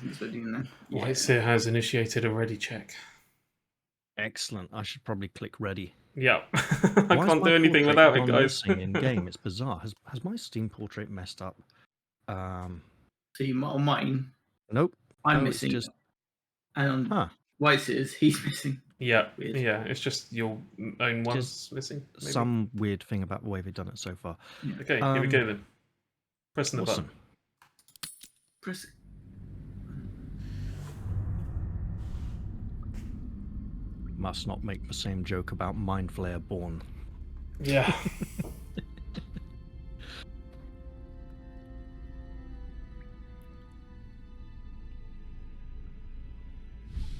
That's what you're doing then. Yeah. Whiteseer has initiated a ready check. Excellent. I should probably click ready. Yeah. I Why is can't my do anything portrait without it, gone guys. missing in game? It's bizarre. Has my Steam portrait messed up? See, on mine, Nope. I'm No, missing. It's just... And on Whiteseer's, he's missing. Yeah. Weird. Yeah. It's just your own one's Just missing. Maybe. some weird thing about the way they've done it so far. Yeah. Okay, here we go then. Pressing the Awesome. button. Press it. Must not make the same joke about Mind Flayer Born. Yeah.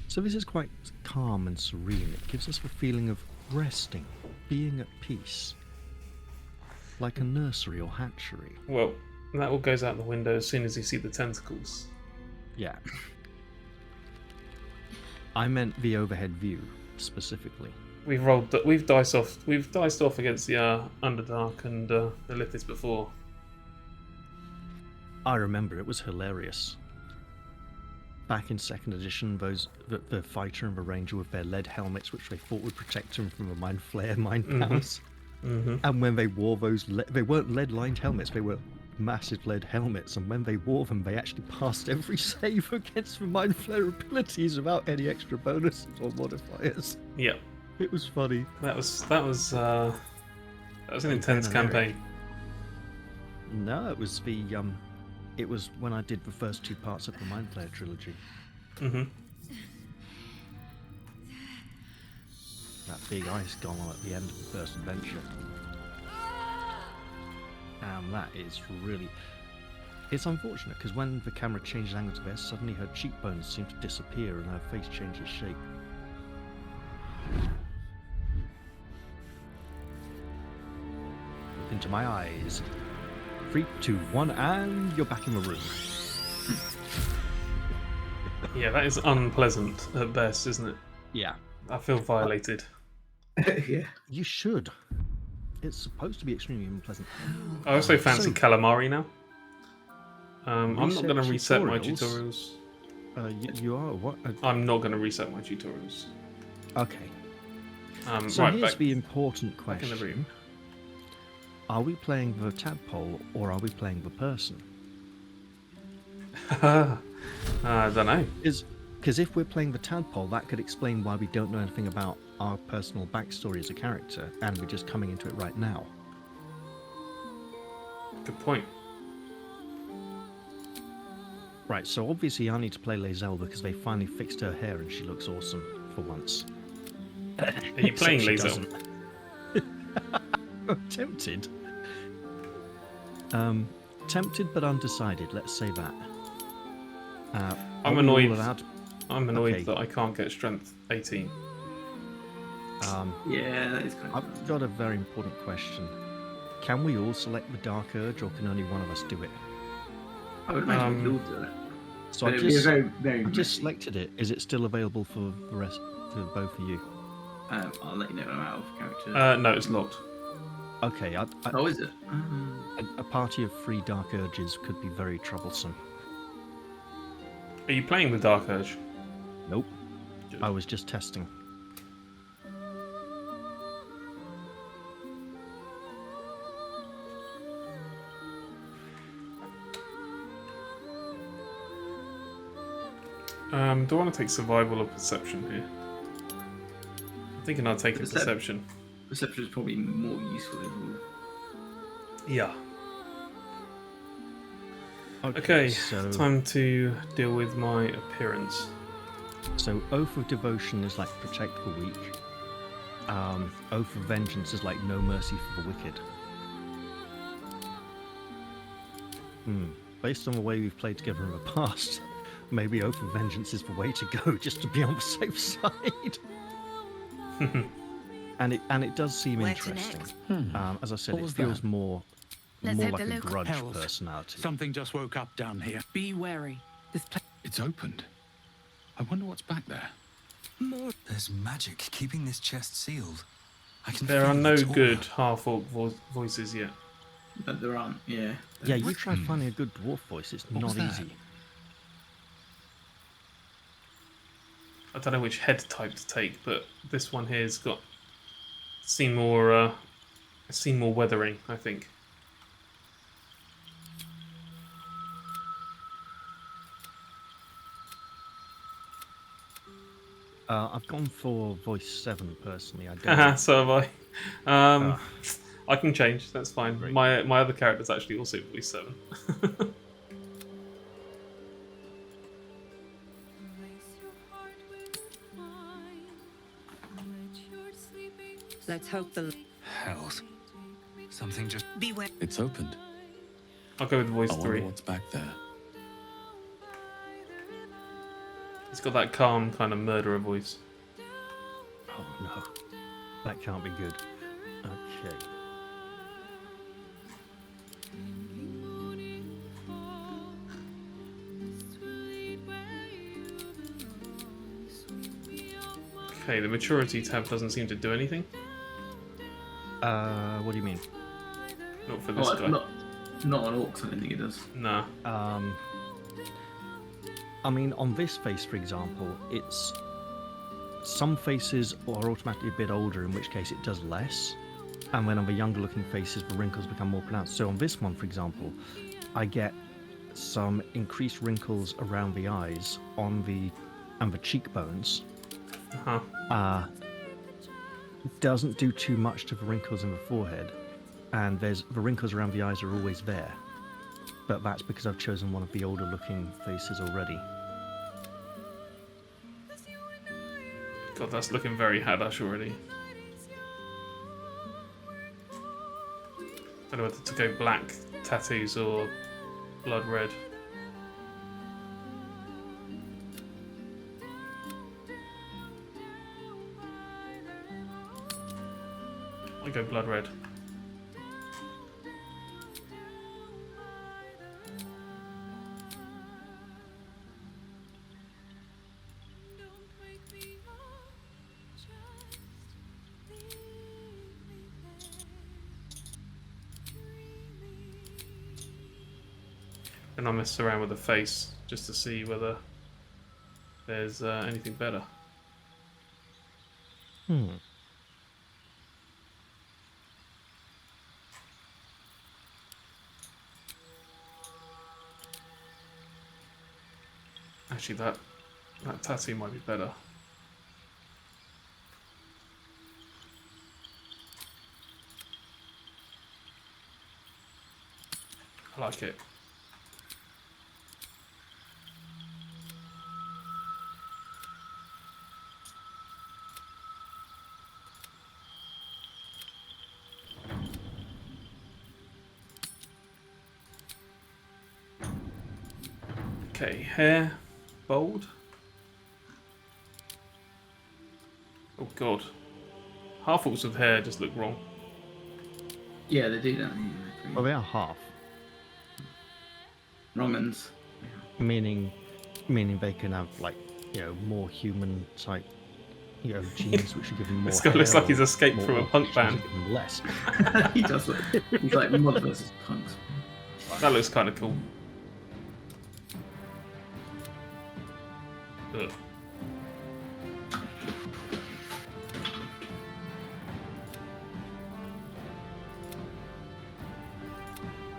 So this is quite calm and serene. It gives us the feeling of resting, being at peace. Like a nursery or hatchery. Well, that all goes out the window as soon as you see the tentacles. Yeah. I meant the overhead view, specifically. We've diced off against the Underdark and the Lithis before. I remember, it was hilarious. Back in 2nd edition, the fighter and the ranger with their lead helmets, which they thought would protect them from the mind flare, mind powers. Mm-hmm. And when they wore those, they weren't lead-lined helmets, they were massive lead helmets. And when they wore them, they actually passed every save against the mind flare abilities without any extra bonuses or modifiers. Yeah. It was funny. That was an intense campaign. No, it was it was when I did the first 2 parts of the Mind Flayer trilogy. Mm-hmm. That big ice golem at the end of the first adventure. And that is really... It's unfortunate, because when the camera changes angles of her, suddenly her cheekbones seem to disappear and her face changes shape. Look into my eyes. 3, 2, 1, and you're back in the room. Yeah, that is unpleasant at best, isn't it? Yeah. I feel violated. Yeah. You should. It's supposed to be extremely unpleasant. I also fancy calamari now. I'm not Reset going to reset my tutorials? tutorials. You are? What? I'm not going to reset my tutorials. Okay. So right, here's back the important in the question. room. Are we playing the tadpole or are we playing the person? I don't know. Because if we're playing the tadpole, that could explain why we don't know anything about our personal backstory as a character, and we're just coming into it right now. Good point. Right, so obviously I need to play Lae'zel because they finally fixed her hair and she looks awesome for once. Are you playing Except she Lae'zel? doesn't. I'm tempted. Tempted but undecided, let's say that. I'm are we all annoyed. allowed- I'm annoyed Okay. that I can't get strength 18. Yeah, that is kind of... I've got a very important question. Can we all select the Dark Urge, or can only one of us do it? I would imagine we could all do it. So But I've it'd be just, very, very I've just messy. selected it. Is it still available for the rest, for both of you? I'll let you know when I'm out of character. No, it's locked. Okay, Oh, is it? a party of 3 Dark Urges could be very troublesome. Are you playing with Dark Urge? Nope. Good. I was just testing. Do I want to take survival or perception here? I'm thinking I'll take a perception. Perception is probably more useful overall. Yeah. Okay, so time to deal with my appearance. So Oath of Devotion is like protect the weak. Oath of Vengeance is like no mercy for the wicked. Based on the way we've played together in the past, maybe Oath of Vengeance is the way to go, just to be on the safe side. and it does seem Where to interesting. next? As I said, What it was feels that? more Let's hit like the a local grudge Hells. personality. Something just woke up down here. Be wary. This place. It's opened. I wonder what's back there. More. There's magic keeping this chest sealed. I can There are feel no its good aura. half-orc voices yet. But there aren't, yeah. Yeah, you try finding a good dwarf voice, it's What was not that? easy. I don't know which head type to take, but this one here's got seen more weathering, I think. I've gone for voice 7 personally. I Haha, don't. so have I. I can change. That's fine. Great. My other character's actually also voice 7. Let's hope the Hells. Something just... beware. It's opened. I'll go with voice I wonder 3. what's back there. He's got that calm kind of murderer voice. Oh no, that can't be good. Okay. Okay, the maturity tab doesn't seem to do anything. What do you mean? Not for this Oh, guy. not on orcs, I don't think it does. Nah. I mean, on this face, for example, it's some faces are automatically a bit older, in which case it does less, and when on the younger looking faces, the wrinkles become more pronounced. So on this one, for example, I get some increased wrinkles around the eyes and the cheekbones. Uh-huh. Doesn't do too much to the wrinkles in the forehead, and the wrinkles around the eyes are always there, but that's because I've chosen one of the older looking faces already. God, that's looking very Haddash already. I don't know whether to go black tattoos or blood red. I go blood red. And I mess around with the face just to see whether there's anything better. Actually, that tattoo might be better. I like it. Okay, hair, bold. Oh god. Half-orcs with hair just look wrong. Yeah, they do, don't they? Well, they are half, Romans. meaning they can have more human type genes, which should give them more. This guy looks hair, like he's or escaped more from a orcs, punk which band. give them less. He does look. He's like mod versus punks. That looks kind of cool. Ugh.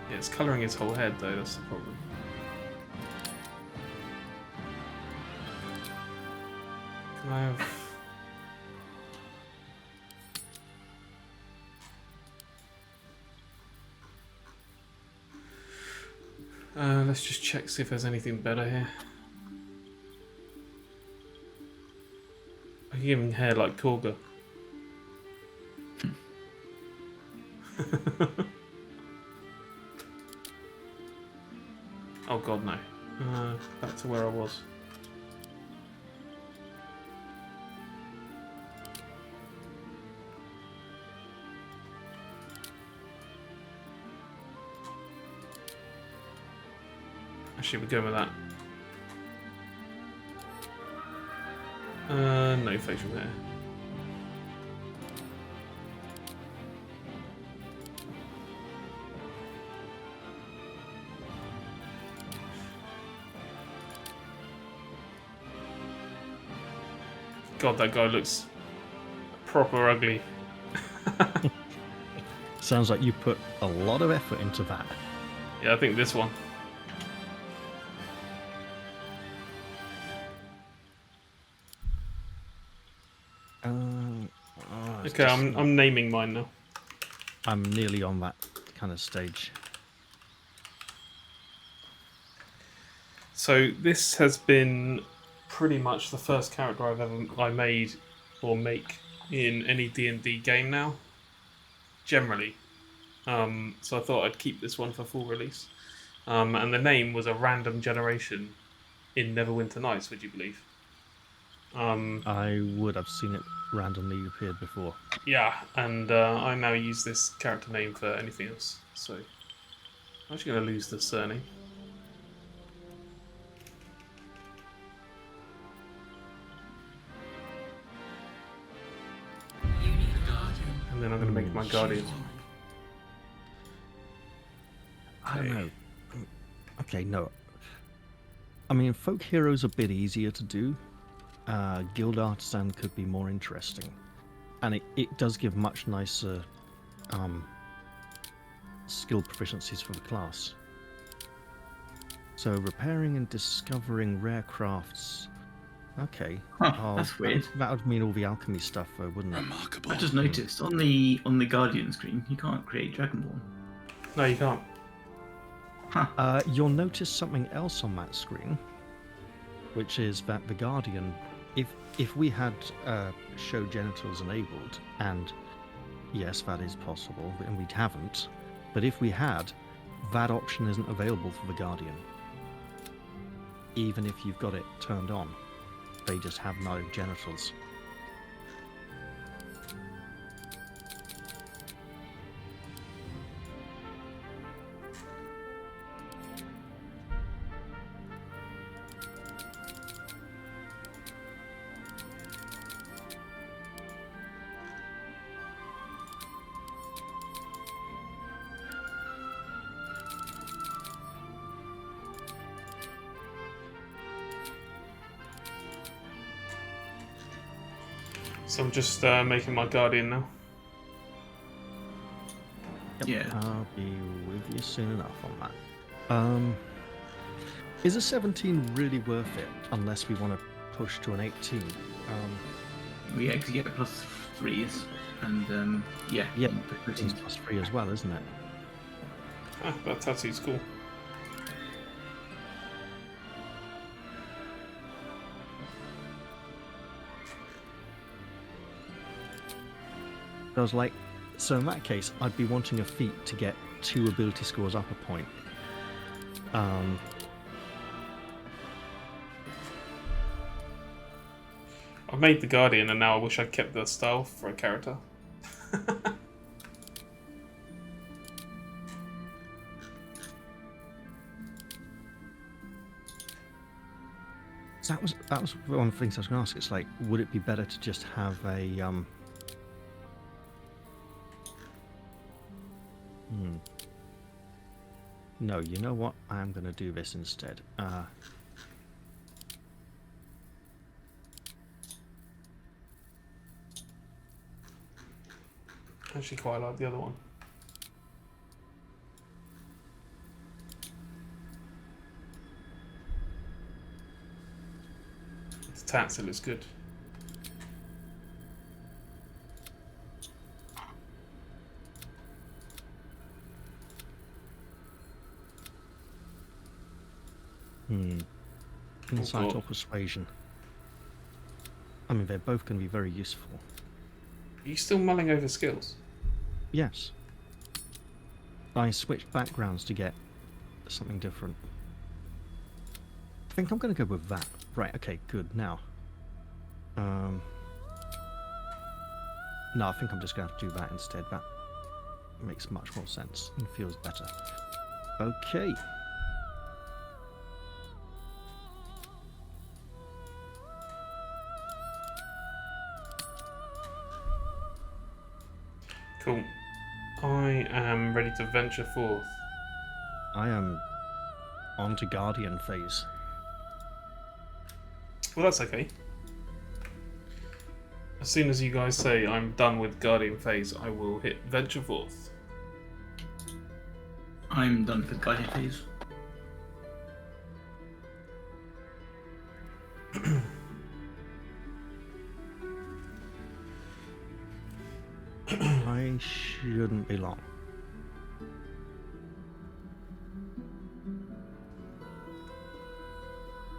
Yeah, it's colouring his whole head though, that's the problem. Can I have... let's just check, see if there's anything better here. I can give him hair like Korga. Oh god, no. Back to where I was. Actually, we're going with that. No facial hair. God, that guy looks proper ugly. Sounds like you put a lot of effort into that. Yeah, I think this one. It's Okay, just- I'm naming mine now. I'm nearly on that kind of stage. So this has been pretty much the first character I made or make in any D&D game now. Generally. So I thought I'd keep this one for full release. And the name was a random generation in Neverwinter Nights, would you believe? I would have seen it randomly appeared before. Yeah, and I now use this character name for anything else. So I'm actually going to lose the surname. And then I'm going to make my guardian. I don't know. Okay, no. I mean, folk hero's a bit easier to do. Guild artisan could be more interesting, and it does give much nicer skill proficiencies for the class. So repairing and discovering rare crafts. Okay. Huh, that's weird. That would mean all the alchemy stuff, wouldn't it? Remarkable. I just noticed on the Guardian screen you can't create Dragonborn. No, you can't. Huh. You'll notice something else on that screen, which is that the Guardian, if we had show genitals enabled, and yes, that is possible, and we haven't, but if we had, that option isn't available for the Guardian. Even if you've got it turned on, they just have no genitals. So I'm just making my guardian now. Yep, Yeah. I'll be with you soon enough on that. Is a 17 really worth it unless we want to push to an 18? We actually get +3s, and yeah. Yeah, pretty- 18's +3 as well, isn't it? Ah, that tattoo's cool. I was like, so in that case, I'd be wanting a feat to get 2 ability scores up a point. I've made the guardian, and now I wish I'd kept the style for a character. So that was one of the things I was going to ask. It's like, would it be better to just have a No, you know what? I'm going to do this instead. I actually quite like the other one. The tats, it looks good. Insight God. or persuasion. I mean, they're both going to be very useful. Are you still mulling over skills? Yes. I switched backgrounds to get something different. I think I'm going to go with that. Right, okay, good. Now. No, I think I'm just going to have to do that instead. That makes much more sense and feels better. Okay. Cool. I am ready to venture forth. I am on to Guardian phase. Well, that's okay. As soon as you guys say I'm done with Guardian phase, I will hit Venture Forth. I'm done for the Guardian phase. I shouldn't be long.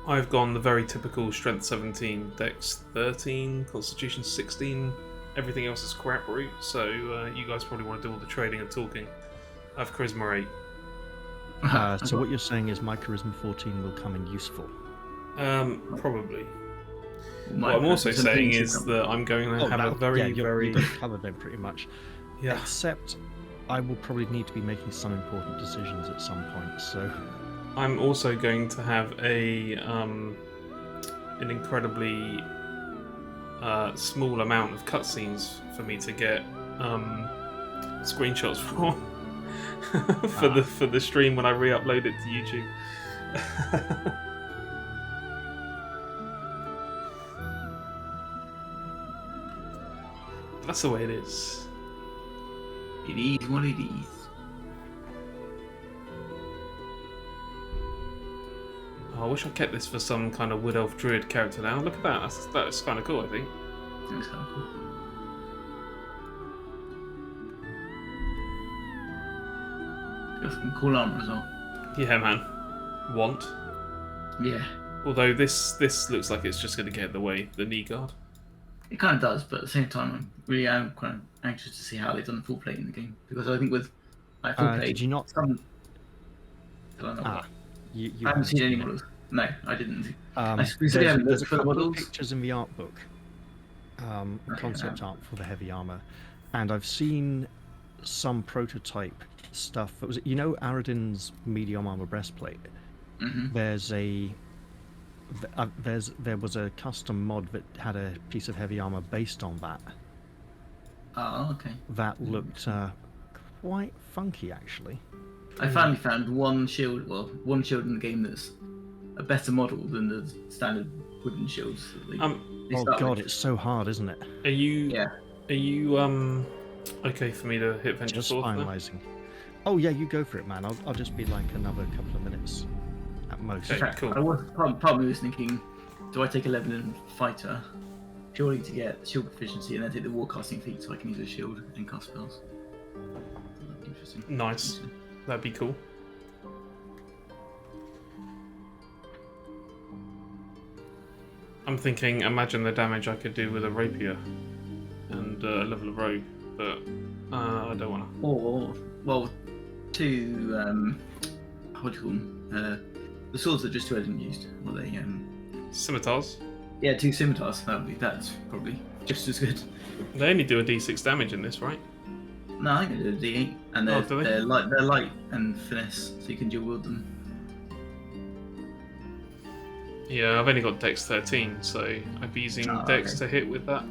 I've gone the very typical Strength 17, Dex 13, Constitution 16. Everything else is crap route, so you guys probably want to do all the trading and talking. I have Charisma 8. So what you're saying is my Charisma 14 will come in useful. Probably. My What I'm also Charisma saying 17 should is come. that I'm going to have a very, very... You've covered them pretty much. Yeah. Except I will probably need to be making some important decisions at some point, so... I'm also going to have an incredibly small amount of cutscenes for me to get screenshots for for the stream when I re-upload it to YouTube. That's the way it is. It is what it is. Oh, I wish I kept this for some kind of Wood Elf Druid character now. Look at that. That's kind of cool, I think. That's kind of cool. Got some cool armor as well. Yeah, man. Want. Yeah, Although this looks like it's just going to get in the way. The knee guard. it kind of does, but at the same time, I am quite anxious to see how they've done full plate in the game, because I think with like full plate, did you not? some. I don't know. You I haven't seen any models. No, I didn't. I There's specifically haven't a looked for the couple of models. pictures in the art book, Okay, concept art for the heavy armor, and I've seen some prototype stuff. That was, you know, Aradin's medium armor breastplate. Mm-hmm. There was a custom mod that had a piece of heavy armor based on that. Oh, okay. That looked quite funky, actually. I finally found one shield in the game that's a better model than the standard wooden shields. That they Oh start god, with. it's so hard, isn't it? Are you? Yeah. Are you okay for me to hit Venture Just Forth now? finalizing. Oh yeah, you go for it, man. I'll just be like another couple of minutes at most. Okay. Cool. I was probably was thinking, do I take 11 in fighter purely to get shield proficiency and then take the warcasting feat so I can use a shield and cast spells? Interesting. Nice. That'd be cool. I'm thinking, imagine the damage I could do with a rapier and level of rogue, but I don't want to. Or, well, two, what do you call them? The swords that just two hadn't used. Were they, Scimitars. yeah, two scimitars. That's probably just as good. They only do a d6 damage in this, right? No, I think they do a D8, and they're, Oh, do they? they're light and finesse, so you can dual wield them. Yeah, I've only got Dex 13, so I'd be using Oh, Dex okay. to hit with that.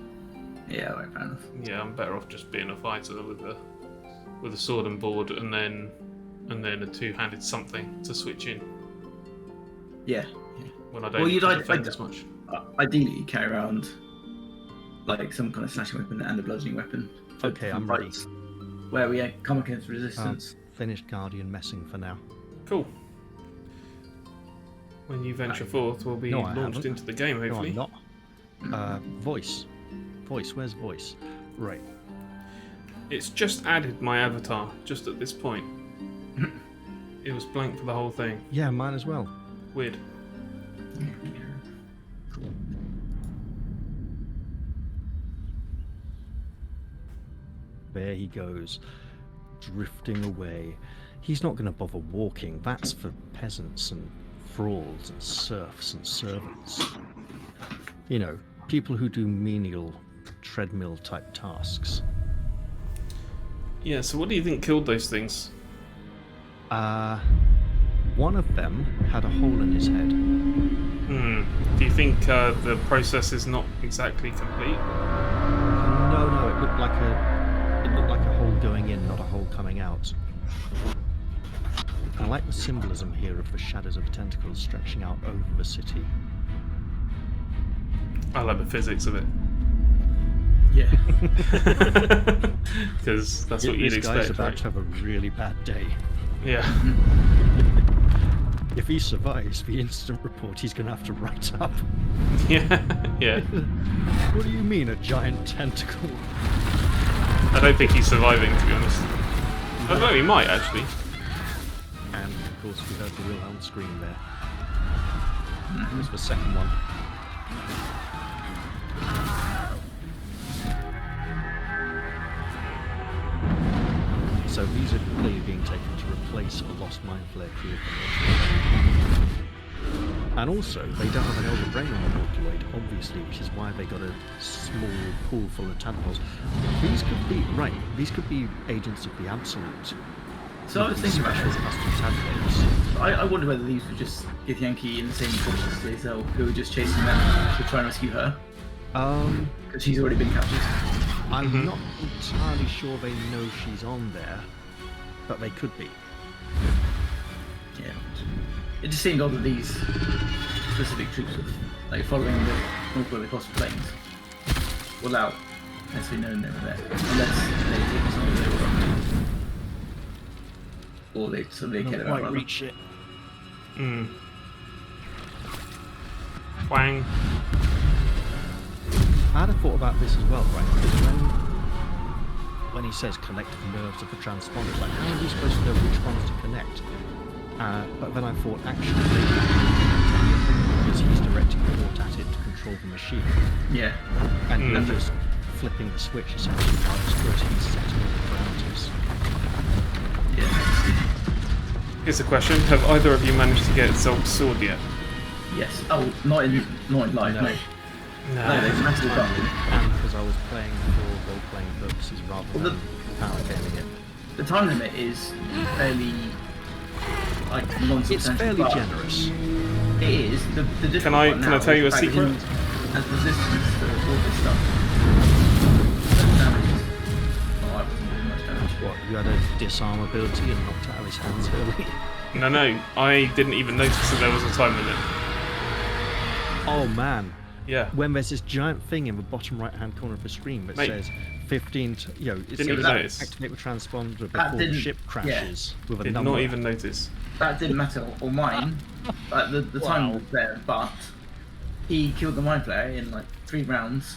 Yeah, right, fair enough. Yeah, I'm better off just being a fighter with a sword and board, and then a two-handed something to switch in Yeah. when I don't Well, need you'd to like- defend as much. Ideally, you carry around like some kind of slashing weapon and a bludgeoning weapon. for Okay, I'm different ready. fights Where we come against resistance. Finished Guardian messing for now. Cool. When you venture forth, we'll be No, I launched haven't. into the game, No, hopefully. I'm not. Voice. Voice, where's voice? Right. It's just added my avatar, just at this point. It was blank for the whole thing. Yeah, mine as well. Weird. There he goes, drifting away. He's not going to bother walking. That's for peasants and thralls and serfs and servants. You know, people who do menial treadmill type tasks. Yeah, so what do you think killed those things? One of them had a hole in his head. Do you think the process is not exactly complete? No, it looked like a hole going in, not a hole coming out. I like the symbolism here of the shadows of tentacles stretching out over the city. I like the physics of it. Yeah. Because that's what you'd This guy's expect, about right? to have a really bad day. Yeah. If he survives the instant report, he's going to have to write up. Yeah. Yeah. What do you mean, a giant tentacle? I don't think he's surviving, to be honest. I don't know, he might actually. And of course, we heard the Wilhelm scream there. It was the second one. So these are clearly being taken to replace a lost Mind Flare crew from the And also, they don't have an Elder Brain on the Milky Way, obviously, which is why they got a small pool full of tadpoles. These could be, right, these could be agents of the Absolute. So I was thinking about special this. custom tadpoles. I wonder whether these were just Githyanki in the same forces as Lae'zel, who were just chasing them to try and rescue her, because she's already been captured. I'm not entirely sure they know she's on there, but they could be. Yeah. It just seemed odd that these specific troops were like following the Northwell across the plains without necessarily knowing they were there, unless they take some of their or they somebody cared about rather. reach it. Wang. I had a thought about this as well, right? Because when he says connect the nerves of the transponders, like how are we supposed to know which ones to connect? But then I thought actually because he's directing the port at it to control the machine. Yeah. And you're just flipping the switch essentially while it's first setting all the parameters. Yeah. Here's a question: have either of you managed to get Zolk's sword yet? Yes. Oh, not in live, no. No, they've massively done. And because I was playing for role-playing purposes rather than power gaming it. The time limit is fairly like non-substantial. It's fairly but generous. It is. The difficult Can I part now tell you is a that it secret? has resistance to all this stuff. Damage. Oh, I wasn't doing much damage. What, you had a disarm ability and knocked out of his hands early? No, I didn't even notice that there was a time limit. Oh man. Yeah. When there's this giant thing in the bottom right-hand corner of the screen that Mate. says 15, it Didn't even says notice. activate the transponder That before the didn't- ship crashes with a Did number. not even notice. That didn't matter, or mine. The time was there, but he killed the Mind Flayer in like 3 rounds,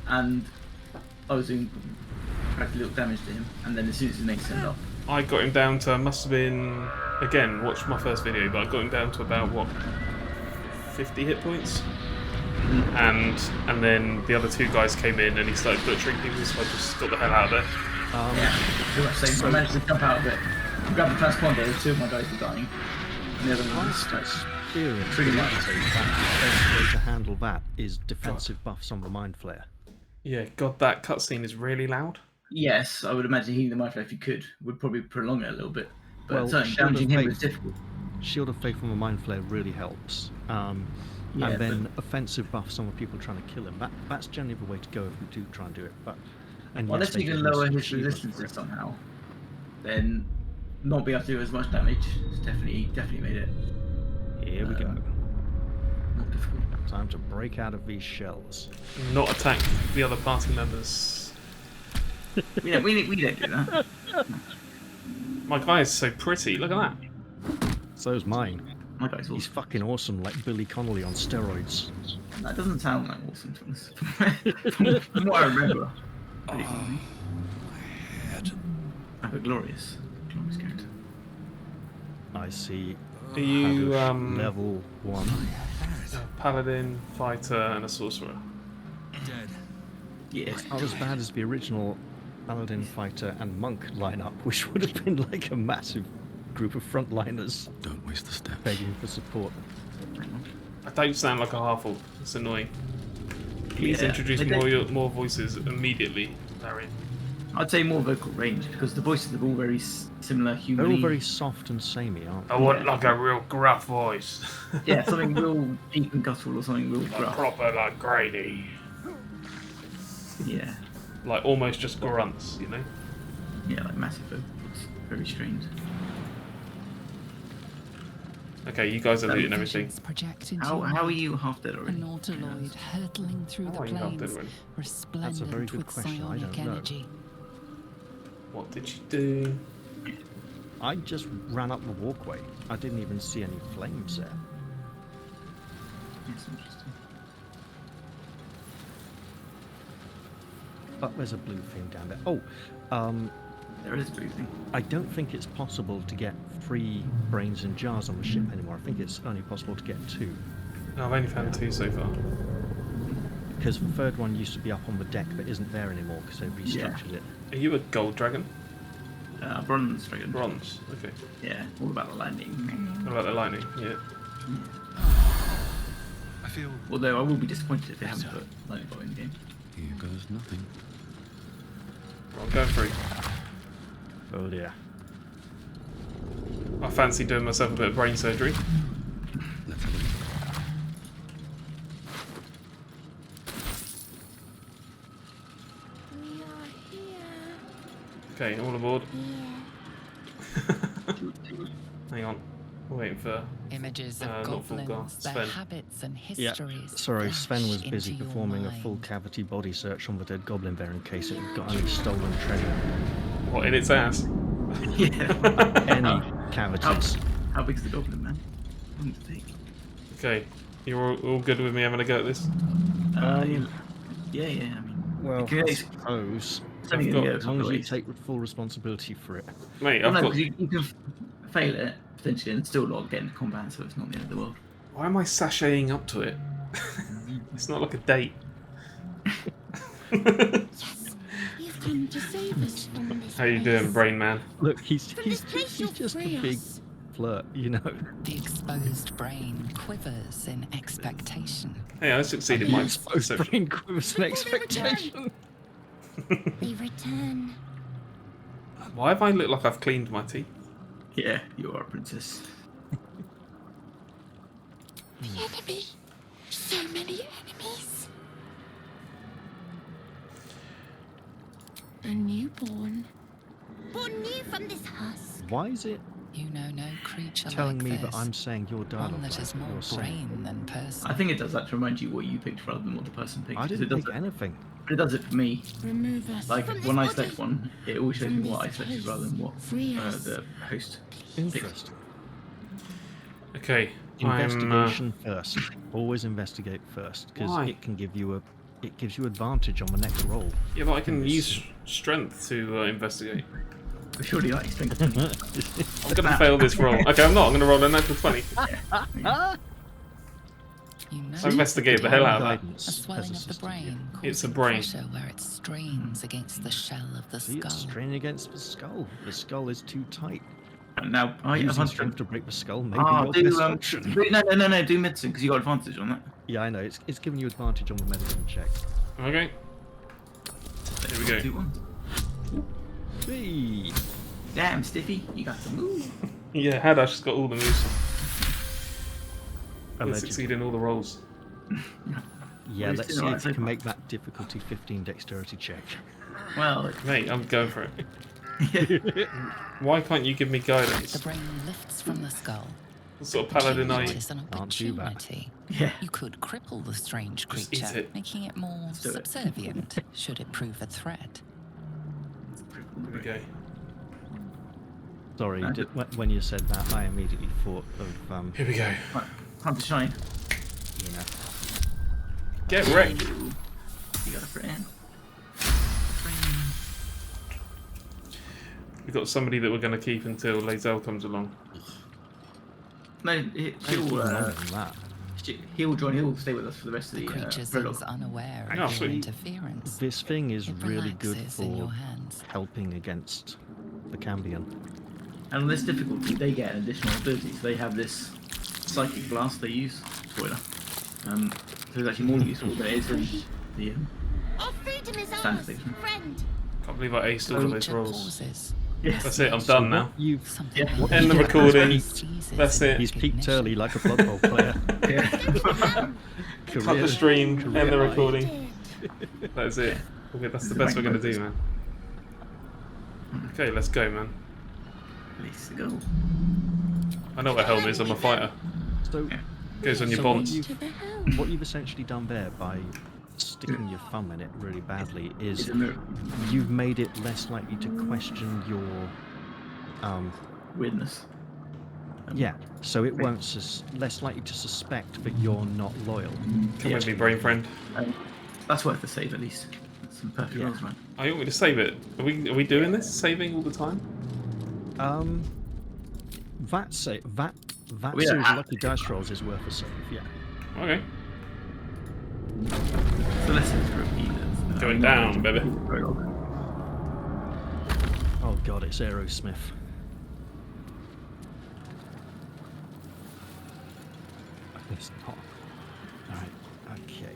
and I was doing practically little damage to him, and then as soon as his mate turned off. I got him down to, must have been, again, watch my first video, but I got him down to about, what, 50 hit points? And then the other 2 guys came in and he started butchering people, so I just got the hell out of there. Yeah, pretty much same. So I managed to jump out of it, grab the transponder, 2 of my guys were dying, and the other one was Experience Pretty much. dictates that the best way to handle that is defensive buffs on the Mind Flare. Yeah, God, that cutscene is really loud. Yes, I would imagine healing the Mind Flayer if you could would probably prolong it a little bit, but Well, certainly Shield of damaging him was Faith. difficult. Shield of Faith on the Mind Flare really helps. Yeah, And then offensive buffs on the people trying to kill him. That's generally the way to go if we do try and do it. And Unless they you can get lower his achievements for resistances it. somehow, then not be able to do as much damage. It's definitely made it Here we go. more difficult. Time to break out of these shells. Not attack the other party members. We don't do that. My guy is so pretty, look at that. So's mine. My guy's He's awesome. fucking awesome, like Billy Connolly on steroids. That doesn't sound like awesome to us. From what I remember. Pretty cool. I have a glorious character. I see. Are you Hadosh level 1. a paladin, fighter, and a sorcerer? Dead. Yeah. Not as bad as the original Paladin, Fighter, and Monk lineup, which would have been like a massive group of frontliners Don't waste the steps. begging for support. I don't sound like a half-orc. It's annoying. Please Yeah, introduce they don't- more voices immediately, Larian. I'd say more vocal range because the voices are all very similar They're human. all very soft and samey, aren't they? I want like a real gruff voice. Yeah, something real deep and guttural or something real gruff. Proper like Grady. Yeah. Like almost just grunts, you know? Yeah, like massive vocals. Very strange. Okay, you guys are looting everything. Visions project into How your are mind. you half dead already? An autoloid hurtling through How the are you half dead plains, already? resplendent very good with question, I psionic don't know. energy. What did you do? I just ran up the walkway. I didn't even see any flames there. That's interesting. But there's a blue thing down there. Oh, There is breathing. I don't think it's possible to get 3 brains in jars on the ship anymore. I think it's only possible to get 2. No, I've only found 2 so far. Because the third one used to be up on the deck but isn't there anymore because they restructured it. Are you a gold dragon? Bronze dragon. Bronze. Okay. Yeah, all about the lightning. What about the lightning? Yeah. I feel Although I will be disappointed if they haven't put lightning bolt in the game. here goes nothing. Well, I'm going through. Oh dear. I fancy doing myself a bit of brain surgery. Let's have a look. We are here. Okay, all aboard. Hang on. We're waiting for... Images of not full goblins, gas. their Sven. habits and Yeah, histories. sorry, flash Sven was busy into your performing a mind. full cavity body search on the dead goblin there in case it had got any stolen treasure. What, in its ass? Yeah. Any cavities. How big's the goblin, man? Long to take. Okay. You're all good with me having a go at this? Yeah, I mean, Well, Okay. I suppose. it's only I've gonna got- go a As long couple as of you ways. take full responsibility for it. Mate, Well, I've no, got... 'cause you can fail it, potentially, and still not get into combat, so it's not the end of the world. Why am I sashaying up to it? It's not like a date. You've come to save us from this How you doing, brain man? Look, he's From this place you'll just a free big us. flirt, you know. The exposed brain quivers in expectation. Hey, I succeeded my Exposed perception. brain quivers an Before they return. expectation. They return. Why have I looked like I've cleaned my teeth? Yeah, you are a princess. The enemy. So many enemies. A newborn. Born new from this husk. Why is it You know no creature telling like me this. that I'm saying your dialogue? One that right, is but more you're saying- brain than person. I think it does that to remind you what you picked rather than what the person picked. I 'cause didn't it does pick it, anything. but it does it for me. Remove us Like, from this when I body. select one, it always shows From me what I this selected host. rather than what Free us. the host picked. Interesting. Okay, Investigation first. Always investigate first, because Why? it can give you advantage on the next roll. Yeah, but I can use strength to investigate. But surely that explains I'm gonna fail this roll. Okay, I'm not. I'm gonna roll a natural 20. You know So investigate the hell out of that. a Guidance swelling has of the assisted you. brain. It's a causing brain. Pressure where it strains against the shell of the See, it's skull. straining against the skull. The skull is too tight. Now, I Using have strength to break the skull may Ah, be your do best option. no, do medicine because you got advantage on that. Yeah, I know. It's giving you advantage on the medicine check. Okay. Here we go. Do one. Hey. Damn, Stiffy, you got to move. Yeah, Hadash has got all the moves. And Allegedly. succeed in all the rolls. Yeah, Well, let's he's see doing if alright you so can far. make that difficulty 15 dexterity check. Well, Mate, I'm going for it. yeah. Why can't you give me The guidance? brain lifts from the skull. What sort of paladin are you? It is an Can't do that. opportunity. Yeah. You could cripple the strange Just eat creature, it. making it more do it. subservient should it prove a threat. Here we go. Sorry, when you said that, I immediately thought of, Here we go. Right, time to shine. you know, Get wrecked. You got a friend. We've got somebody that we're going to keep until Lae'zel comes along. No, even longer than that. he'll join. He'll stay with us for the rest of The the creature seems prologue. unaware Oh, of your sweet. interference. This thing is It really good relaxes in your for hands. helping against the Cambion. And on this difficulty, they get an additional ability. So they have this psychic blast they use. Spoiler. So it's actually more useful than it is in the Our freedom is standard ours, section. friend. Can't believe I aced all of those Creature rolls. pauses. Yes. That's it, I'm done now. You've Something what- End the beneath recording. your seizes That's in it. he's peaked recognition. early like a Blood Bowl player. Yeah. Cut the stream, career end the high. recording. That's it. Okay, that's the best we're going to do, man. Okay, let's go, man. Let's go. I know what a helm is. I'm a fighter. So, Goes on your So bonds. To the helm. what you've essentially done there by sticking your thumb in it really badly It's is a miracle. you've made it less likely to question your Weirdness. yeah, so it won't less likely to suspect that you're not loyal. Come with me, brain friend. That's worth the save at least. That's some perfect Yeah. rolls, right? Oh, you want me to save it? Are we doing this? Saving all the time? That We don't series of have lucky dice rolls is worth a save, yeah. Okay. So let's repeat it. Going down, baby. Very well. Oh god, it's Aerosmith. It's not. Alright, okay.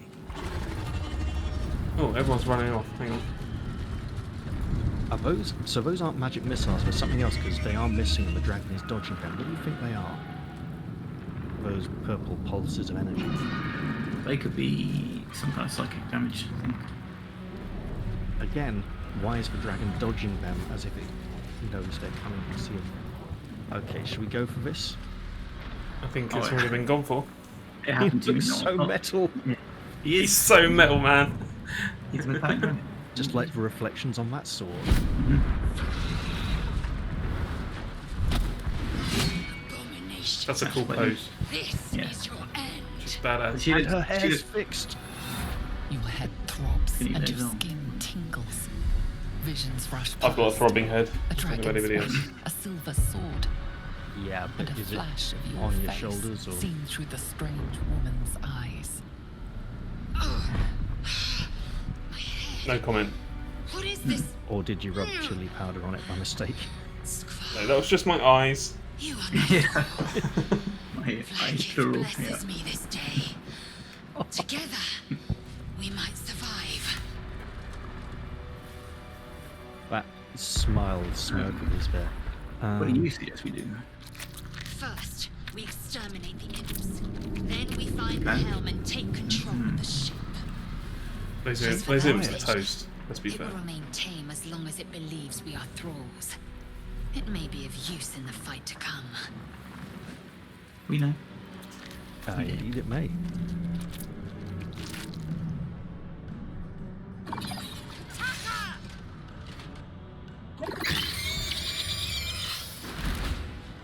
Oh, everyone's running off. Hang on. Are those aren't magic missiles, they're something else because they are missing and the dragon is dodging them. What do you think they are? Those purple pulses of energy. They could be some kind of psychic damage, I think. Again, why is the dragon dodging them as if it knows they're coming to see it? Okay, should we go for this? I think Oh, it's yeah. already been gone for. It He happened to me. looks so not- metal, He He's is. so metal, man. He's metallic, right? just like the reflections on that sword. Abomination. That's a cool pose. This Yeah. is your end. She's badass. She And did- her she hair's did- fixed. Your head throbs Can you and do your that? skin tingles. Visions rush past. I've got a throbbing head. A Think of dragon's anybody else. wing, a silver sword, Yeah, and but a is it flash of your on face your shoulders or? seen through the strange woman's eyes. No comment. What is this? Or did you rub chili powder on it by mistake? No, that was just my eyes. You are not Yeah. I like it plural. Yeah. blesses me this day. Together, we might survive. That smile smirk of his there. What do you suggest we do? First, we exterminate the imps. Then we find the Okay. helm and take control of the ship. Those Just imps for are knowledge. toast. Let's be It fair. will remain tame as long as it believes we are thralls. It may be of use in the fight to come. We know. Indeed it may.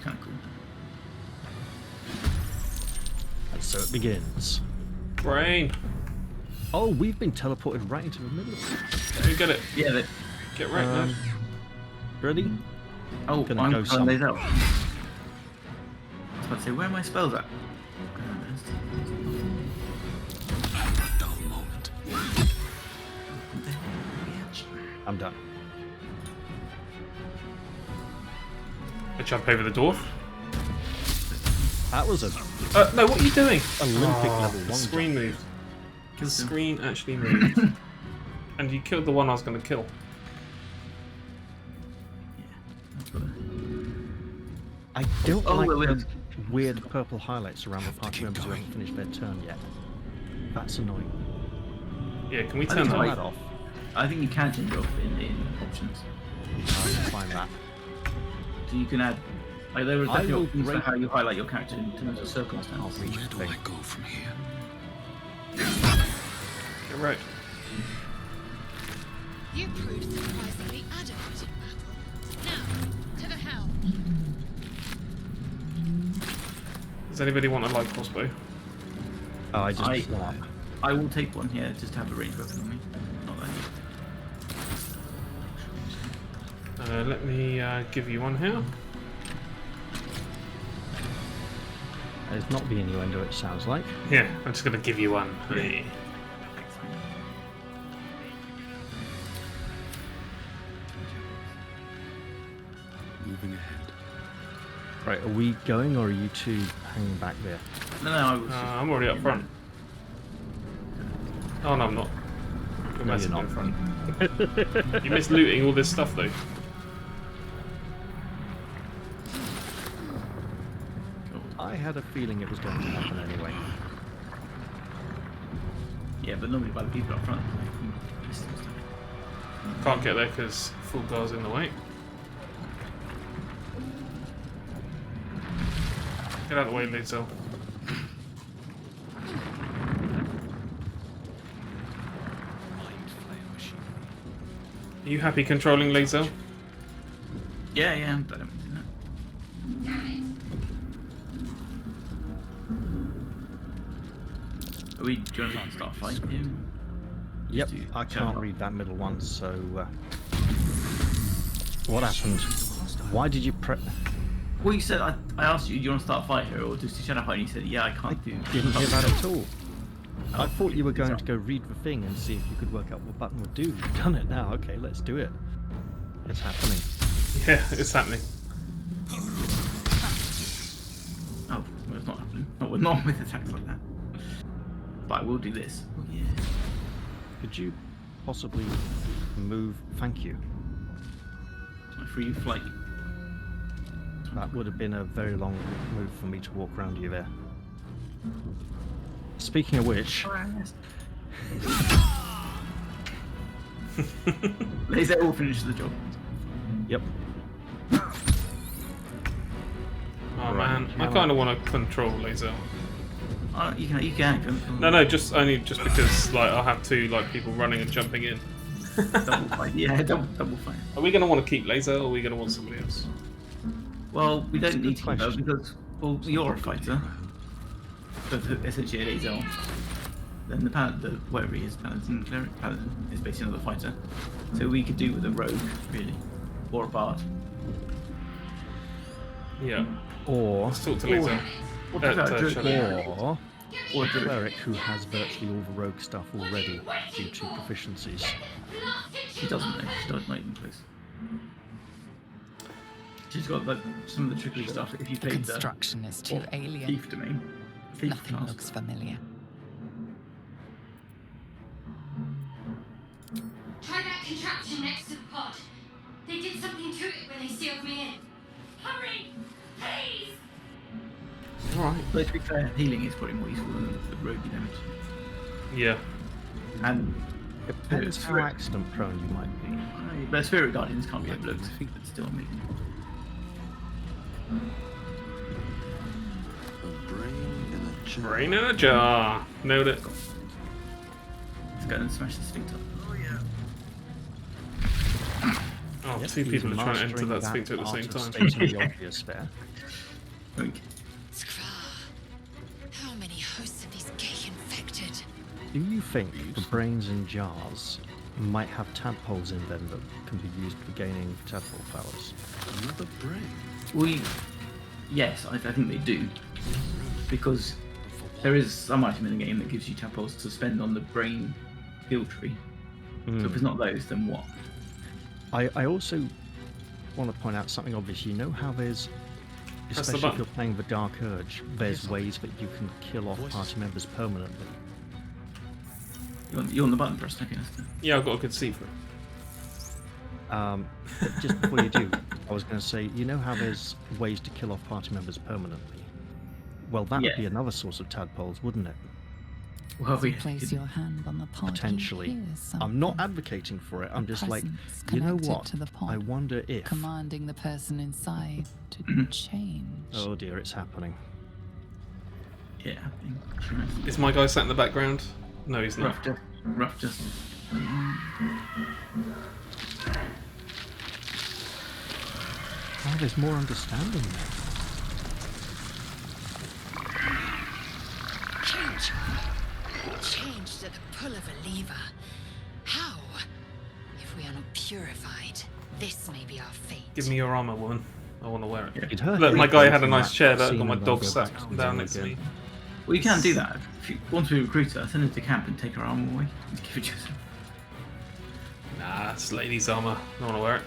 Kind of cool. And so it begins. Brain. Oh, we've been teleported right into the middle of it. Let me get it. Yeah. They, Get right now. Ready? oh, Gonna I'm go trying these some. out. I was about to say, where are my spells at? A dull moment. I'm done. I jump over the dwarf. That was a No, what are you doing? Olympic Oh, level the one. screen jump. moved. The Killed him. screen actually moved. And you killed the one I was going to kill. That's what I don't Oh, like well, the yeah. weird purple highlights around the party members who haven't finished their turn yet. That's annoying. Yeah, can we I turn think that Turn like- that off. I think you can change it off in options. I can find that. So you can add. Like there are I definitely will options for break- how you highlight your character in terms of circumstance. I'll reach Where the do I thing. go from here? Get right. You proved surprisingly adequate in battle. Now, to the helm. Does anybody want a light crossbow? Oh, I just I- swap. I will take one here just to have a ranged weapon on me. Not that. Let me give you one here. It's not the innuendo it sounds like. Yeah, I'm just going to give you one. Yeah. Moving ahead. Right, are we going or are you two hanging back there? No, I was. I'm already up front. Oh no, I'm not. You're No, massively you're in front. You missed looting all this stuff though. I had a feeling it was going to happen anyway. Yeah, but normally by the people up front. Can't get there because full guard's in the way. Get out of the way, Lazel. Are you happy controlling Lazel? Yeah, I don't mind doing that. Do you want to start fighting him? Yep, Just to I show can't him. read that middle one, so... what happened? Why did you Well, you said, I asked you, do you want to start a fight here, or just to shut up, and you said, yeah, I can't do... didn't hear that at all. I thought you were going to go read the thing and see if you could work out what button would do. You've done it now. Okay, let's do it. It's happening. Yeah, it's happening. Oh, well, it's not happening. Not with attacks like that. But I will do this. Oh, yeah. Could you possibly move? Thank you. My free flight. That would have been a very long move for me to walk around you there. Speaking of which, Laser all finishes the job. yep. Oh man, I kind of want to control Lazel. You can. No, just only because like I'll have two like people running and jumping in. Double fight. Yeah, double fight. Are we gonna want to keep Lazel, or are we gonna want somebody else? Well, we don't a need good to though, question. because you're a fighter. But essentially, a Laser. Then the whatever he is, paladin, cleric, paladin is basically another fighter. So we could do with a rogue, really, or a bard. Yeah. Or Let's talk to Lazel. Or a cleric who has virtually all the rogue stuff already due to proficiencies. She doesn't know. She doesn't like them close. She's got like some of the trickery stuff. If you The played construction is too alien. thief domain, thief Nothing class. looks familiar. Try that contraption next to the pod. They did something to it when they sealed me in. Hurry! Please! Alright. But to be fair, healing is probably more useful than the roguey damage. Yeah. And Depends how accident prone you might be. but spirit guardians can't be overlooked. It's still amazing. A brain in a jar. Brain in a jar. Nailed it. Let's go and smash this sphincter. Oh yeah. Oh, Yep, two he's people are trying to enter mastering that sphincter at the art same of time. stating the obvious there. Oink. How many hosts of these gay infected? Do you think the brains in jars might have tadpoles in them that can be used for gaining tadpole powers? Another brain. Yes, I think they do. Because there is some item in the game that gives you tadpoles to spend on the brain skill tree. So if it's not those, then what? I also want to point out something obvious. You know how there's, Press the especially if button. you're playing the Dark Urge, there's ways that you can kill off party members permanently. You're on the button for a second. Yeah, I've got a good seat for it. But just before you do, I was going to say, you know how there's ways to kill off party members permanently? Well, that would be another source of tadpoles, wouldn't it? Well, we Place your hand on the pod. Potentially. I'm not advocating for it. I'm just like, you know what? To the pod, I wonder if... commanding the person inside to change. Oh dear, it's happening. Yeah. Is my guy sat in the background? No, he's not. Rough justice. Oh, there's more understanding there. Changed at the pull of a lever. How? If we are not purified, this may be our fate. Give me your armor, woman. I want to wear it. You'd heard Look, my it guy from had a nice that chair that scene got my and dog I'll go sat back to down it next to again. me. Well, you can do that. If you want to be a recruiter, send him to camp and take her armor away. Just give it to yourself. Nah, it's lady's armor. I don't want to wear it.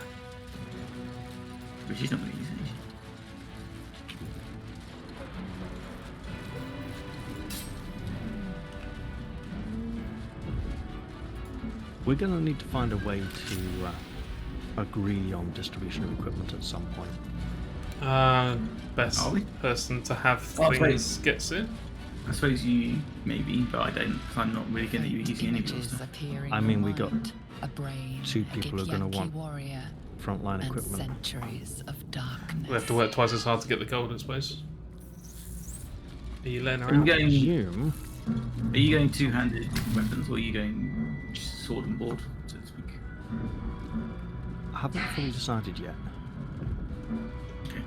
But she's not going to use it, is she? We're going to need to find a way to agree on distribution of equipment at some point. Best Are we? person to have Oh, things gets it. I suppose you maybe, but I don't, because I'm not really good at using any of your Images stuff. appear in I mean, your we got mind. A brain, two a people who are gonna Githyanki want warrior, Frontline and equipment. centuries of darkness. We have to work twice as hard to get the gold, I suppose. Are you letting her Are you out? going? Presume. Are you going two-handed weapons, or are you going sword and board, so to speak? I haven't fully decided yet. Okay.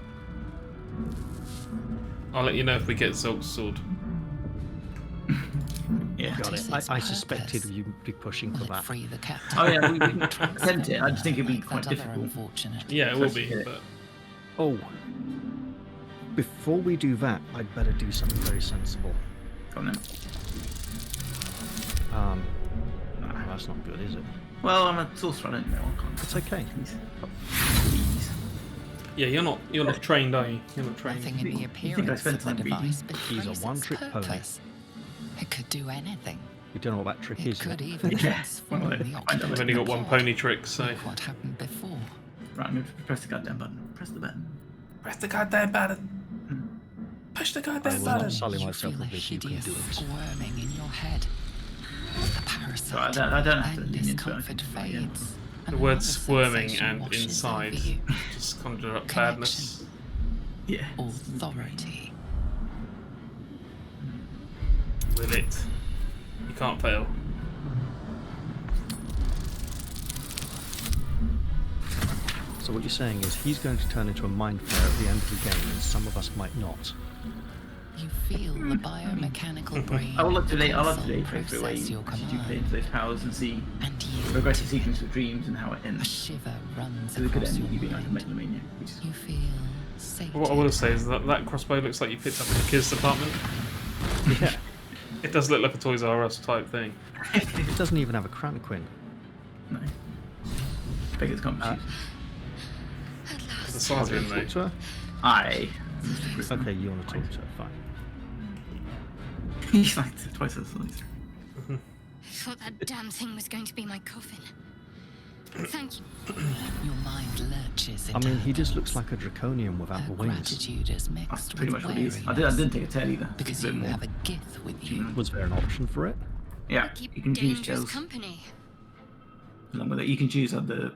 I'll let you know if we get Zog's sword. Yeah. Got What it. is I its suspected purpose? you'd be pushing Will for it that. free the captain? Oh yeah, we can attempt it. I just think it'd be Like quite that other difficult. unfortunate. Yeah, it will Let's be, get it. but Oh. Before we do that, I'd better do something very sensible. Go on then. No, that's not good, is it? Well, I'm a sorcerer. I don't know. I can't. It's okay. Please. Please. yeah, you're not trained, are you? You're not trained. Nothing in the You think I appearance spent of the time reading? device He's a betrays its one-trick pony. purpose. It could do anything. We don't know what that trick It is could yet. even Yeah. transform Well, the I know. occupant I've only got one pod. pony trick, so Like what happened before. Right, I'm going to press the goddamn button. Press the button. press the goddamn button. Push the I goddamn will not button. sully You myself feel a with this. You can hideous do it. squirming in your head. The parasite I don't have to and lean into it, I discomfort can- yeah. fades. The and word another squirming sensation and washes inside over you. just conjure up badness. Yeah. Authority. With it, you can't fail. So what you're saying is he's going to turn into a mind flare at the end of the game, and some of us might not. You feel the biomechanical brain. I'll look today. I'll console update through away process your you play command, into those powers and see and the you. progressive sequence of dreams and how it A ends. shiver runs So it could across end your with you being like a mind. megalomaniac, which is You feel sated. What I will say is that that crossbow looks like you picked up in the kids' department. Yeah. It does look like a Toys R Us type thing. It doesn't even have a cranquin. no. Beggars can't be choosers. At last. The size of him, Talk mate. to her? Aye. Mr. Grissom. Okay, you want to talk to her, fine. He's like twice as size. I thought that damn thing was going to be my coffin. Thank you. Your mind lurches I into mean, he her just thoughts. looks like a draconian without Her the wings. gratitude is That's mixed pretty with much what it is. wariness. I didn't take a tail either. Because Just a bit you more. have a gift with you. Was there an option for it? Yeah, Keep you can choose dangerous tails. company. Along with it, you can choose the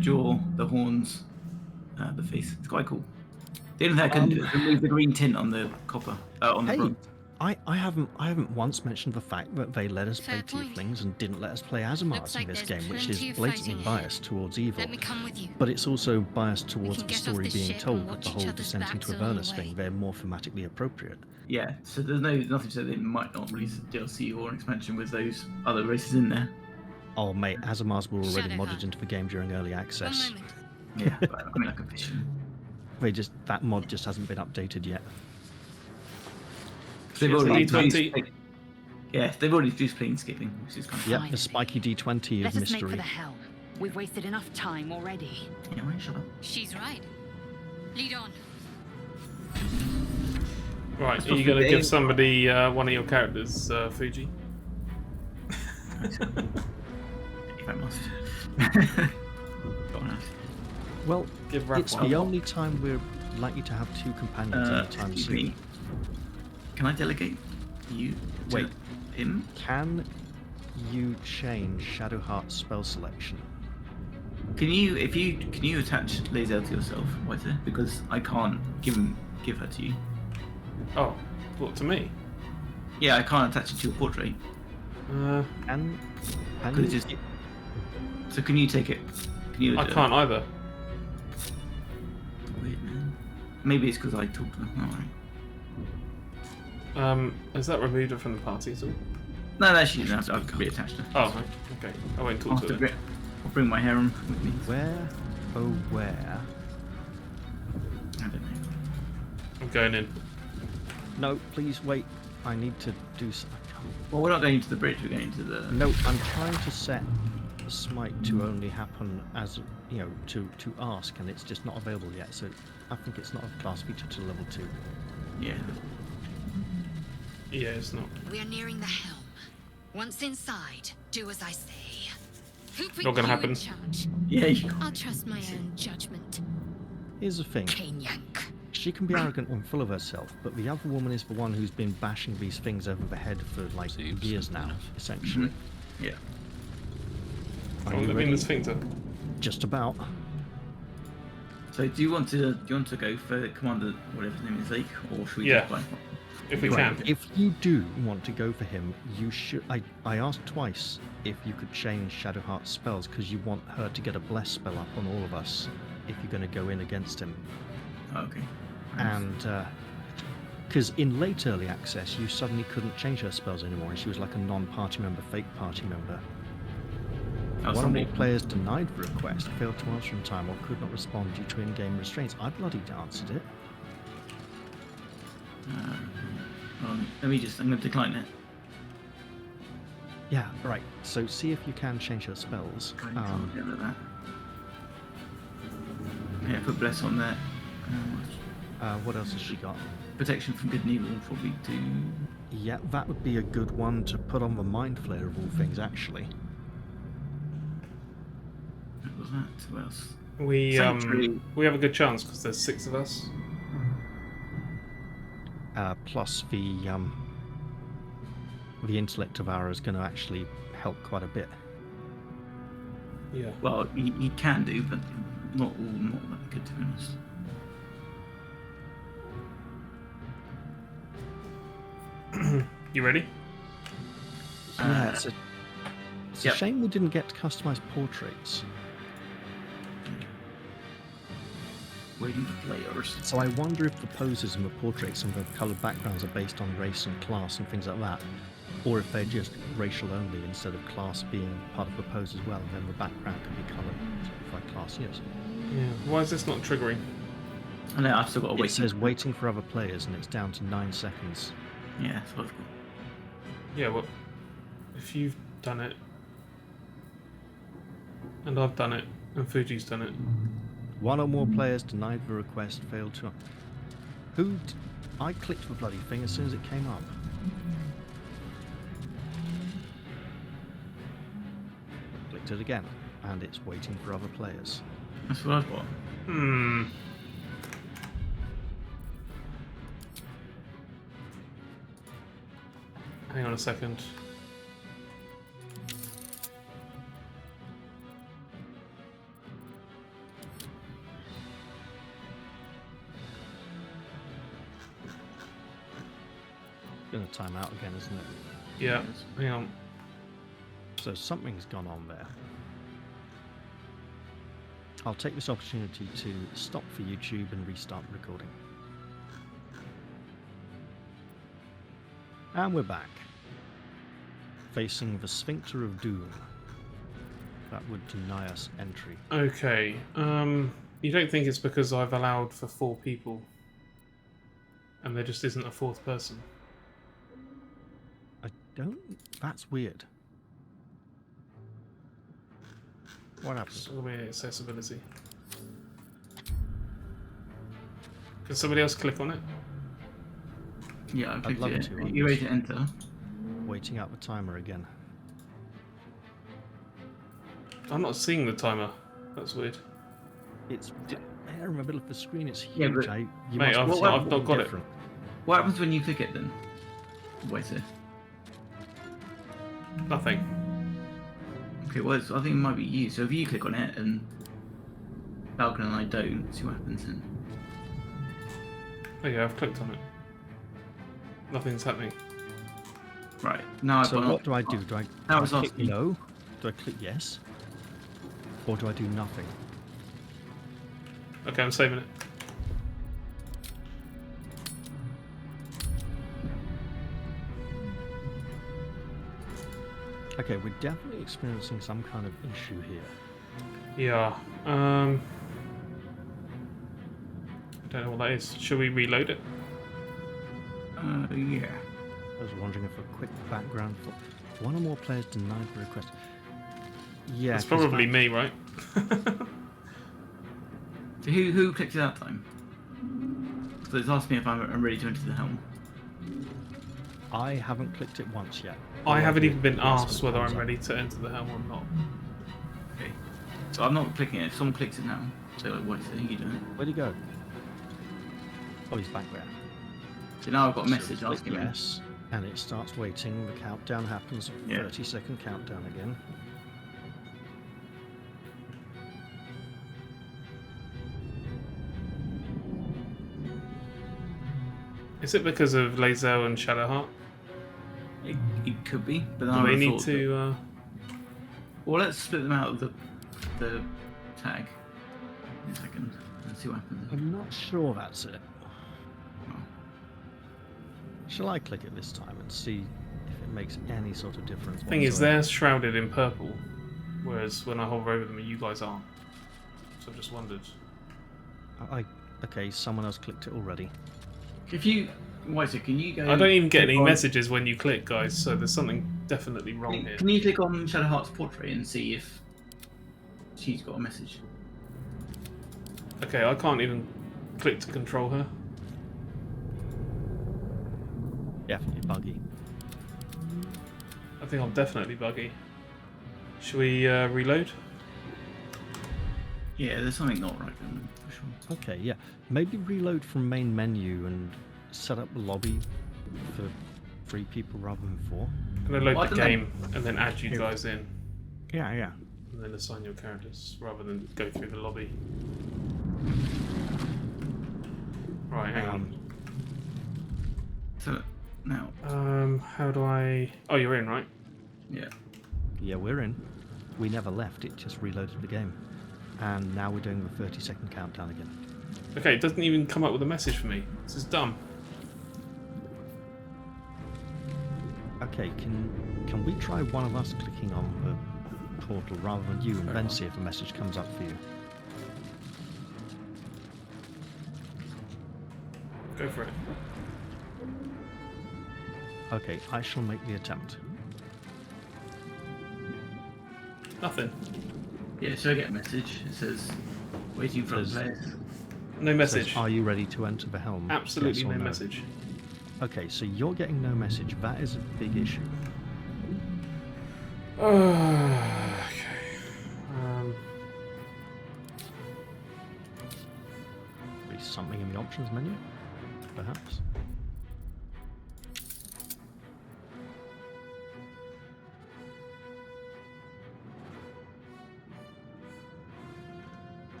jaw, the horns, the face. It's quite cool. The only thing I couldn't do is remove the green tint on the copper, on the Hey, bronze. I haven't once mentioned the fact that they let us play Fair point. tieflings and didn't let us play Looks Azamars like in this there's game, which plenty is of blatantly fighting ahead. biased towards evil. Let me come with you. But it's also biased towards can the get off story this being ship told and with watch the each whole other's descent backs into along the Avernus way. thing. They're more thematically appropriate. Yeah, so there's nothing to say they might not release a DLC or an expansion with those other races in there. Oh mate, Azamars were already Shadowheart. modded into the game during early One access. moment. Yeah, but I mean like a vision. That mod just hasn't been updated yet. They've It's already D20. introduced, yeah, they've already introduced planescaping, which is kind of Yep, Finally. the spiky D20 Let of us make for mystery. the helm. We've wasted enough time already. yeah, right, shut up. She's right. Lead on. Right, It's are you supposed going to to be give somebody one of your characters, Fuji? If I must. Go on, Ash. Well, Give Raph it's one. the only time we're likely to have two companions anytime excuse soon. me. Can I delegate you to Wait. him? Can you change Shadowheart's spell selection? Can you attach Lae'zel to yourself, Whiteseer? Because I can't give her to you. Oh, what, to me? Yeah, I can't attach it to your portrait. Can Could it you? just... So can you take it? Can you? I can't either. Weird, man. Maybe it's because I talked to them. Alright. Is that removed her from the party at all? No, she didn't have to. I've reattached her. Oh, okay. I won't I'll, talk have to to her. I'll bring my harem with me. Where, oh where? I don't know. I'm going in. No, please wait. I need to do something. Well, we're not going to the bridge. We're going to the. No, I'm trying to set the smite to only happen as to ask, and it's just not available yet. So I think it's not a class feature to level 2. Yeah. Yeah, it's not. We're nearing the helm. Once inside, do as I say. Who put Not gonna you happen. in charge? Yeah. You I'll trust my own judgment. Here's the thing. Cane yank. She can be arrogant and full of herself, but the other woman is the one who's been bashing these things over the head for like years now, essentially. Yeah. Are Oh, you let me in ready? the sphincter. Just about. So do you want to go for Commander whatever his name is, Lake, or should we Yeah. just buy? If we Right. can. If you do want to go for him, you should. I asked twice if you could change Shadowheart's spells because you want her to get a bless spell up on all of us if you're going to go in against him. Okay. And because in late early access, you suddenly couldn't change her spells anymore, and she was like a non-party member, fake party member. Oh, One or somebody. more players denied the request, failed to answer in time, or could not respond due to in-game restraints. I bloody answered it. Let me just. I'm going to decline it. Yeah, right. So see if you can change her spells. Yeah, like that. Yeah, put bless on there. What else has she got? Protection from good and evil will probably do. Yeah, that would be a good one to put on the Mind Flayer of all things, actually. What was that? Who else? We Sanctuary. we have a good chance because there's 6 of us. Plus the intellect of ours is going to actually help quite a bit. Yeah. Well, you can do, but not that good to be honest. You ready? Yeah, it's a Yep. shame we didn't get to customize portraits. Waiting for players. So I wonder if the poses and the portraits and the coloured backgrounds are based on race and class and things like that, or if they're just racial only instead of class being part of the pose as well. Then the background can be coloured by class. Yes. Yeah. Why is this not triggering? I know, I've still got to It wait. says waiting for other players, and it's down to 9 seconds. Yeah, that's what I've got. Yeah, well, if you've done it, and I've done it, and Fuji's done it. One or more players denied the request, failed to. I clicked the bloody thing as soon as it came up. Clicked it again, and it's waiting for other players. That's what I've got. Hang on a second. Gonna time out again, isn't it? Yeah, hang on. So something's gone on there. I'll take this opportunity to stop for YouTube and restart the recording. And we're back. Facing the Sphincter of Doom. That would deny us entry. Okay, you don't think it's because I've allowed for 4 people and there just isn't a 4th person? I don't... That's weird. What happened? It's all the way accessibility. Can somebody else click on it? Yeah, I've clicked love it. to, I'm You ready just- to enter? Waiting out the timer again. I'm not seeing the timer. That's weird. It's there in the middle of the screen. It's Yeah, huge. but- You Mate, must I've be not something got it. different. What happens when you click it then? Wait Nothing. Okay, well, I think it might be you. So if you click on it and Falcon and I don't, see what happens then. Oh yeah, I've clicked on it. Nothing's happening. Right, now I've So got what do I do? Do I, Now do it's I click asking you. no? Do I click yes? Or do I do nothing? Okay, I'm saving it. Okay, we're definitely experiencing some kind of issue here. Yeah. I don't know what that is. Should we reload it? Yeah. I was wondering if a quick background for one or more players denied the request. Yeah, It's 'cause probably that- me, right? So who clicked it that time? So it's asked me if I'm ready to enter the helm. I haven't clicked it once yet. I haven't even been That's when asked it whether comes I'm up. ready to enter the helm or not. Okay. So I'm not clicking it. If someone clicks it now, so like, what are you doing? Where'd he go? Oh, he's back there. So now I've got a So message click asking me. yes, and it starts waiting. The countdown happens. Yeah. 30-second countdown again. Is it because of Lae'zel and Shadowheart? It could be, but then Do I they would've need thought to? well, let's split them out of the tag in a second and see what happens. I'm not sure that's it. Oh. Shall I click it this time and see if it makes any sort of difference? Thing is, whatsoever? they're shrouded in purple, whereas when I hover over them, you guys aren't. So I just wondered. Okay, someone else clicked it already. If you, Whiteseer, can you go? I don't even get click any on- messages when you click, guys. So there's something definitely wrong here. Can you click on Shadowheart's portrait and see if she's got a message? Okay, I can't even click to control her. Definitely buggy. I think I'm definitely buggy. Should we reload? Yeah, there's something not right with them, for sure. Okay, yeah. Maybe reload from main menu and set up a lobby for 3 people rather than 4. I'm gonna load Why the don't they- game and then add you guys in, Yeah, yeah. and then assign your characters rather than go through the lobby. Right, hang on. So now, How do I? Oh, you're in, right? yeah. Yeah, we're in. We never left, it just reloaded the game. And now we're doing the 30-second countdown again. Okay, it doesn't even come up with a message for me. This is dumb. Okay, can we try one of us clicking on the portal rather than you, and then see if a message comes up for you? Go for it. Okay, I shall make the attempt. Nothing. Yeah, so I get a message. It says, waiting for Says- players. No It message. says, are you ready to enter the helm? Absolutely Yes or no message. Okay, so you're getting no message. That is a big issue. Okay. Maybe something in the options menu, perhaps.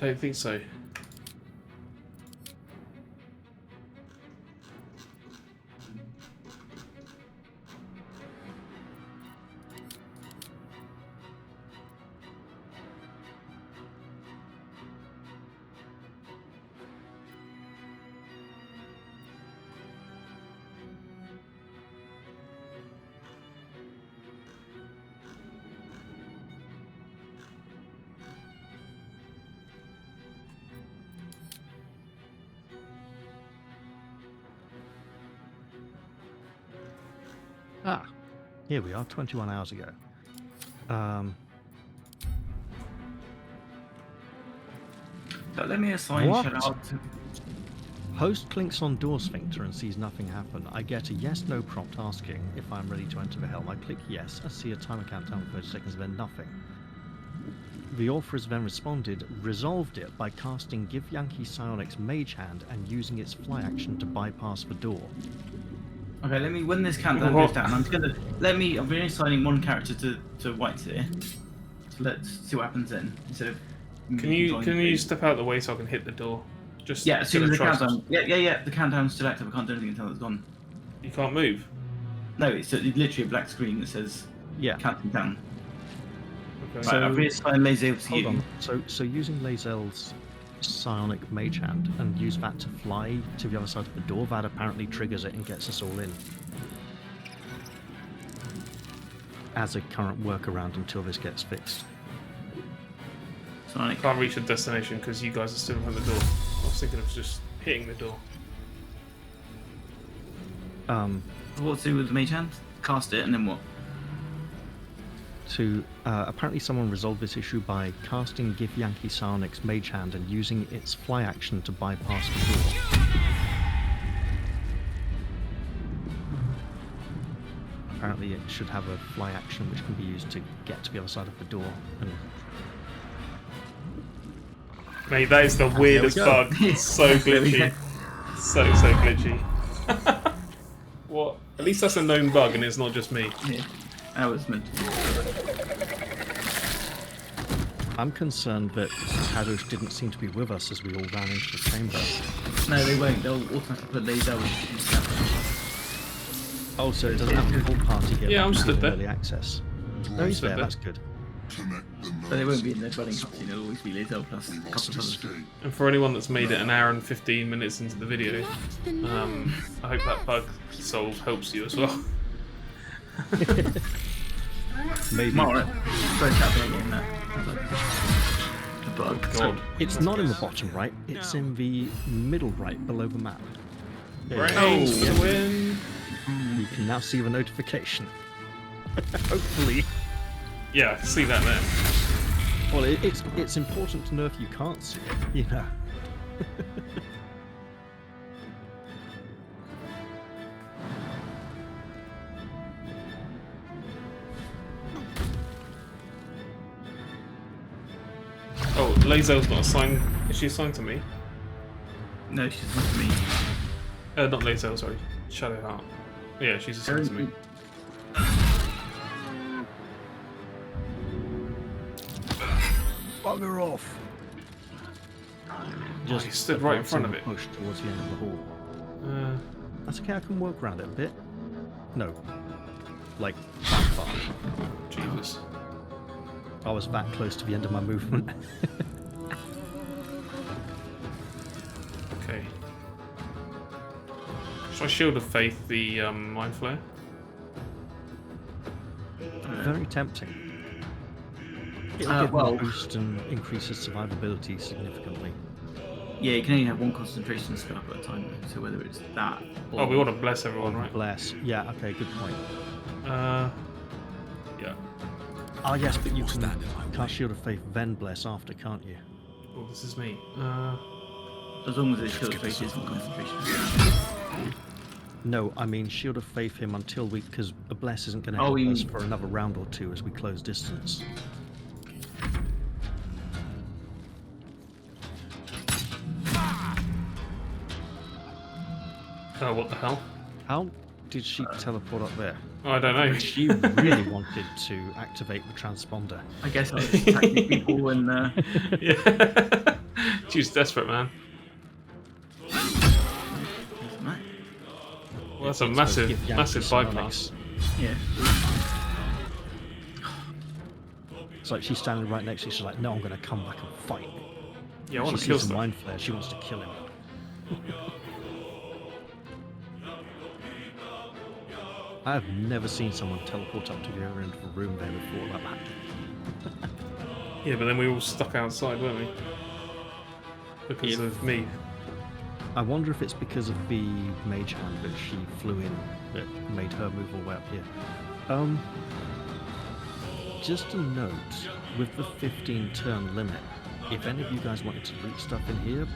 I don't think so. Ah, here we are, 21 hours ago. So let me assign What? Shadowheart to... Host clinks on door sphincter and sees nothing happen. I get a yes/no prompt asking if I'm ready to enter the helm. I click yes. I see a timer countdown of 30 seconds, then nothing. The author has then responded, resolved it by casting Give Yankee Psionic's Mage Hand and using its fly action to bypass the door. Okay, let me, when this countdown goes down, I'm just gonna, I'm really assigning one character to Whiteseer. So let's see what happens then, instead of... Can you step out of the way so I can hit the door? Just Yeah, as soon as the trust. countdown... Yeah, the countdown's still active, I can't do anything until it's gone. You can't move. No, it's literally a black screen that says Yeah. counting down. Okay. Right, I've reassigned Lae'zel to Hold you. on. So using Lae'zel's psionic mage hand and use that to fly to the other side of the door, that apparently triggers it and gets us all in. As a current workaround until this gets fixed. Sonic. Can't reach the destination because you guys are still behind the door. I was thinking of just hitting the door. What to do with the mage hand? Cast it and then what? Apparently someone resolved this issue by casting Give Yankee Psionic's mage hand and using its fly action to bypass the door. Apparently it should have a fly action which can be used to get to the other side of the door. And Mate, that is the weirdest go. bug. It's so There we glitchy. So glitchy. What? At least that's a known bug and it's not just me. Yeah, that was meant to be. I'm concerned that Kadosh didn't seem to be with us as we all ran into the chamber. No, they won't. They'll automatically put laser into that. Oh, so it doesn't have the full party here. Yeah, like I'm we stood did in there. Early access. No, he's stood there. there. That's good. But they won't be in the dwelling cutscene. It'll always be laser plus a couple of others. And for anyone that's made it an hour and 15 minutes into the video, I hope that bug solve helps you as well. Maybe. Tomorrow, first happening in that. The bug. God. It's not in the bottom right. It's in the middle right below the map. There you go. Brains for the win! You can now see the notification. Hopefully. Yeah, I can see that there. Well, it's important to know if you can't see it, you know. Oh, Lazel's not assigned. Is she assigned to me? No, she's not to me. Not Lazel, sorry. Shadowheart. Yeah, she's assigned to me. Bugger off! He stood right in front of it. Push towards the end of the hall. That's okay, I can work around it a bit. No. Like, that far. Jesus. I was that close to the end of my movement. Okay. Should I Shield of Faith the Mind Flare? Very tempting. It'll give well- a boost and increases survivability significantly. Yeah, you can only have one concentration spell at a time, though, so whether it's that or... Oh, we want to bless everyone, right? Bless. Yeah, okay, good point. Yeah. Ah, yes, but you can cast Shield of Faith, then bless after, can't you? Oh, this is me. As long as it's Shield of Faith isn't concentration. No, I mean Shield of Faith him until we... because a bless isn't going to Oh, help you us mean- for another round or two as we close distance. Oh, what the hell? How did she teleport up there? Oh, I don't know. She really wanted to activate the transponder. I guess I was attacking people and... Yeah. She's desperate, man. doesn't matter. Well, that's a It's massive, give Yankee massive some bypass. Yeah. It's like she's standing right next to you, she's like, no, I'm going to come back and fight. Yeah, I want She to kill sees the stuff. mind flare, she wants to kill him. I have never seen someone teleport up to the other end of the room there before like that. Yeah, but then we were all stuck outside, weren't we? Because of me. I wonder if it's because of the mage hand that she flew in that made her move all the way up here. Just a note, with the 15 turn limit, if any of you guys wanted to loot stuff in here,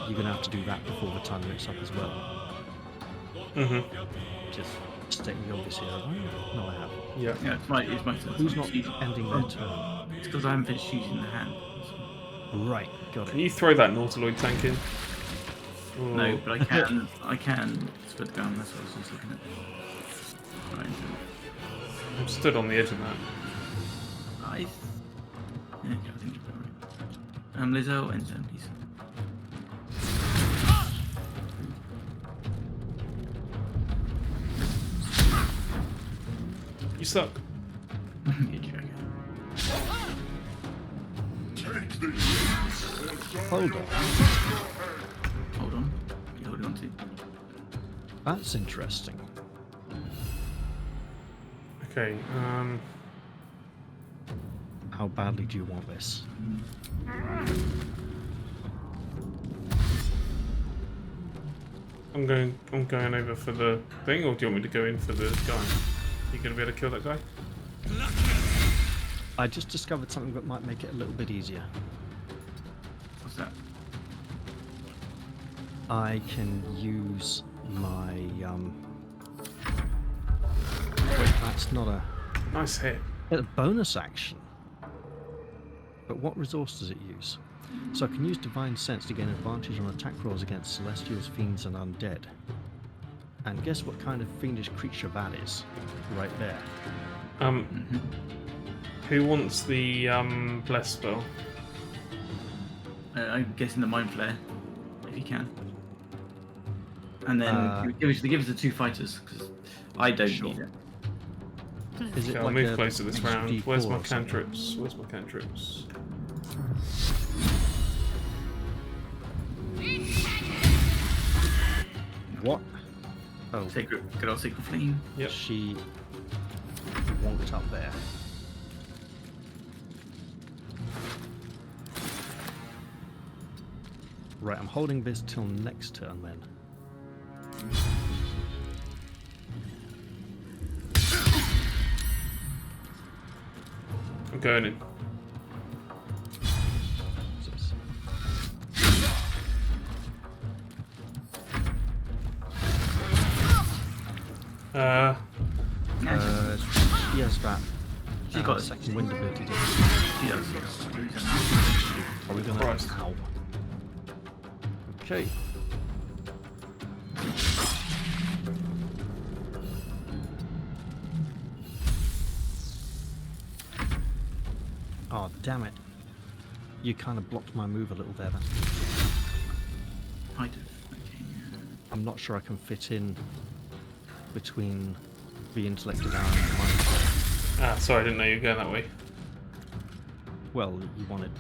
you're going to have to do that before the time limit's up as well. Just stating the obvious here. No, I have. Yeah. Yeah, it's my turn. Who's not ending their turn? It's because I haven't finished using the hand. Right, got Can it. you throw that Nautiloid tank in? Or- No, but I can spread the ground, that's what I was just looking at. Right. I'm stood on the edge of that. Yeah, I think you're right. Lizzo, and then please. You suck. Hold on. Hold on. You hold on to. That's interesting. Okay, How badly do you want this? I'm going over for the thing, or do you want me to go in for the guy? You gonna be able to kill that guy? I just discovered something that might make it a little bit easier. What's that? I can use my wait, that's not a Nice hit. bonus action. But what resource does it use? So I can use Divine Sense to gain advantage on attack rolls against Celestials, Fiends, and Undead. And guess what kind of fiendish creature that is? Right there. Who wants the bless spell? I'm guessing the mind flare, if you can. And then give us the 2 fighters, because I don't need it. Is it Okay, I'll like move a closer this round. D4 Where's my or something? cantrips? Where's my cantrips? What? Oh, Good old Sacred Flame. Yep. she wonked up there. Right, I'm holding this till next turn then. I'm going in. Jesus. She has that. She's got a second wind ability. doesn't She does. she? Are we gonna? Christ. Ow. Okay. Oh, damn it. You kind of blocked my move a little there. I do. Okay. I'm not sure I can fit in between the intellected arrow and the mind flare. Ah, sorry, I didn't know you were going that way. Well, you wanted.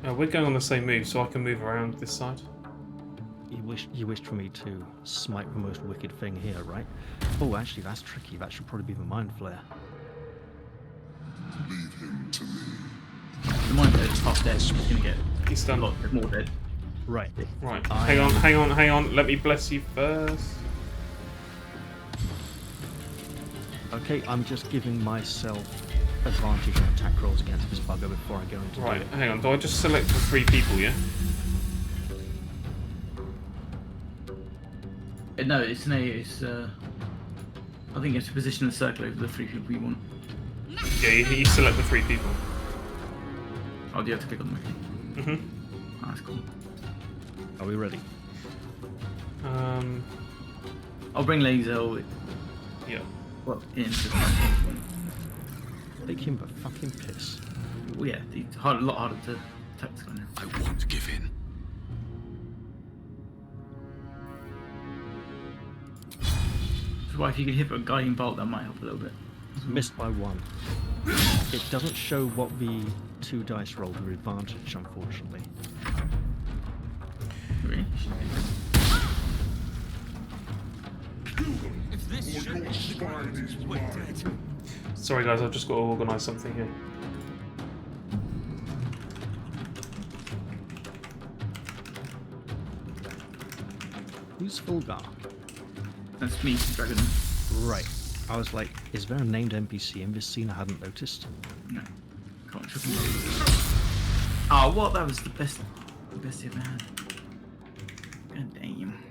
We're going on the same move, so I can move around this side. You wished for me to smite the most wicked thing here, right? Oh, actually, that's tricky. That should probably be the mind flare. The mind flare is half dead. He's gonna get He's a stunned. lot more dead. Right. Right, I- hang on. Let me bless you first. Okay, I'm just giving myself advantage on attack rolls against this bugger before I go into Right, it. hang on. Do I just select the 3 people, yeah? No, it's I think you have to position the circle over the 3 people you want. Yeah, you select the 3 people. Oh, do you have to click on them? Okay. Mm-hmm. Oh, that's cool. Are we ready? I'll bring Laser Yeah. well into Make him the fucking piss. well, yeah, it's a lot harder to attack this guy now. I won't give in. So if you can hit a guiding bolt, that might help a little bit. Missed by 1. It doesn't show what the 2 dice rolled were advantage, unfortunately. Really? If this should we're dead. Sorry, guys, I've just got to organise something here. Who's Fulgar? That's me, Dragon. Right. I was like, is there a named NPC in this scene I hadn't noticed? No. Can't triple. Oh, what? That was the best you ever had. God damn.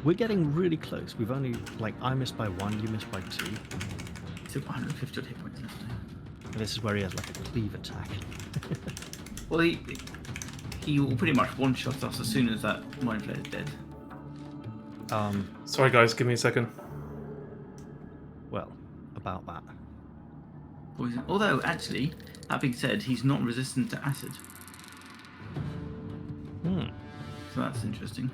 We're getting really close. We've only, like, I missed by 1, you missed by 2. Still got 150 hit points left. And this is where he has, like, a cleave attack. Well, he will pretty much one-shot us as soon as that mind flare is dead. Sorry, guys, give me a second. Well, about that. Poison. Although, actually, that being said, he's not resistant to acid. So that's interesting.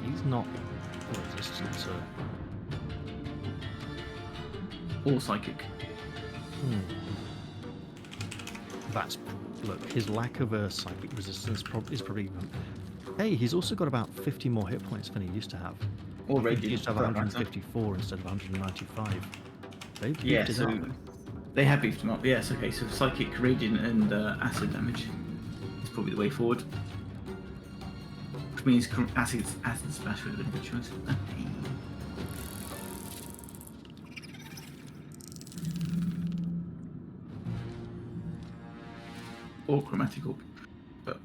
He's not resistant to... Or psychic. That's... Look, his lack of a psychic resistance is probably even... Hey, he's also got about 50 more hit points than he used to have. Or He radiant. used to have 154 instead of 195. They've beefed Yeah, it so up. they have beefed him up. Yes, okay, so psychic, radiant, and acid damage is probably the way forward. Which means acid splash would have been a good choice. Or chromatic orb. But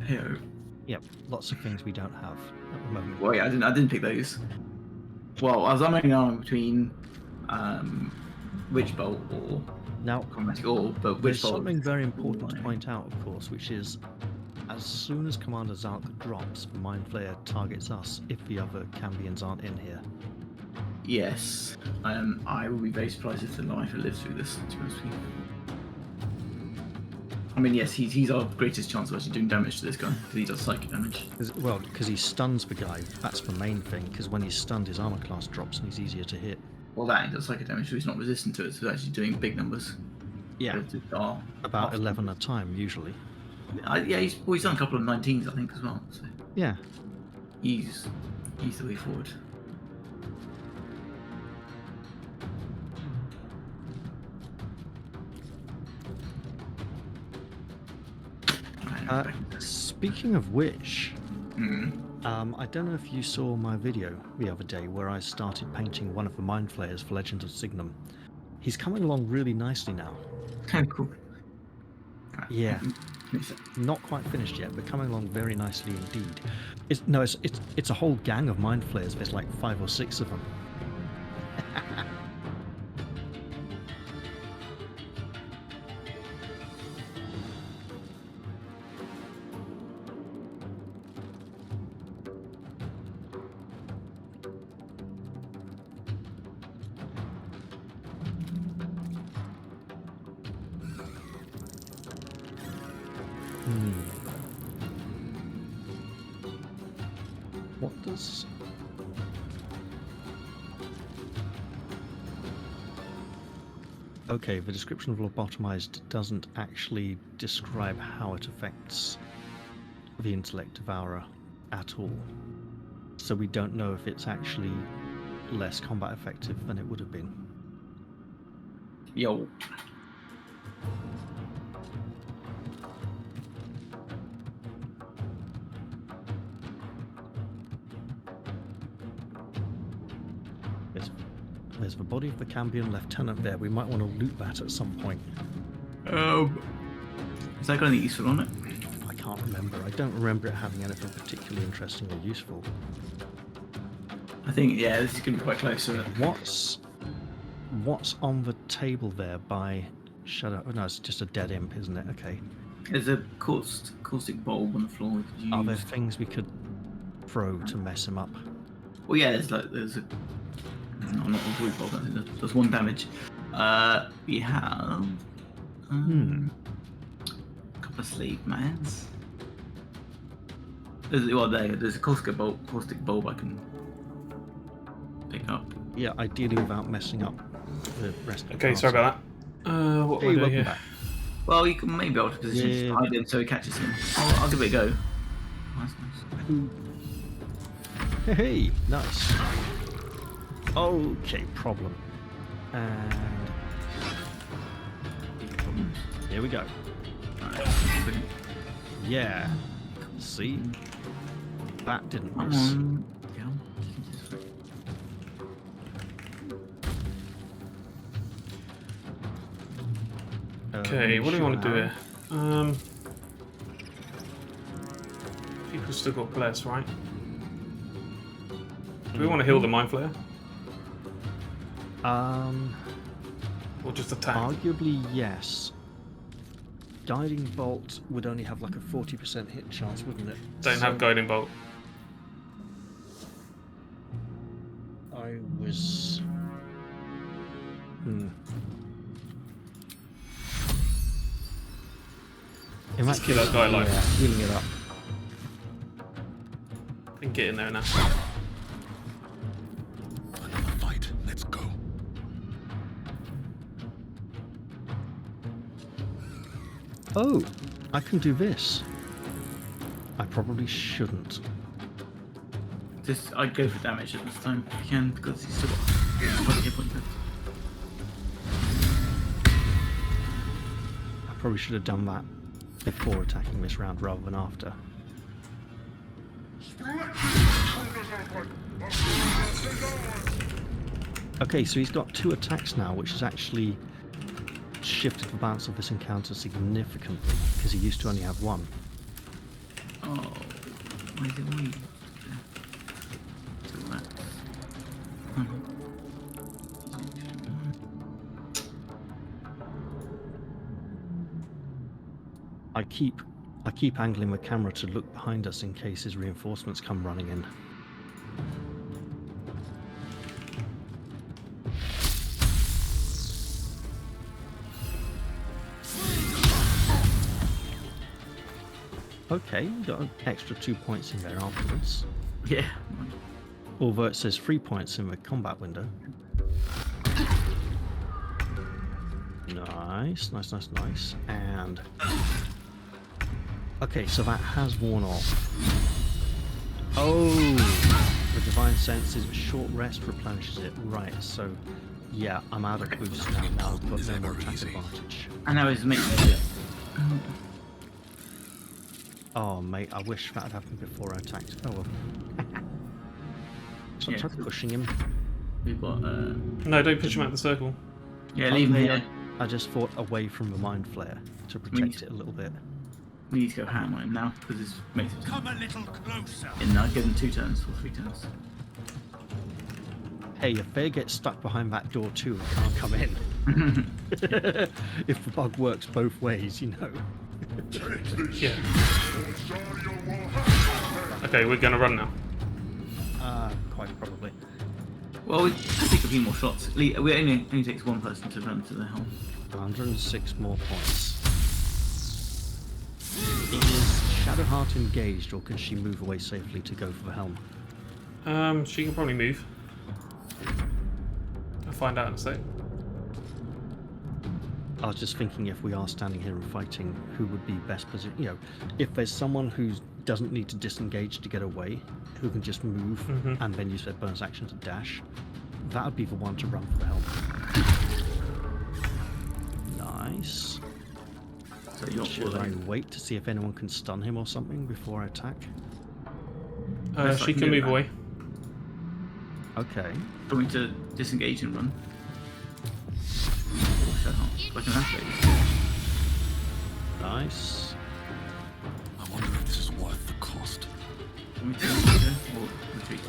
here. Yep, lots of things we don't have at the moment. Well, yeah, I didn't pick those. Well, I was umming on between Witch Bolt or Now, chromatic orb, but there's Witch Bolt. something very important to point out, of course, which is as soon as Commander Zalk drops, Mind Flayer targets us if the other Cambions aren't in here. Yes. I will be very surprised if the lifer lives through this, to be honest with you. I mean, yes, he's our greatest chance of actually doing damage to this guy, because he does psychic damage. Well, because he stuns the guy, that's the main thing, because when he's stunned, his armor class drops and he's easier to hit. Well, that he does psychic damage, so he's not resistant to it, so he's actually doing big numbers. Yeah, relative to our about half 11 a numbers. time, usually. Yeah, he's done a couple of 19s, I think, as well, so Yeah. he's the way forward. Speaking of which, Mm. I don't know if you saw my video the other day where I started painting one of the Mind Flayers for Legend of Signum. He's coming along really nicely now. Oh, cool. Yeah. Not quite finished yet, but coming along very nicely indeed. It's a whole gang of Mind Flayers. There's like 5 or 6 of them. What does... Okay, the description of lobotomized doesn't actually describe how it affects the intellect devourer at all. So we don't know if it's actually less combat effective than it would have been. Yo. There's the body of the Cambion lieutenant there. We might want to loot that at some point. Is that got anything useful on it? I can't remember. I don't remember it having anything particularly interesting or useful. I think, yeah, this is going to be quite close to it. What's on the table there by Shadow? Oh, no, it's just a dead imp, isn't it? Okay. There's a caustic bulb on the floor we could use. Are there things we could throw to mess him up? Well, yeah, there's a... No, not a blue bulb, I think there's 1 damage. We have... a couple of slave mines. There's a caustic bulb I can pick up. Yeah, ideally without messing up the rest of the Okay, sorry about that. What am I doing here? Back. Well, you can maybe be able to position Yeah. hide him so he catches him. I'll give it a go. Oh, that's nice. Hey, nice. Okay, problem. And here we go. Alright, brilliant. Yeah. See? That didn't Come miss. on. Yeah. Okay, what do we want to do here? People still got bless, right? Do we want to heal the Mind Flayer? Or just attack? Arguably, yes. Guiding Bolt would only have like a 40% hit chance, wouldn't it? Don't have Guiding Bolt. I was... Let's kill that guy alive. Yeah, healing it up. And get in there now. Another fight. Let's go. Oh, I can do this. I probably shouldn't. I'd go for damage at this time if you can, because he's still got 20 hit points left. I probably should have done that before attacking this round rather than after. Okay, so he's got 2 attacks now, which has actually shifted the balance of this encounter significantly, because he used to only have 1. Oh, why is it weak? I keep angling the camera to look behind us in case his reinforcements come running in. Okay, got an extra 2 points in there afterwards. Yeah. Although it says 3 points in the combat window. Nice, nice, nice, nice. And... okay, so that has worn off. Oh! The Divine Sense is a short rest replenishes it. Right, so... yeah, I'm out of boost now. Now I've got no more attack advantage. And now he's making it. Oh, mate, I wish that had happened before I attacked. Oh well. So I Yeah. tried pushing him. We've got, No, don't push him out of the circle. yeah, leave him Okay, here. I just fought away from the Mind Flare to protect it a little bit. We need to go ham on him now, because this makes it. Come a little closer. And now give him 2 turns or 3 turns. Hey, if they get stuck behind that door too and can't come in. If the bug works both ways, you know. Yeah. Okay, we're gonna run now. Quite probably. Well, we can take a few more shots. We only takes one person to run to the helm. 106 more points. Is Shadowheart engaged, or can she move away safely to go for the helm? She can probably move. I'll find out in a sec. I was just thinking, if we are standing here and fighting, who would be best positioned? You know, if there's someone who doesn't need to disengage to get away, who can just move and then use their bonus action to dash, that would be the one to run for the helm. Nice. So you're Should I wait to see if anyone can stun him or something before I attack? She can move away. Okay. Do we need to disengage and run? Or shut up. Like an athlete. Nice. I wonder if this is worth the cost. Do we disengage or retreat?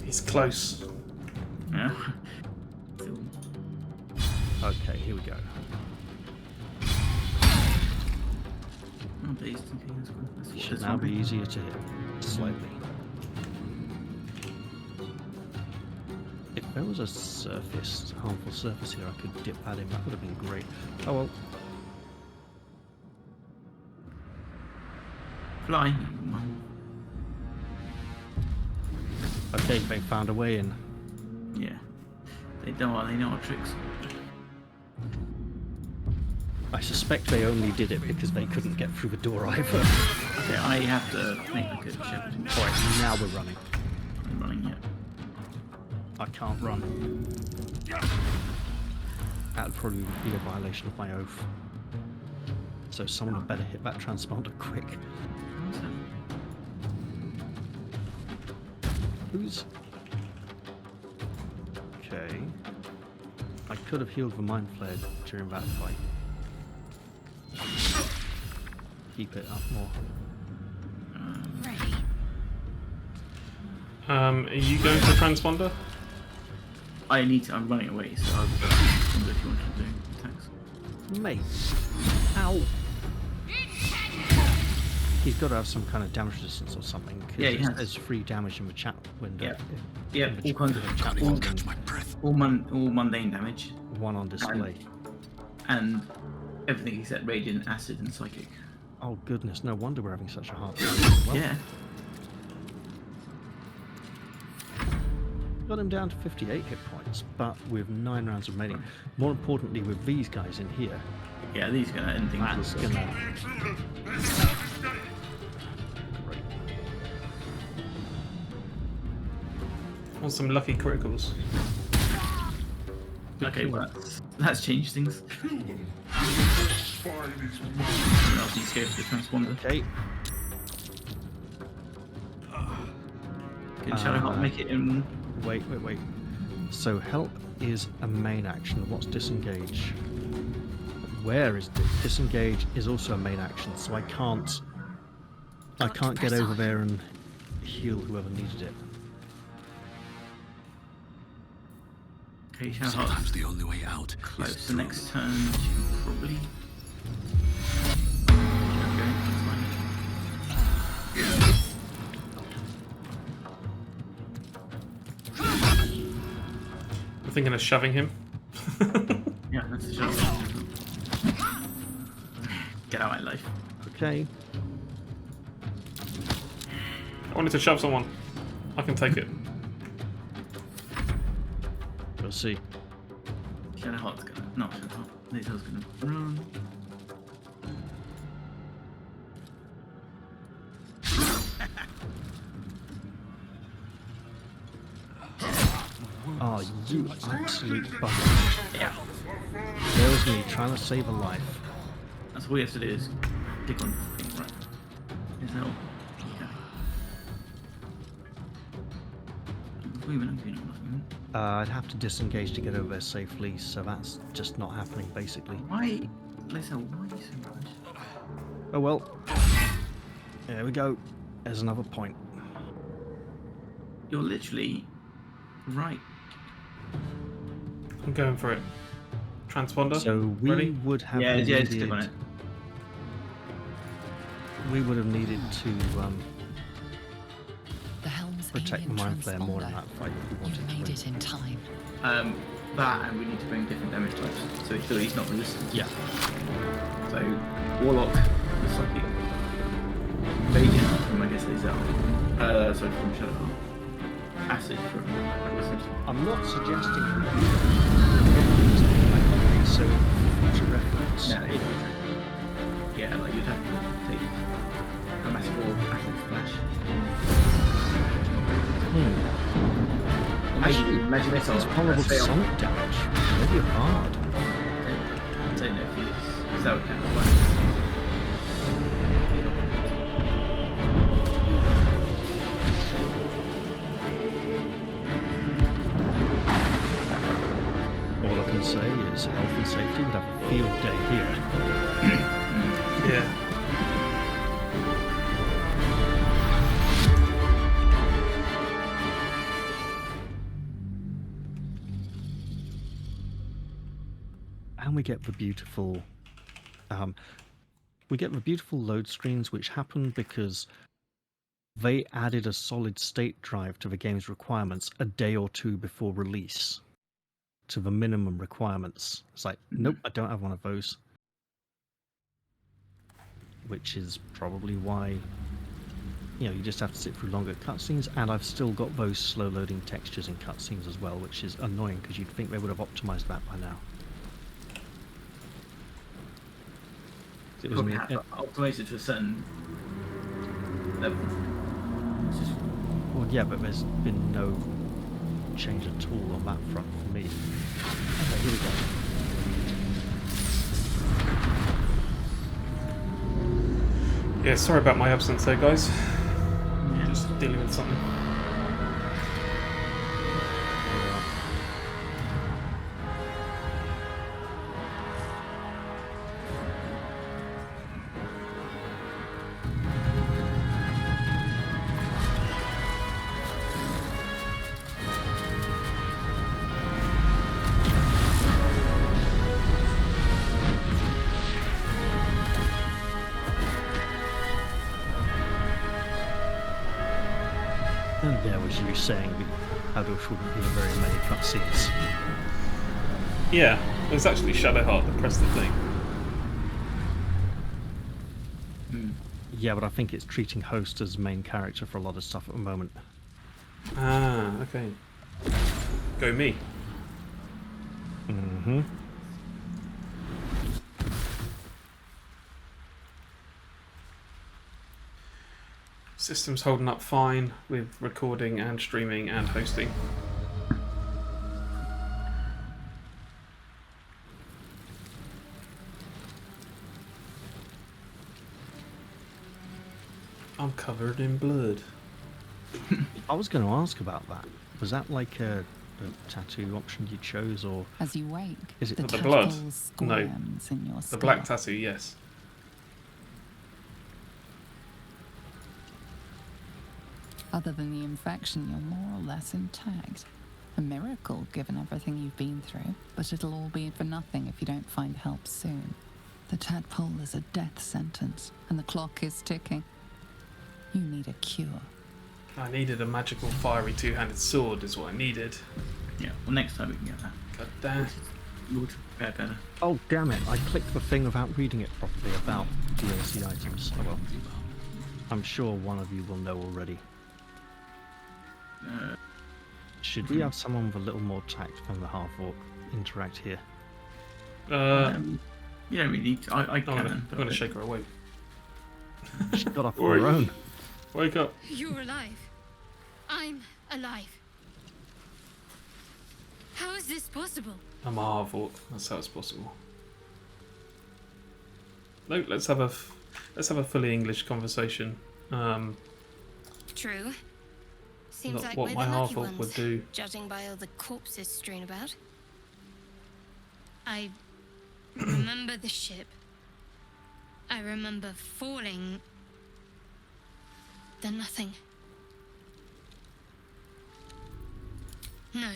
He's close. Yeah. Still. Okay, here we go. Oh, dazed. Okay, that's good. That's what Should this now one be easier to hit. Slightly. If there was a surface, harmful surface here, I could dip that in. That would have been great. Oh well. Fly. Okay, they found a way in. Yeah. They know our tricks. I suspect they only did it because they couldn't get through the door either. Okay, I have to make a good shepherd. Alright, now we're running. I'm running yet. I can't run. That would probably be a violation of my oath. So someone had better hit that transponder quick. Who's... okay. I could have healed the Mind Flare during that fight. Keep it up more. Ready. Are you going for transponder? I'm running away, so I'll wonder if you want to do attacks. Mate. Ow. He's got to have some kind of damage resistance or something. 'Cause Yeah, he has. There's free damage in the chat window. Yeah. Yeah, In the all kinds of chat Can't even window. catch my breath. all mundane damage, One on display. and everything except radiant, acid, and psychic. Oh goodness, no wonder we're having such a hard time. Well, Yeah. got him down to 58 hit points, but with 9 rounds remaining. More importantly, with these guys in here, Yeah, these are gonna end things. that's real quick. gonna... Great. Want some lucky criticals? Okay, well, that's changed things. Someone else needs to go for the transponder. Okay, Can Shadowheart make it in one? wait. So help is a main action. What's disengage? Where is disengage is also a main action, so I can't get over there and heal whoever needed it. Okay, Shadow Sometimes Heart's the only way out close. is The through. next turn, probably. Okay, that's fine. I'm thinking of shoving him. Yeah, that's the Shadow. Get out of my life. Okay. I wanted to shove someone. I can take it. We'll see. Shadow Heart's gonna. Not Shadow Heart. Laser's gonna run. Oh, you absolute bugger. Yeah. There was me trying to save a life. That's all we have to do is click on the thing, right? There's no. Okay. We were not doing nothing. I'd have to disengage to get over there safely, so that's just not happening, basically. Why? Lisa, why are you so much? Oh well. There we go. There's another point. You're literally right. I'm going for it. Transponder. So we Ready? would have Yeah, needed, just click on it. we would have needed to The helm's protect the alien mind flare more in transponder. that fight if we You wanted to made win. it in time. That and we need to bring different damage types, so he's not resistant. Yeah. So Warlock, the Psychic, Radiant from I guess Lazel, sorry from Shadowheart, Acid from Wizard. I'm not suggesting so future reference. No, yeah, like you'd have to take a massive or Acid Splash. Actually, Magic Missile. it's horrible that's failed. sonic damage. Very hard. I don't know if it's that would count as well. All I can say is health and safety would have a field day here. Yeah. And we get the beautiful load screens, which happen because they added a solid state drive to the game's requirements a day or two before release to the minimum requirements. It's like, nope, I don't have one of those. Which is probably why, you just have to sit through longer cutscenes, and I've still got those slow loading textures in cutscenes as well, which is annoying because you'd think they would have optimized that by now. It was Probably have to optimize it to a certain level. It's just well, yeah, but there's been no change at all on that front for me. Okay, here we go. Yeah, sorry about my absence there, guys. Just dealing with something. And there was you saying how there shouldn't be very many cutscenes. Yeah, it was actually Shadowheart that pressed the thing. Yeah, but I think it's treating Host as main character for a lot of stuff at the moment. Ah, okay. Go me. Mm-hmm. System's holding up fine with recording and streaming and hosting. I'm covered in blood. I was going to ask about that. Was that like a tattoo option you chose, or As you wake, Is it the the blood? tentacle No. squirms in your The skin. black tattoo, yes. Other than the infection, you're more or less intact. A miracle, given everything you've been through, but it'll all be for nothing if you don't find help soon. The tadpole is a death sentence, and the clock is ticking. You need a cure. I needed a magical fiery two-handed sword is what I needed. Yeah, well, next time we can get that. God damn. You'll prepare better. Oh, damn it. I clicked the thing without reading it properly about DLC items. Oh, well. I'm sure one of you will know already. Should we have someone with a little more tact from the half-orc interact here? You don't really need to. I can. I'm gonna shake her awake. She got off on her own. Wake up. You're alive. I'm alive. How is this possible? I'm a half-orc. That's how it's possible. No, let's have a fully English conversation. True. Seems Not like what we're my the lucky half-orc ones, would do. judging by all the corpses strewn about. I remember the ship. I remember falling. Then nothing. No,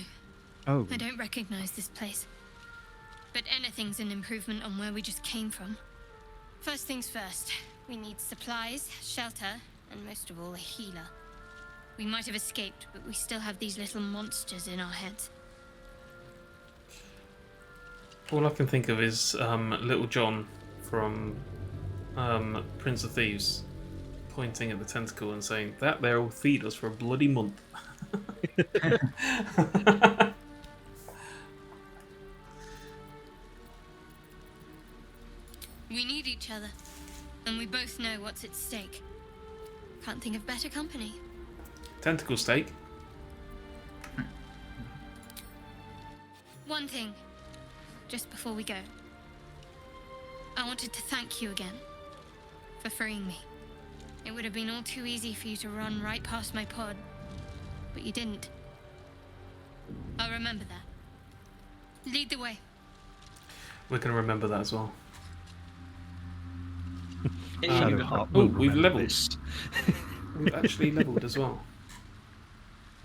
Oh, I don't recognize this place. But anything's an improvement on where we just came from. First things first, we need supplies, shelter, and most of all, a healer. We might have escaped, but we still have these little monsters in our heads. All I can think of is Little John from Prince of Thieves pointing at the tentacle and saying, "That there will feed us for a bloody month." We need each other, and we both know what's at stake. Can't think of better company. Tentacle steak. One thing, just before we go. I wanted to thank you again for freeing me. It would have been all too easy for you to run right past my pod, but you didn't. I'll remember that. Lead the way. We're gonna remember that as well. Shadowheart Oh, will we've remember levelled. this. We've actually levelled as well.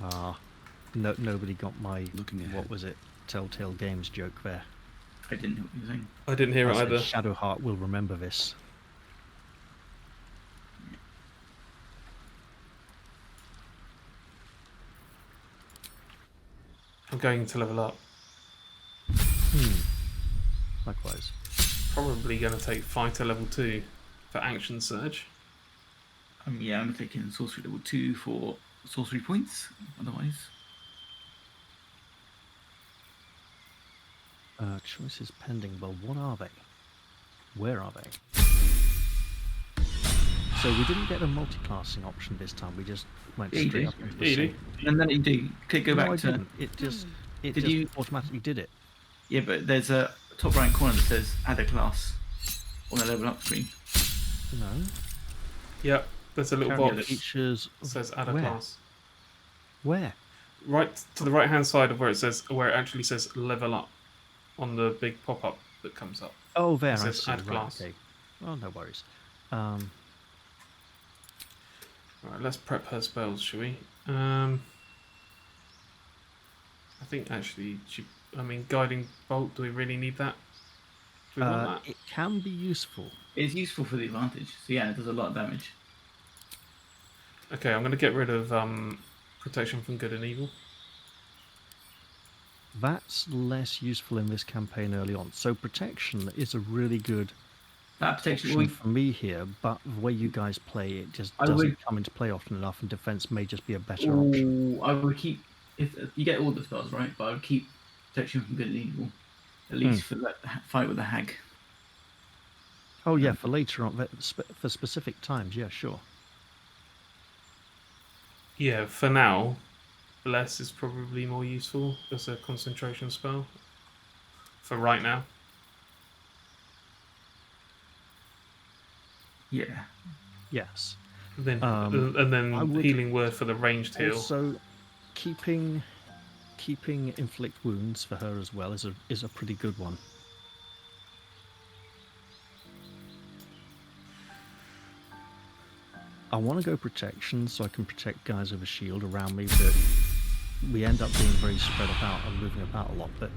Ah, no, nobody got my, Looking ahead. what was it, Telltale Games joke there. I didn't know what you were saying. I didn't hear I it said either. Shadowheart will remember this. I'm going to level up. Likewise. Probably going to take fighter level 2 for action surge. Yeah, I'm taking sorcery level 2 for sorcery points. Otherwise, Choices pending. Well, what are they? Where are they? So we didn't get a multi-classing option this time. We just went Yeah, you straight do. up into Yeah, the you do. same. and then you do click go No, back I to. didn't. It just Did you- automatically did it. Yeah, but there's a top right corner that says add a class on the level up screen. No. Yep, there's a little Character box features. that says add a Where? class. Where? Right to the right hand side of where it actually says level up on the big pop up that comes up. Oh, there. It I says see. add Right, class. okay. Well, no worries. Right, let's prep her spells, shall we? I think actually, guiding bolt. Do we really need that? Do we want that? It can be useful. It's useful for the advantage. So yeah, it does a lot of damage. Okay, I'm going to get rid of protection from good and evil. That's less useful in this campaign early on. So protection is a really good That protection. option for me here, but the way you guys play, it just I doesn't would- come into play often enough, and defense may just be a better option. Ooh, I would keep if you get all the spells right, but I would keep protection from good and evil, at least for that fight with the hag. Oh yeah, for later on, for specific times, yeah, sure. Yeah, for now, bless is probably more useful as a concentration spell. For right now. Yeah. Yes. Then I would healing word for the ranged heal. Also, keeping inflict wounds for her as well is a pretty good one. I want to go protection so I can protect guys with a shield around me, but we end up being very spread about and moving about a lot, but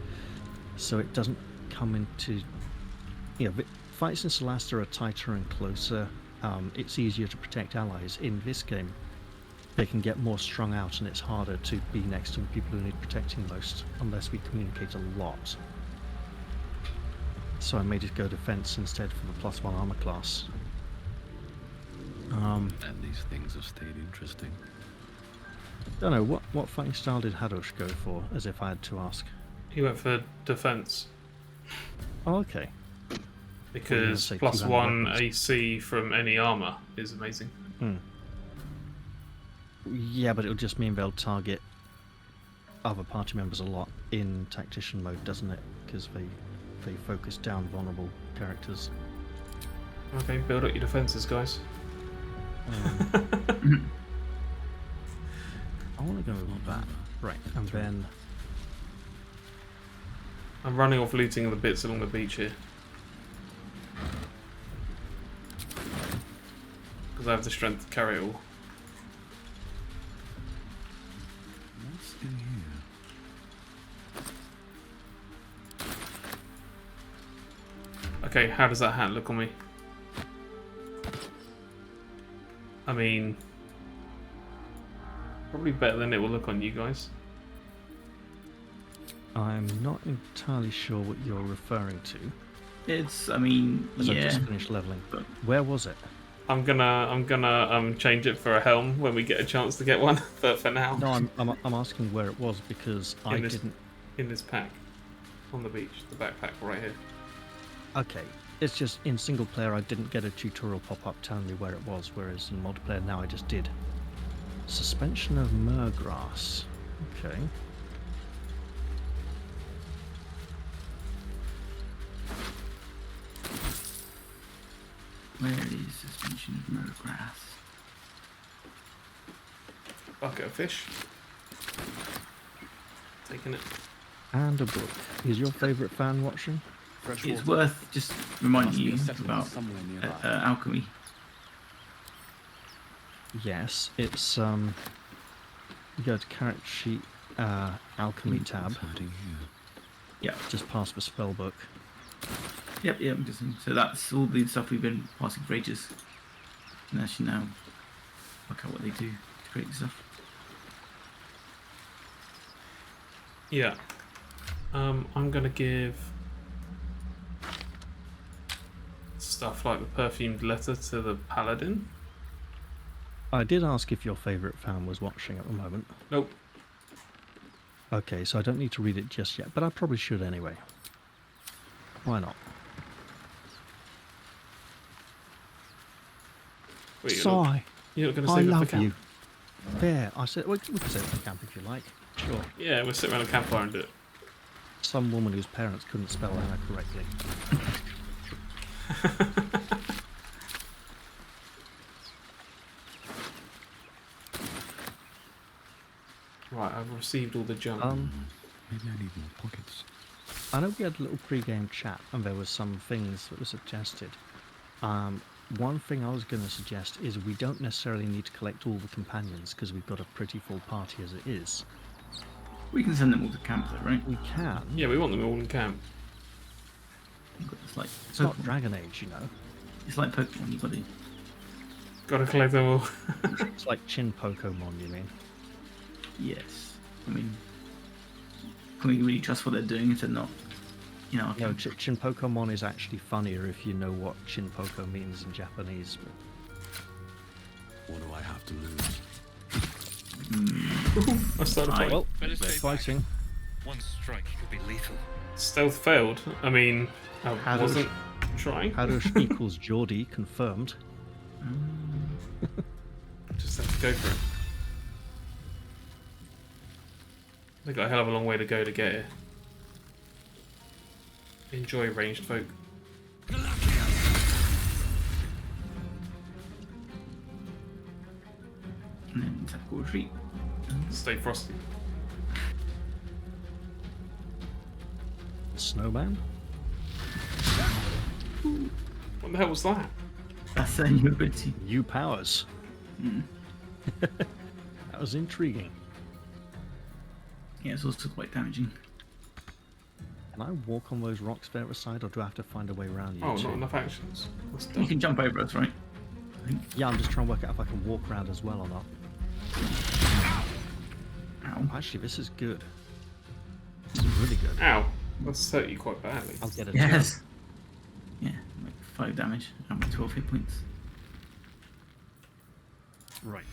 so it doesn't come into, fights in Solasta are tighter and closer. It's easier to protect allies. In this game, they can get more strung out, and it's harder to be next to the people who need protecting most, unless we communicate a lot. So I made it go defense instead for the +1 armor class. And these things have stayed interesting. Don't know, what fighting style did Hadosh go for, as if I had to ask? He went for defense Oh, okay. because say plus two-handed 1 weapons. AC from any armor is amazing. Yeah, but it'll just mean they'll target other party members a lot in tactician mode, doesn't it? Because they focus down vulnerable characters. Okay, build up your defenses, guys. I want to go with that. Right, and then... I'm running off looting the bits along the beach here. Because I have the strength to carry it all. What's in here? Okay, how does that hat look on me? I mean... probably better than it will look on you guys. I'm not entirely sure what you're referring to, It's, I mean, as I've yeah. just finished leveling. But- Where was it? I'm gonna change it for a helm when we get a chance to get one, but for now, No, I'm asking where it was because I this- didn't... in this pack. On the beach, the backpack right here. Okay, it's just in single player I didn't get a tutorial pop-up telling me where it was, whereas in multiplayer now I just did. Suspension of Murgrass. Okay. Where is suspension of Murgrass? Bucket of fish. Taking it. And a book. Is your favourite fan watching? Fresh It's water. worth just reminding Must be you a settlement about somewhere nearby. alchemy. Yes, it's you go to character sheet, alchemy tab, What's hiding here? Yeah. just past the spell book. Yep, I'm just so that's all the stuff we've been passing for ages. And actually now work out what they do to create stuff. Yeah. I'm gonna give stuff like the perfumed letter to the paladin. I did ask if your favourite fan was watching at the moment. Nope. Okay, so I don't need to read it just yet, but I probably should anyway. Why not? Wait, Sigh, you're not gonna I save it for love camp? you. There, I said we can say it for camp if you like. Sure. Yeah, we'll sit around a campfire and do it. Some woman whose parents couldn't spell Anna correctly. Right, I've received all the junk. Maybe I need more pockets. I know we had a little pre-game chat and there was some things that were suggested. One thing I was going to suggest is we don't necessarily need to collect all the companions because we've got a pretty full party as it is. We can send them all to camp though, right? We can. Yeah, we want them all in camp. It's like It's not Pokemon. Dragon Age, you know. It's like Pokemon, you've got to Gotta collect them all. It's like Chin Pokemon, you mean? yes. I mean can we really trust what they're doing if they're not No, camp? Chin Pokemon is actually funnier if you know what Chin Poko means in Japanese. But... What do I have to lose? I started Aye. fighting. Well, Better they're stay fighting. One strike could be lethal. Stealth failed. I mean, I How does- wasn't trying. Hadosh equals Geordie, confirmed. Just have to go for it. They got a hell of a long way to go to get here. Enjoy, ranged folk. And then tactical retreat. Stay frosty. Snowman? What the hell was that? That's a new ability. New powers. That was intriguing. Yeah, it's also quite damaging. Can I walk on those rocks there aside, or do I have to find a way around you? Oh, two? not enough actions. That's You done. can jump over us, right? Yeah, I'm just trying to work out if I can walk around as well or not. Ow. Actually, this is good. This is really good. Ow. That's hurt you quite badly. I'll get it. Yes. Yeah, like 5 damage and 12 hit points. Right.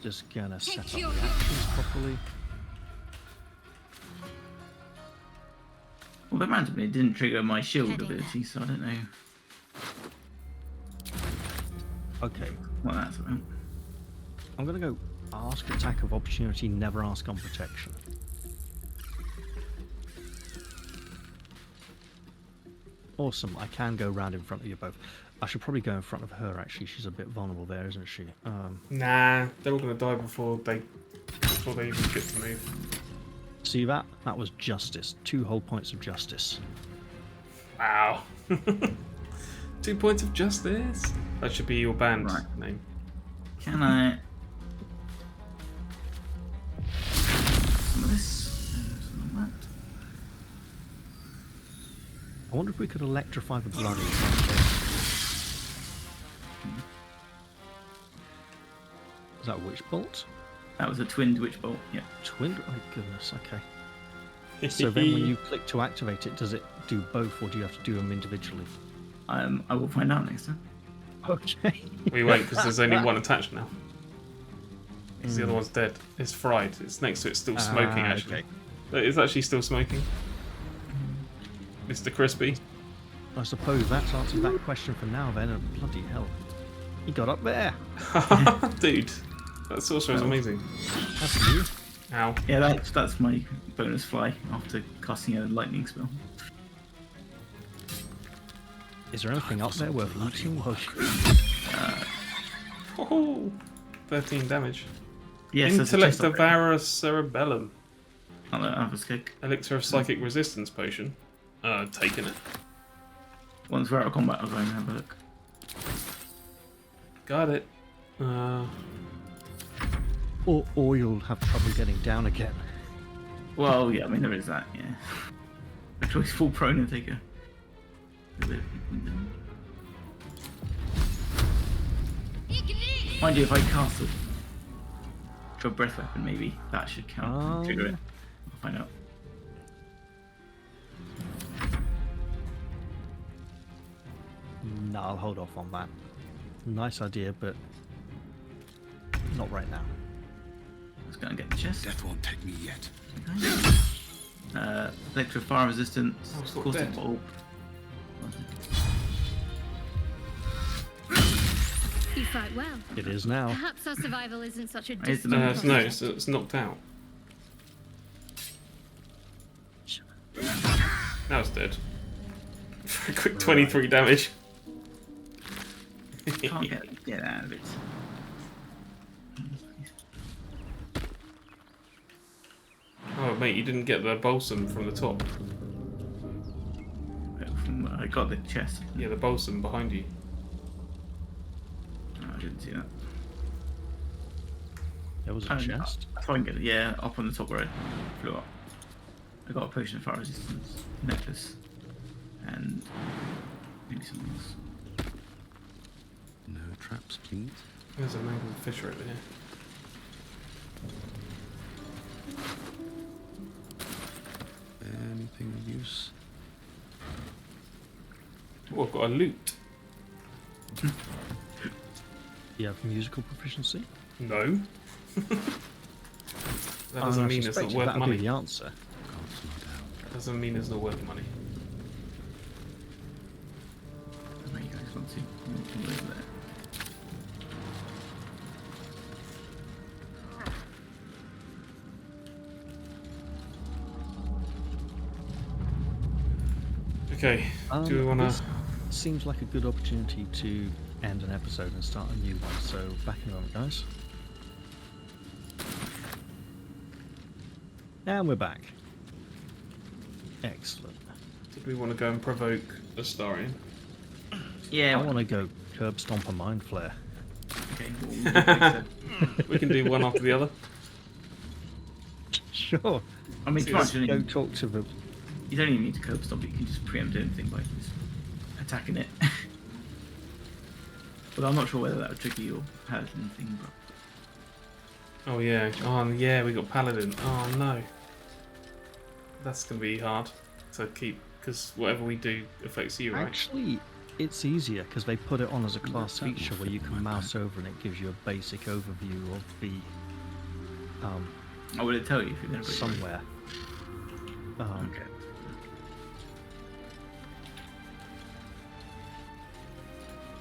Just gonna set up the your- actions properly. Well, that randomly didn't trigger my shield Heading ability, so I don't know Okay. what that's about. I'm gonna go ask attack of opportunity, never ask on protection. Awesome, I can go round in front of you both. I should probably go in front of her actually, she's a bit vulnerable there, isn't she? Nah, they're all gonna die before they even get to move. See that? That was justice. 2 whole points of justice. Wow. 2 points of justice. That should be your band Right. name. Can I... some of this, and some of that. I wonder if we could electrify the bloody. Is that witch bolt? That was a twinned witch bolt, yeah. Twin? Oh goodness, okay. So then when you click to activate it, does it do both or do you have to do them individually? I will find out next time. Okay. We won't because there's only one attached now. Because the other one's dead. It's fried. It's next to it, still smoking actually. Okay. It's actually still smoking. Mr. Crispy. I suppose that's answered that question for now then, and bloody hell. He got up there. Dude, that sorcerer is amazing. That's you. Ow. Yeah, that's my bonus fly after casting a lightning spell. Is there anything up there worth looting? Oh, 13 damage. Yes, that's a Intellect chest upgrade. Devourer Cerebellum. I'll have a skeg. Elixir of Psychic Resistance Potion. Taking it. Once we're out of combat, I'll go and have a look. Got it. Or you'll have trouble getting down again. Well, yeah, I mean, there is that, yeah. I can always fall prone and take a bit of hit down. Mind you, if I cast a breath weapon, maybe that should count. Trigger it. I'll find out. No, I'll hold off on that. Nice idea, but not right now. Let's go and get the chest. Death won't take me yet. Electro fire resistance, Oh, it's not caustic dead. bulb. You fight well. It is now. Perhaps our survival isn't such a It's distant no, No, prospect. it's knocked out. Now it's dead. Quick 23 damage. Can't get out of it. Oh, mate, you didn't get the balsam from the top. I got the chest. Yeah, the balsam behind you. Oh, I didn't see that. There was a chest. I can get it. Yeah, up on the top where I flew up. I got a potion of fire resistance, necklace, and maybe something else. No traps, please. There's a mangled fisher over here. Anything of use? Oh, I've got a loot. You have musical proficiency? No. That doesn't mean it's not worth that'll money. be the answer. Can't slow down. Doesn't mean it's not worth money. Where you guys want to? Over there. Okay, do we want This to... seems like a good opportunity to end an episode and start a new one, so back in a moment, guys. And we're back. Excellent. Did we want to go and provoke the Starian? Yeah, I want to go curb stomp a mind flare. Okay. Well, We can do one after the other. Sure. I mean, come on, you Go don't talk to them. you don't even need to cope stop it. You can just preempt anything by just attacking it. But I'm not sure whether that would trigger your paladin thing. But Oh yeah. Oh yeah, we got paladin. Oh no. That's gonna be hard to keep because whatever we do affects you, right? Actually, it's easier because they put it on as a class feature where you can mouse over and it gives you a basic overview of the I would tell you if you're going to put it somewhere. Okay.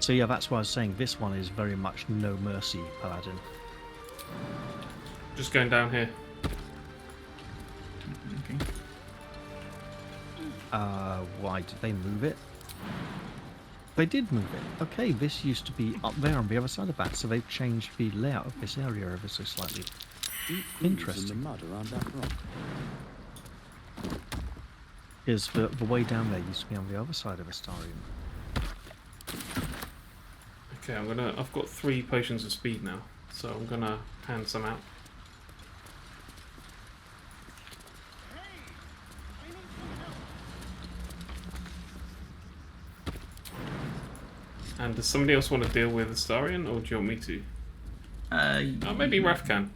So yeah, that's why I was saying this one is very much no mercy paladin. Just going down here. Okay. Why did they move it? They did move it. Okay, this used to be up there on the other side of that, so they've changed the layout of this area ever so slightly. Interesting. In the mud around that rock. Is the way down there used to be on the other side of Astarium. Okay, I've got 3 potions of speed now, so I'm gonna hand some out. And does somebody else want to deal with Astarion, or do you want me to? Maybe Raph can.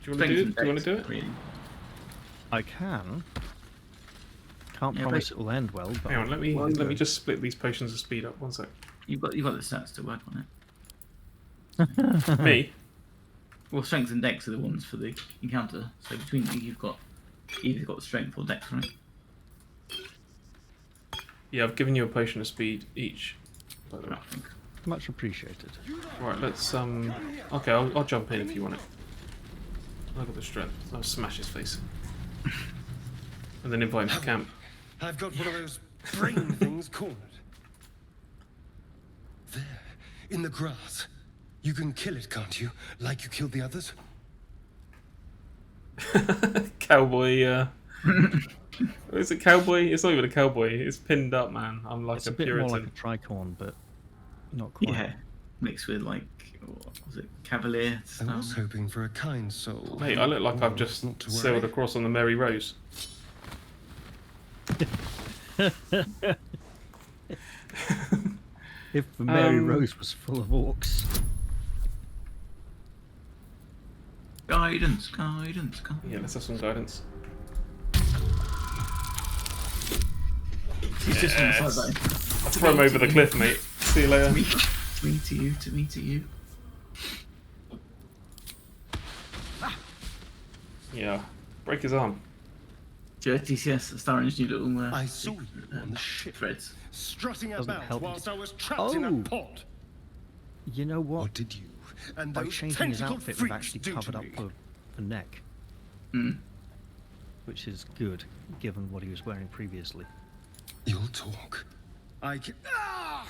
Do you want to do it? Do you want to do it? Really. I can. Can't Yeah, promise it will end well, but Hang on, let me just split these potions of speed up. 1 sec. You've got the stats to work on it. Me? Well, strength and dex are the ones for the encounter. So between you, you've got either got strength or dex, right? Yeah, I've given you a potion of speed each. By the way. I think. much appreciated. Right, let's okay, I'll jump in if you want it. Look at the strength. I'll smash his face. And then invite him to camp. I've got one of those brain things cornered. There, in the grass. You can kill it, can't you? Like you killed the others? Cowboy, is it cowboy? It's not even a cowboy. It's pinned up, man. I'm like It's a a bit Puritan. more like a tricorn, but not quite. Yeah, mixed with like, what was it, Cavalier I style? was hoping for a kind soul. Mate, I look like I've just Not to sailed worry. across on the Merry Rose. If the Mary Rose was full of orcs. Guidance. Yeah, let's have some guidance. He's just on the Yes. side, I'll throw him over the cliff, mate. See you later. To me to you. Yeah, break his arm. Jertis, yes, Starring's new little I saw you on the ship, threads. strutting Doesn't about help. whilst I was trapped in a Oh. pod. You know what? What did you and By those changing his tentacled outfit, we've freaks actually do covered to up me? the neck, Mm. which is good, given what he was wearing previously. You'll talk. I can. Ah!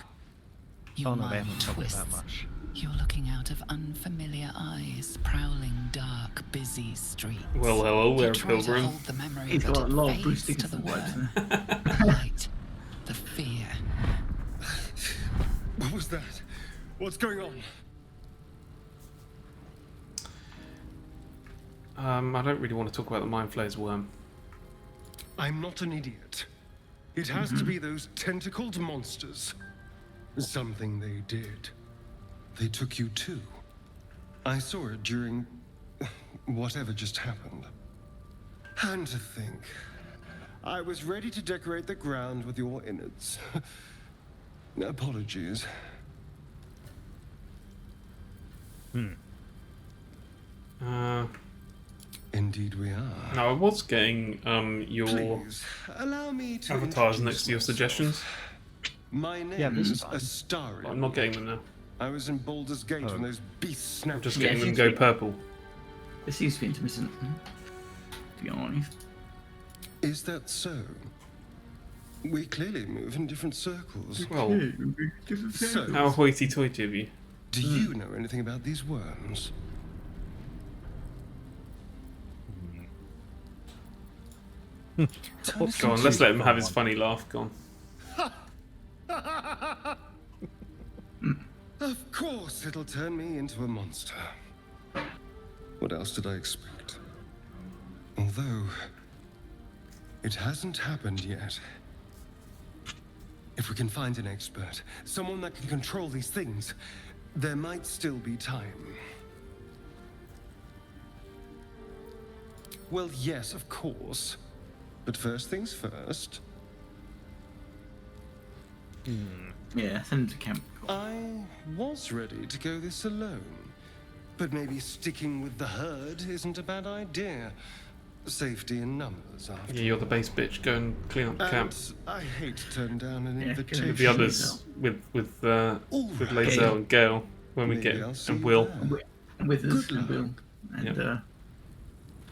Your Oh no, they mind haven't covered twists. that much. You're looking out of unfamiliar eyes, prowling dark, busy streets. Well, hello You there, try to pilgrim. hold the memory, He's but got a it lot of Bruce fades to the Dickinson vibes worm. there. The light, the fear. What was that? What's going on? I don't really want to talk about the Mind Flayer's worm. I'm not an idiot. It has to be those tentacled monsters. Something they did. They took you too. I saw it during whatever just happened. And to think, I was ready to decorate the ground with your innards. Apologies. Indeed we are. No, I was getting your Please, allow me to avatars next to your introduce suggestions. My name Yeah, this is is fine. Astarion. But I'm not getting them now. I was in Baldur's Gate when those beasts I'm snapped just me. getting Yeah, them it's go usually- purple. It seems to be intermittent, to be honest. Is that so? We clearly move in different circles. Well, So, how hoity-toity of you. do you know anything about these worms? Tell me Go on, some let's tea. let him have his funny laugh. Go on. Of course it'll turn me into a monster. What else did I expect? Although, it hasn't happened yet. If we can find an expert, someone that can control these things, there might still be time. Well, yes, of course. But first things first. Yeah, send him to camp. I was ready to go this alone. But maybe sticking with the herd isn't a bad idea. Safety in numbers, after Yeah, you're the base bitch. Go and clean up the camp. And I hate to turn down an Yeah, invitation. With the others, with Lazel and Gale, when we Maybe get I'll see and you Will. there. With us Good and Will luck. and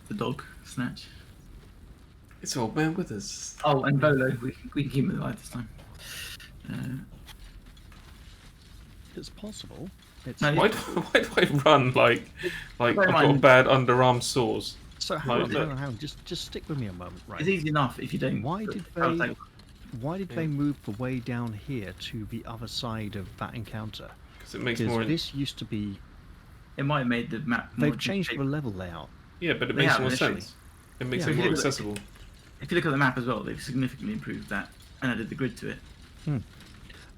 the dog Snatch. It's old man with us. Oh, and Bolo. We can keep him alive this time. It's possible. It's No, Why do I run like I've got mind. bad underarm sores? so hang on, hang on. Just stick with me a moment, right? It's easy enough if you don't. Why did they? Why did they move the way down here to the other side of that encounter? Because it makes Because more. this used to be. It might have made the map. More They've changed the level layout. Yeah, but it They makes have more initially. sense. It makes Yeah. it more Yeah. accessible. If you look at the map as well, they've significantly improved that and added the grid to it. Hmm. And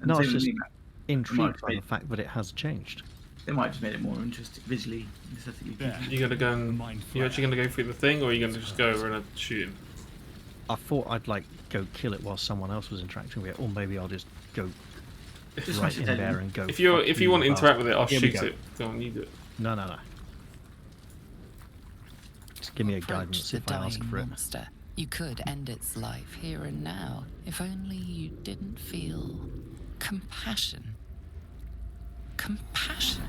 No, same it's with just the new map. intrigued by be. the fact that it has changed. They might have just made it more interesting visually, aesthetically. pleasing. You gonna go and you actually gonna go through the thing, or are you gonna just go over and shoot him? I thought I'd like go kill it while someone else was interacting with it, or maybe I'll just go Just right smash in its head there in. and go. If "Fuck you want to interact with it, I'll Here we shoot go. it. Go on, you do it. No. Just give me a Approach guidance the if I ask dying for it. monster. You could end its life here and now, if only you didn't feel compassion. Compassion.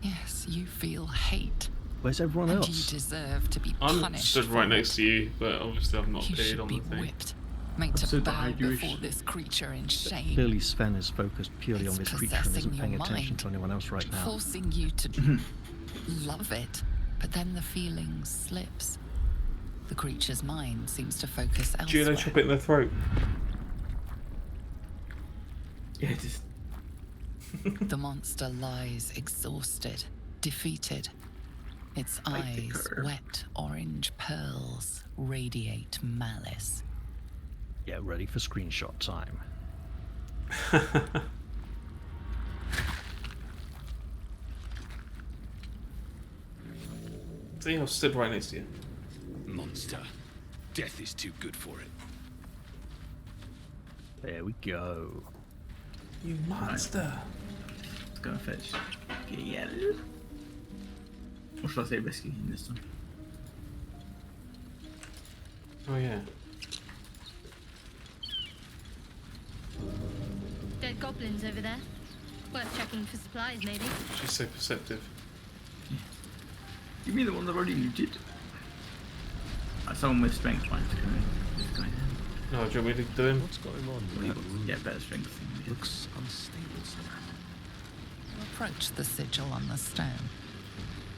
Yes, you feel hate, Where's everyone and else? you deserve to be I'm punished. stood right for next it. to you, but obviously I've not You appeared should on be the thing. whipped, made to stood bow behind you. before this creature in shame, Clearly, Sven is focused purely It's on this creature and possessing isn't paying your attention mind, to anyone else right now. forcing you to love it. But then the feeling slips. The creature's mind seems to focus elsewhere. Juno, chop it in the throat. Yeah, just The monster lies exhausted, defeated. Its Like the eyes, curve. wet orange pearls, radiate malice. Get ready for screenshot time. See, I stood right next to you. Monster. Death is too good for it. There we go. You monster. let's go and fetch Gale. Or should I say rescue him this time? Oh yeah. Dead goblins over there. Worth checking for supplies, maybe. She's so perceptive. You mean the one that already looted? Someone with strength trying to come in. This guy now. No, do you want me to do him? What's going on? Well, he will get better strength. than we did. Looks unstable somehow. Approach the sigil on the stone.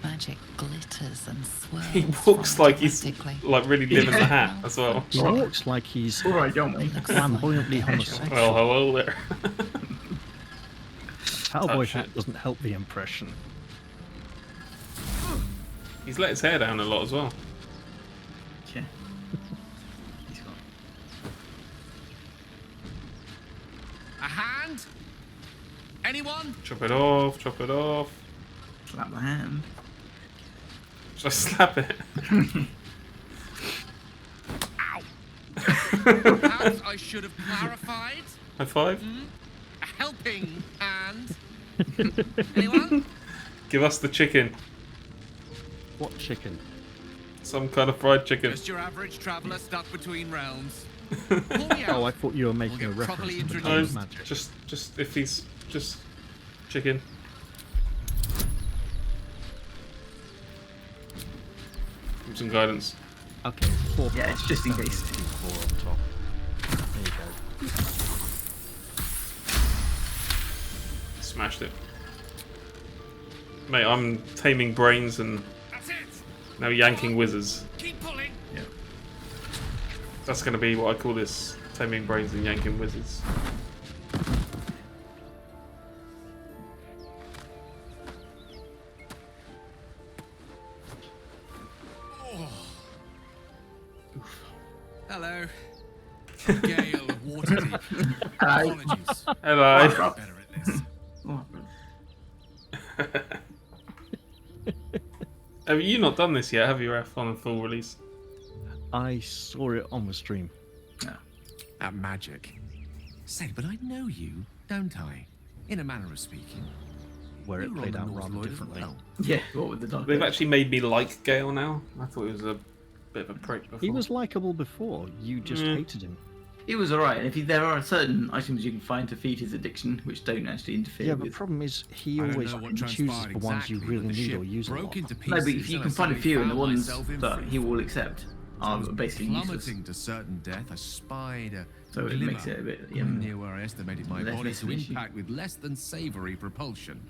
Magic glitters and swirls. He walks like he's automatically. like really living the hat as well. He walks like he's Alright, don't we? flamboyantly homosexual. Well, hello there. Cowboy touch hat it. doesn't help the impression. He's let his hair down a lot as well. Yeah. He's got. A hand? Anyone? Chop it off, chop it off. Slap my hand. Should I slap it? Perhaps I should have clarified. High five? A helping hand. Anyone? Give us the chicken. What chicken? Some kind of fried chicken. Just your average traveller stuck between realms. Pull me Oh, I out. thought you were making a We'll get properly reference to the introduced. Dark magic. Just if he's just chicken. Give him some guidance. Okay, 4 Yeah, it's just in plus, case. 4 on top. There you go. Smashed it. Mate, I'm taming brains and That's it. now yanking wizards. Keep pulling. Yeah. That's going to be what I call this: taming brains and yanking wizards. Hello. Gale of Waterdeep. Apologies. Hello. Better at this. Have you not done this yet? Have you, Ref, on a full release? I saw it on the stream. At magic. Say, but I know you, don't I? In a manner of speaking. Where it You were played on out the North rather Lloyd as differently. well. Yeah, what with the dark? They've actually made me like Gale now. I thought he was a bit of a prick before. He was likable before. You just hated him. He was alright, and there are certain items you can find to feed his addiction, which don't actually interfere Yeah, with. but the problem is he I don't always know what chooses transpired the ones you exactly, really but the need ship or use a lot. broke into No, pieces, but if you and can I find a suddenly few, and the found ones myself that influenced. he will accept are basically useless. Plummeting to certain death, I spied a So it glimmer makes it a bit near where I estimated my less body of to an issue. impact with less than savory propulsion.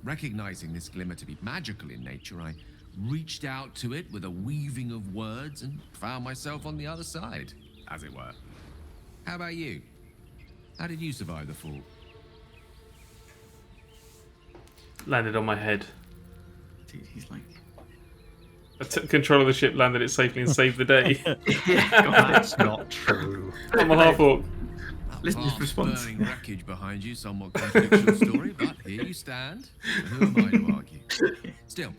Recognizing this glimmer to be magical in nature, I reached out to it with a weaving of words and found myself on the other side, as it were. How about you? How did you survive the fall? Landed on my head. Dude, he's like... I took control of the ship, landed it safely, and saved the day. That's not true. I'm a half-orc. Listen to his Vast response. burning wreckage behind you, somewhat contradictory story, but here you stand. So who am I to argue? Still,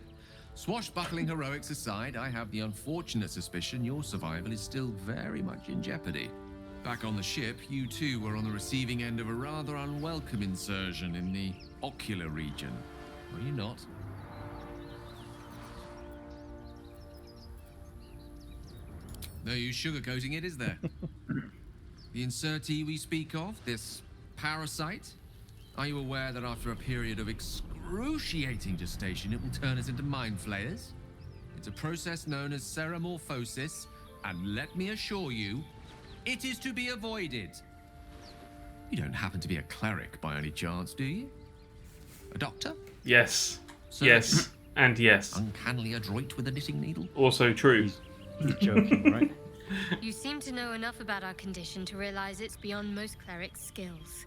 swashbuckling heroics aside, I have the unfortunate suspicion your survival is still very much in jeopardy. Back on the ship, you too were on the receiving end of a rather unwelcome insertion in the ocular region. Were you not? No use sugarcoating it, is there? The insertee we speak of, this parasite, are you aware that after a period of excruciating gestation, it will turn us into mind flayers? It's a process known as ceramorphosis, and let me assure you, it is to be avoided. You don't happen to be a cleric by any chance, do you? A doctor? Yes. Sir? Yes. And yes. Uncannily adroit with a knitting needle? Also true. He's joking, right? You seem to know enough about our condition to realize it's beyond most clerics' skills.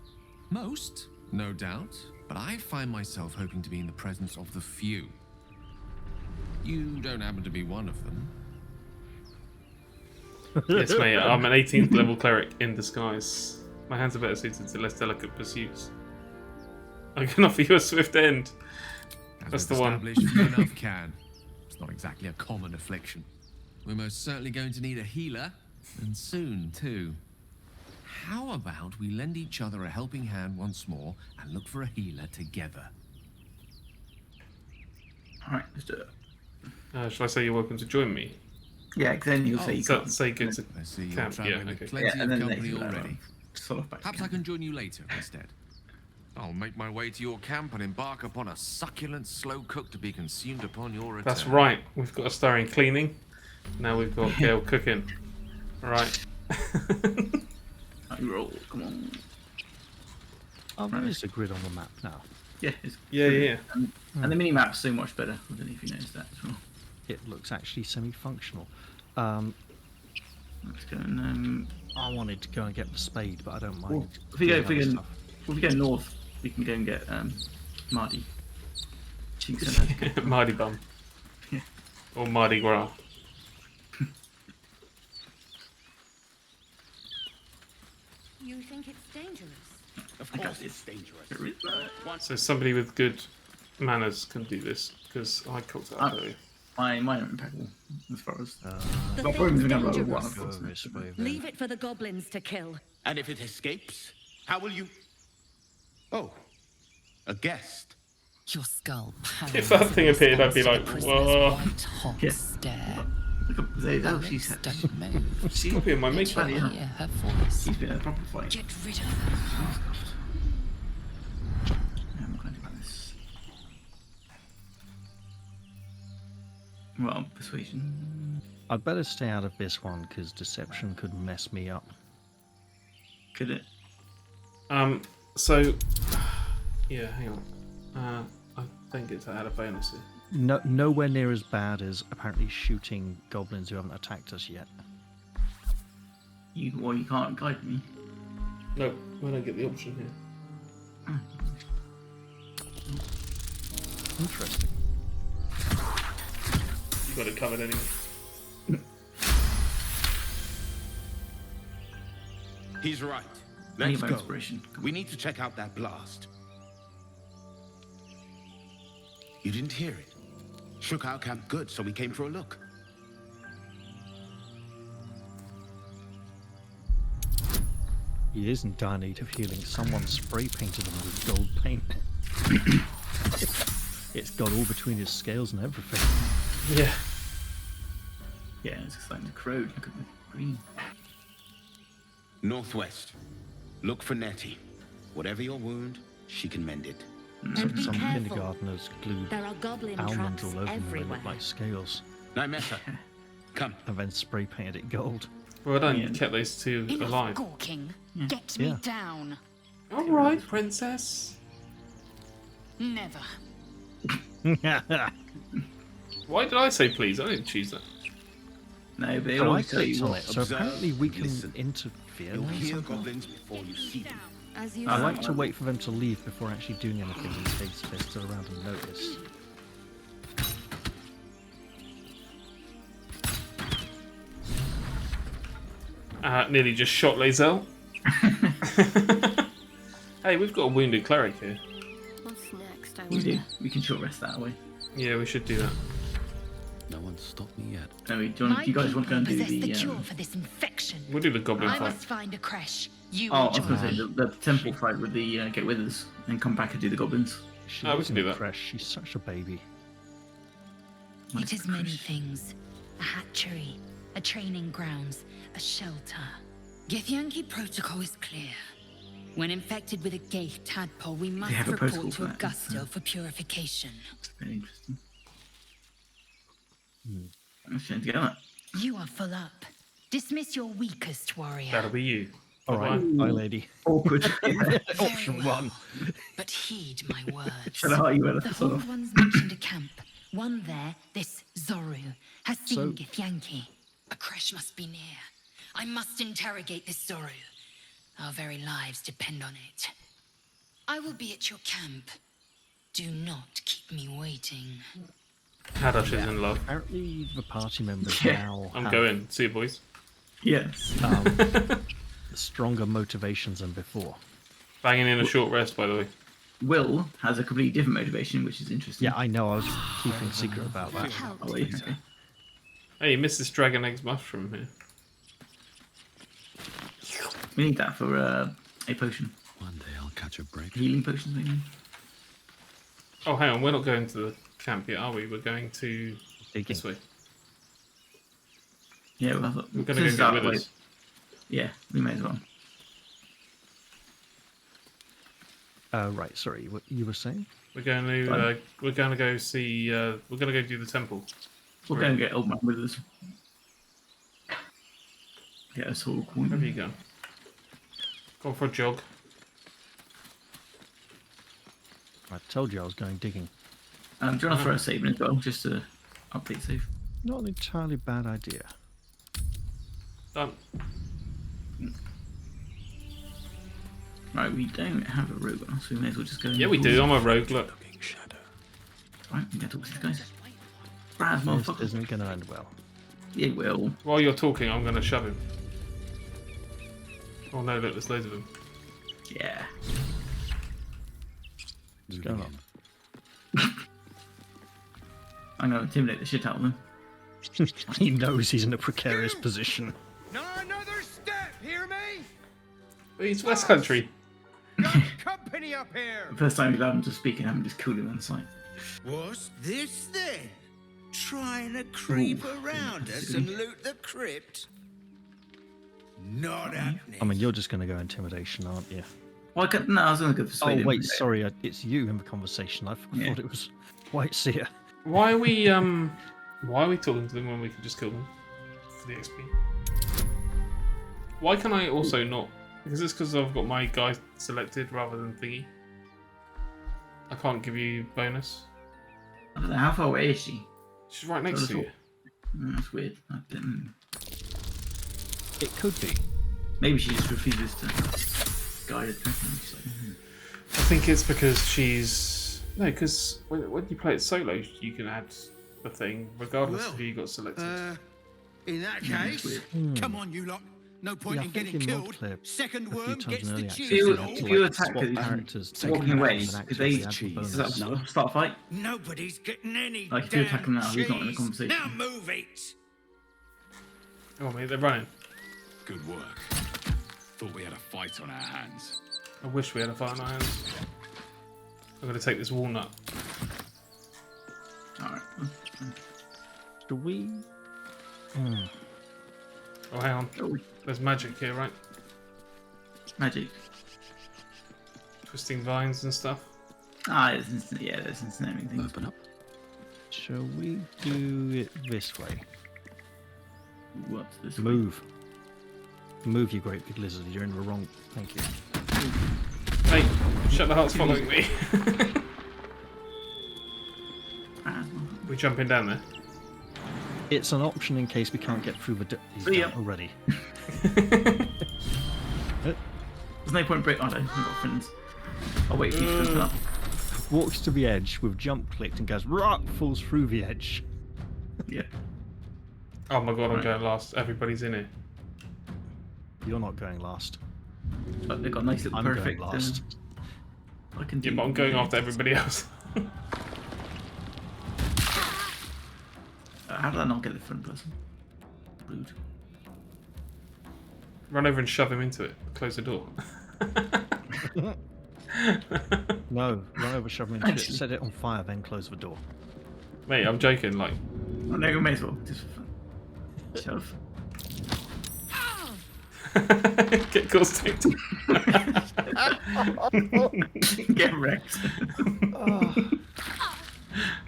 Most, no doubt, but I find myself hoping to be in the presence of the few. You don't happen to be one of them. Yes, mate. I'm an 18th level cleric in disguise. My hands are better suited to less delicate pursuits. I can offer you a swift end. As That's we've the one. established, few enough can. It's not exactly a common affliction. We're most certainly going to need a healer, and soon too. How about we lend each other a helping hand once more and look for a healer together? Alright, let's do it. Shall I say you're welcome to join me? Yeah, because then you'll say you So, can't. say good to I see you're camp. Yeah, traveling with okay. plenty and of then company next already. Sort of back. Perhaps I can join you later instead. I'll make my way to your camp and embark upon a succulent slow cook to be consumed upon your return. That's right. We've got a star in cleaning. Now we've got Gale cooking. Alright. Roll, come on. Oh, there is a grid on the map now. Yeah, it's Yeah. And the mini map's so much better. I don't know if you noticed that as well. It looks actually semi-functional. Let's go and I wanted to go and get the spade, but I don't mind. well, if we go doing other if we go north, we can go and get Mardi. She can send her to go. Mardi Bum. Yeah. Or Mardi Gras. You think it's dangerous? Of course it's dangerous. So somebody with good manners can do this, because I cooked that earlier. Mine are impeccable as far as. The Well, probably thing's gonna roll dangerous. one, of Go course. this way, then. Leave it for the goblins to kill. And if it escapes, how will you... Oh, a guest. Your skull If that thing appeared, I'd be like, whoa. White hot Yeah. stare. Look up, oh, she's Lips don't move. she's Copy of my makeup. Bloody hell. Hear her voice. She's been in a proper fight. Get rid of them. Yeah, I'm going to do this. Well, persuasion. I'd better stay out of this one because deception could mess me up. Could it? So, yeah, hang on. I think it's had a bonus here. No, nowhere near as bad as apparently shooting goblins who haven't attacked us yet. You can't guide me. No, I don't get the option here. Interesting. You got it covered anyway. He's right. I need Let's my go. inspiration. We need to check out that blast. You didn't hear it? Shook our camp good, so we came for a look. He is in dire need of healing. Someone spray painted him with gold paint. It's got all between his scales and everything. Yeah. Yeah, it's just like the crowd. Look at the green. Northwest. Look for Nettie. Whatever your wound, she can mend it. Some be careful. kindergartners glued There are goblin almonds traps all over them and they everywhere. look like scales, Nymessa, come. and then spray painted it gold. Well done, you kept those two Enough alive. gawking. Yeah. Get me Yeah. down. Alright, princess. Never. Why did I say please? I didn't choose that. No, but I it'll like tell you it on what. it. So Observe, apparently we can listen. interfere You'll now hear somehow. goblins before you see them. As you I I like to wait for them to leave before actually doing anything in case they're still around and notice. Nearly just shot Lae'zel. Hey, we've got a wounded cleric here. What's next, I We do. wonder? We can short rest that way. Yeah, we should do that. No one's stopped me yet. No, you guys want to go and do possess the the? cure for this infection. We'll do the goblin I fight. must find a creche. You Oh, I will was going to say join. the temple fight with the get withers and come back and do the goblins. She we lives can in do a that. creche. She's such a baby. It is many things. A hatchery, a training grounds, a shelter. Githyanki protocol is clear. When infected with a ghaik tadpole, we must have a protocol report to for that, Augusto for purification. It's very interesting. I'm trying to get that. You are full up. Dismiss your weakest warrior. That'll be you. All right, Bye-bye. bye, lady. Awkward. Option one. But heed my words. Shall I hire you The sort Horned of? Ones mentioned a camp. One there, this Zoru, has seen So- Githyanki. A creche must be near. I must interrogate this Zoru. Our very lives depend on it. I will be at your camp. Do not keep me waiting. Hadash is in love. Apparently, the party members Yeah. now I'm have going. See you, boys. Yes. stronger motivations than before. Banging in a short rest, by the way. Will has a completely different motivation, which is interesting. Yeah, I know. I was keeping secret about that. Oh, yeah, okay. Hey, you missed this dragon eggs mushroom here. We need that for a potion. One day I'll catch a break. Healing potions, maybe. Oh, hang on. We're not going to the camp yet, are we? We're going to Digging. this way. Yeah, We're going to since go that get with way- us. Yeah, we may as well. Right, sorry, what you were saying? We're going to go see. We're going to go do the temple. We'll go and get Old Man with us. Get us all coin. Wherever you go. Go for a jog. I told you I was going digging. Do you want to throw a save in as well, just to update save? Not an entirely bad idea. Done. Right, we don't have a rogue on us, so we may as well just go. Yeah, we do. I'm a rogue. Look. Right, we can talk to these guys. Brad, This motherfucker. isn't going to end well. Yeah, well. While you're talking, I'm going to shove him. Oh no! Look, there's loads of them. Yeah. What's going on? I'm going to intimidate the shit out of them. He knows he's in a precarious position. Not another step, hear me? It's West Country. Got company up here. The first time we allowed him to speak and haven't just killed him on sight. What's this then? Trying to creep around us and loot the crypt? Not happening. I mean, you're just going to go intimidation, aren't you? Well, no, I was going to go persuade Oh, him. wait, sorry, it's you in the conversation. I Yeah. thought it was Whiteseer. Why are we talking to them when we could just kill them for the XP? Why can I also not? Is this because I've got my guy selected rather than thingy? I can't give you bonus. I don't know, how far away is she? She's right next to you. That's weird. I didn't... It could be. Maybe she just refuses to guide it. She's like, I think it's because she's because when you play it solo, you can add the thing regardless of who you got selected. In that Yeah, it's case, weird. come on, you lot. No point Yeah, I in think getting in killed. Multiplayer, Second a few worm times gets in the early cheese. access, you- had if to, you like, attack swap it, characters to walking get away, and could activate they the add cheese. bonus. start a fight? Nobody's getting any Like, if you damn attack him now, he's not in the cheese. conversation. Now move it. Oh, mate, they're running. Good work. Thought we had a fight on our hands. I wish we had a fight on our hands. I'm going to take this walnut. Alright. Do we? Oh, hang on. Oh, There's magic here, right? magic. Twisting vines and stuff. Ah, there's instant, yeah, there's instant things. Open up. Shall we do it this way? What's this? Move. Move, you great big lizard. You're in the wrong. Thank you. Hey, shut the heart's following me. We jumping down there? It's an option in case we can't get through the. He's See ya. down already. There's no point in break. Oh, no, I've got friends. I'll wait for you to open up. Walks to the edge with jump clicked and goes rock, falls through the edge. Yeah. Oh my god, I'm Right. going last. Everybody's in here. You're not going last. But they've got a nice little I'm perfect. going last. I can do. Yeah, but I'm going after everybody else. How did I not get the front person? Rude. Run over and shove him into it. Close the door. No, run over, shove him into it, set it on fire, then close the door. Mate, I'm joking, like... Oh, no, you may as well. Just for fun. Shove. Get caustic. Get wrecked.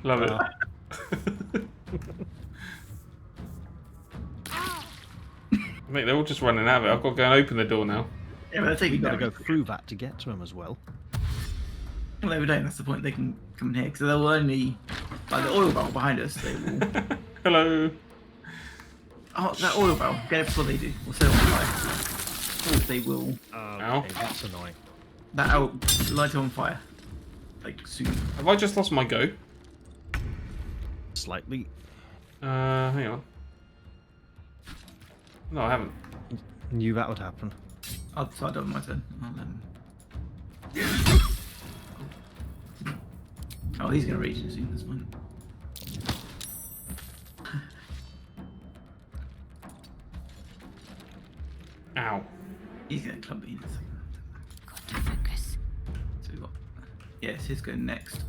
Love it. Mate, they're all just running out of it. I've got to go and open the door now. Yeah, but they're taking You've got to damage. go through that to get to him as well. Well, they don't. That's the point. They can come in here because they'll only, like the oil barrel behind us. They will. Hello. Oh, that oil barrel. Get it before they do. Or set it on fire. Or they will. Ow. Okay, that's annoying. That out. Light it on fire. Like soon. Have I just lost my go? Slightly. Hang on. No, I haven't. Knew that would happen. I'll start on my turn. Oh, he's gonna rage soon. That's fine. Ow. He's gonna club me in a second. Got to focus. So we got. Yes, he's going next.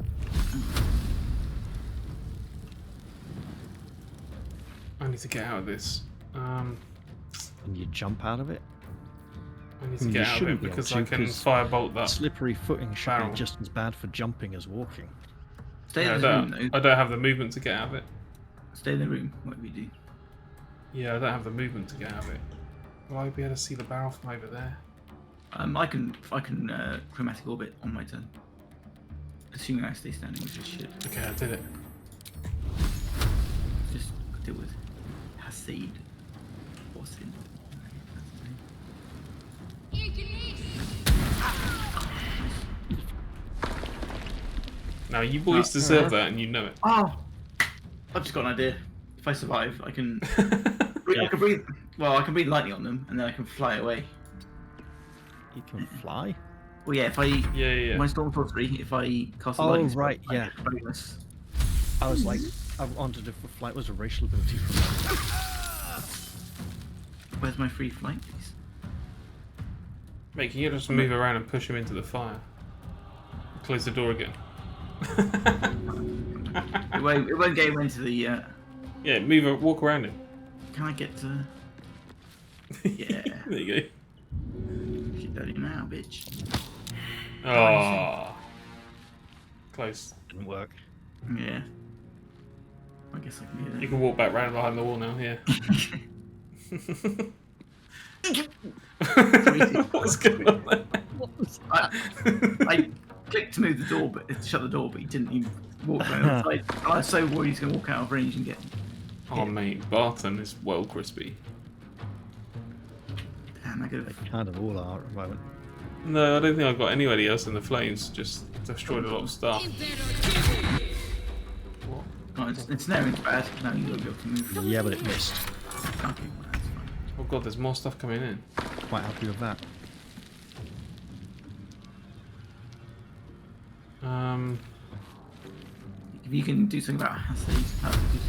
I need to get out of this. And you jump out of it. I need to You get out of it shouldn't be able because to, I can 'cause firebolt that. Slippery footing should barrel. be just as bad for jumping as walking. Stay Yeah, in the room, I though. don't have the movement to get out of it. Stay in the room. What do we do? Yeah, I don't have the movement to get out of it. Will I be able to see the barrel from over there? I can chromatic orbit on my turn. Assuming I stay standing, which is shit. Okay, I did it. Just deal with Hasid. What's in? Now, you boys deserve that, and you know it. Oh, I've just got an idea. If I survive, I can. I can breathe. Well, I can breathe lightning on them, and then I can fly away. You can fly? Well, yeah. If I Yeah. my storm sorcery, if I cast a Oh, lightning spell, right, I yeah. get a bonus. I was like, I wondered if the flight was a racial ability for me. Where's my free flight, please? Mate, can you just move around and push him into the fire? Close the door again. It won't get him into the. Yeah, walk around him. Can I get to? Yeah. There you go. Shit, daddy now, bitch. Oh. Close. Didn't work. Yeah. I guess I can do that. You can walk back round behind the wall now, yeah. What's going on there? I clicked to move the door, but shut the door, but he didn't even walk around the side. I was so worried he's going to walk out of range and get. Oh, mate, Barton is well crispy. Damn, I could They kind of all are at the moment. No, I don't think I've got anybody else in the flames. Just destroyed a lot of stuff. Oh, it's snaring's bad. Now you won't be able to move. Yeah, but it missed. Okay, well, that's fine. Well, god, there's more stuff coming in. Quite happy with that. If you can do something about Hassay's, that would be good.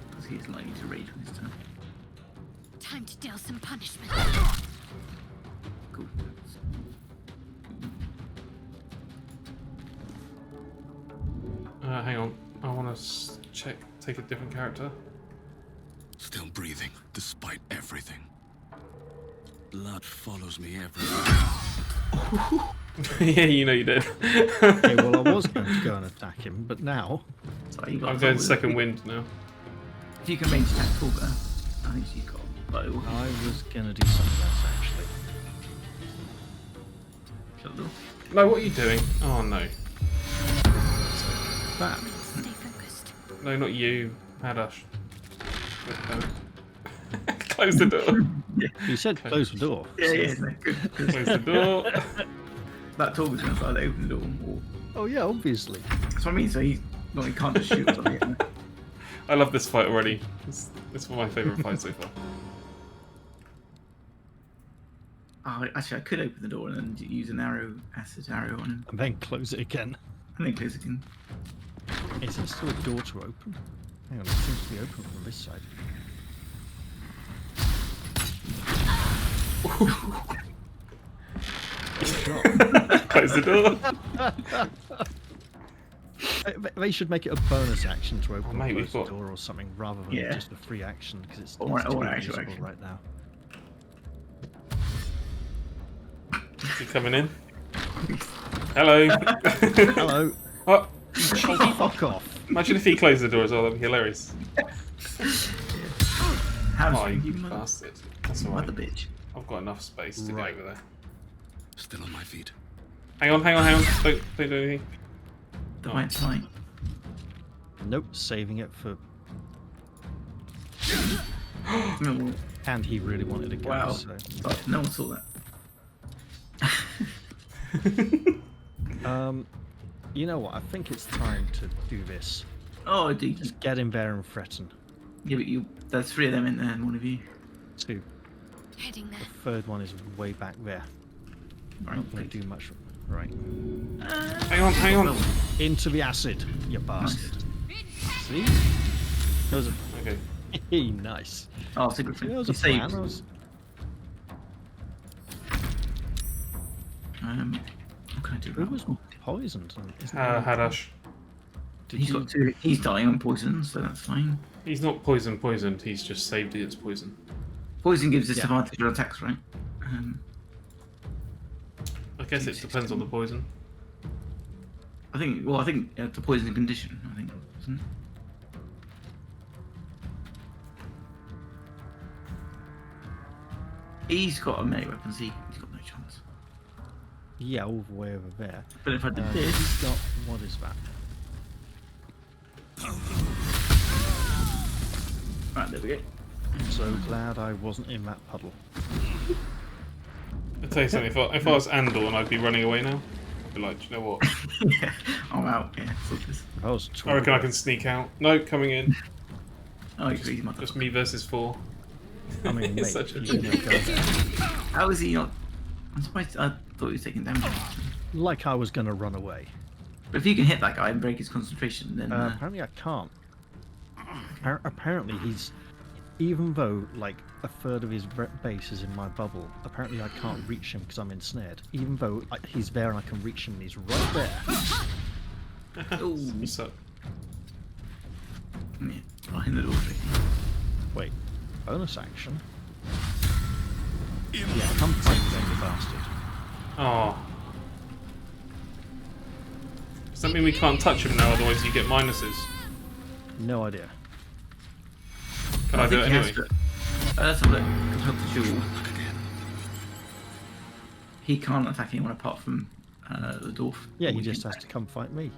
Because he's likely to rage on his turn. Time to deal some punishment. Cool. Hang on. I want to check. Take a different character. Still breathing, despite everything. Blood follows me everywhere. Yeah, you know you did. Okay, well, I was going to go and attack him, but now... Sorry, I'm going second wind now. If you can range attack Torga, I think she's got. But it will I was going to do something else, actually. shut the door. No, what are you doing? Oh no. That. Stay focused. No, not you, Hadash. Close the door. You said close the door. Yeah, no, good. Close the door. That Torga's going to start to open the door. Or... Oh yeah, obviously. That's what I mean, so he can't just shoot or something. I love this fight already. It's one of my favourite fights so far. Oh, actually, I could open the door and then use an acid arrow on him. And then close it again. And then close it again. Is there still a door to open? Hang on, it seems to be open from this side. Close the door. They should make it a bonus action to open mate, or we've close the got- door or something, rather than just a free action, because it's Or too actual useful action. right now. Is he coming in? Hello. Hello. Oh, Fuck off. imagine if he closed the door as well. That'd be hilarious. How's Oh, you you mother? bastard. That's Mother alright. bitch. I've got enough space to Right. get over there. Still on my feet. Hang on. Don't do anything. The white light. Nope, saving it for... No, And he really wanted to go, wow. so... But no one saw that. You know what, I think it's time to do this. Oh, dude. Just get in there and threaten. Yeah, but there's 3 of them in there and 1 of you. 2. Heading there. The third one is way back there. Right, Not going to do much. Right. Hang on. Into the acid, you bastard. See? That was a... Okay. Nice. Oh, secret See, that was you a plan. saved. That was... What can I do? Who about was it? poisoned? Isn't that- Hadash. Did He's you- got 2. He's dying on poison, so that's fine. He's not poisoned. He's just saved against poison. Poison gives Yeah. disadvantage on attacks, right? I guess it depends on the poison. I think it's a poison condition, I think, isn't it? He's got a melee weapon, so he's got no chance. Yeah, all the way over there. But if I did He's this... got... What is that? Right, there we go. So glad I wasn't in that puddle. I'll tell you something, if I was Andor and I'd be running away now, I'd be like, do you know what? Yeah, I'm out. Yeah, focus. I was I reckon I can sneak out. No, coming in. Oh, you're crazy, mother. Just me versus 4. I mean, It's mate, such a he's gonna go there. How is he not... I'm surprised. I thought he was taking damage. Like I was going to run away. But if you can hit that guy and break his concentration, then... Apparently I can't. Apparently he's... Even though, like, a third of his base is in my bubble, apparently I can't reach him because I'm ensnared. Even though he's there and I can reach him and he's right there. Ooh. What's up? Yeah, behind the door. Wait, bonus action? Yeah, come fight me then, you bastard. Oh. Does that mean we can't touch him now, otherwise you get minuses? No idea. Can I do it anyway? Let's have a look. Help the jewel. He can't attack anyone apart from the dwarf. Yeah, he just has to come fight me.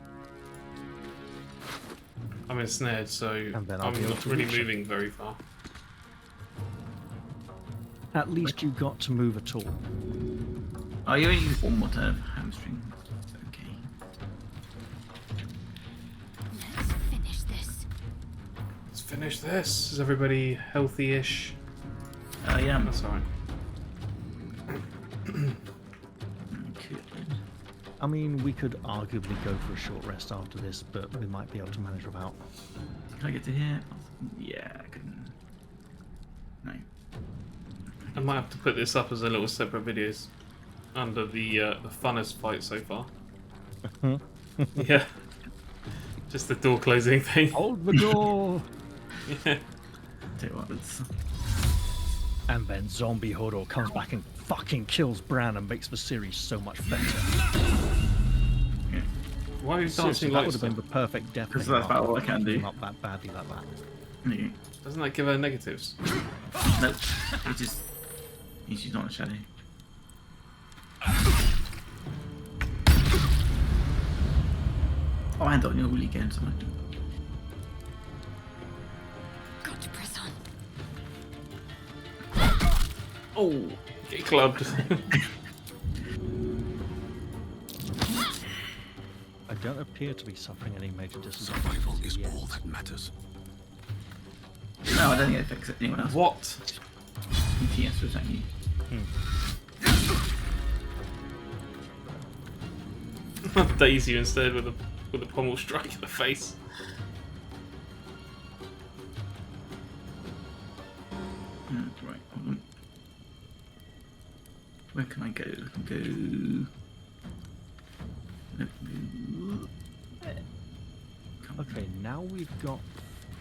I'm ensnared, so And then I'll I'm be able not to really reach him. moving very far. At least you got to move at all. Oh, you only use 1 more turn of hamstring. Okay. Let's finish this. Let's finish this. Is everybody healthy-ish? Yeah. That's alright. I mean, we could arguably go for a short rest after this, but we might be able to manage without. Can I get to here? Yeah, I can. No. I might have to put this up as a little separate videos under the funnest fight so far. Yeah. Just the door closing thing. Hold the door! Yeah. Tell you what, it's... And then Zombie Hodor comes back and fucking kills Bran and makes the series so much better. Why are you Seriously, dancing that like would have been the perfect death. Because that's about all I can do. Not that badly like that. Yeah. Doesn't that give her negatives? No, she's not a shadow. Oh, I thought you were really getting something. Got to press on. Oh, get clubbed. I don't appear to be suffering any major disadvantages. Survival is all that matters. No, I don't think it affects anyone else. What? Yes, to attack you. Daze you instead with a pommel strike in the face. Right, hold on. Where can I go? I can go. Okay, now we've got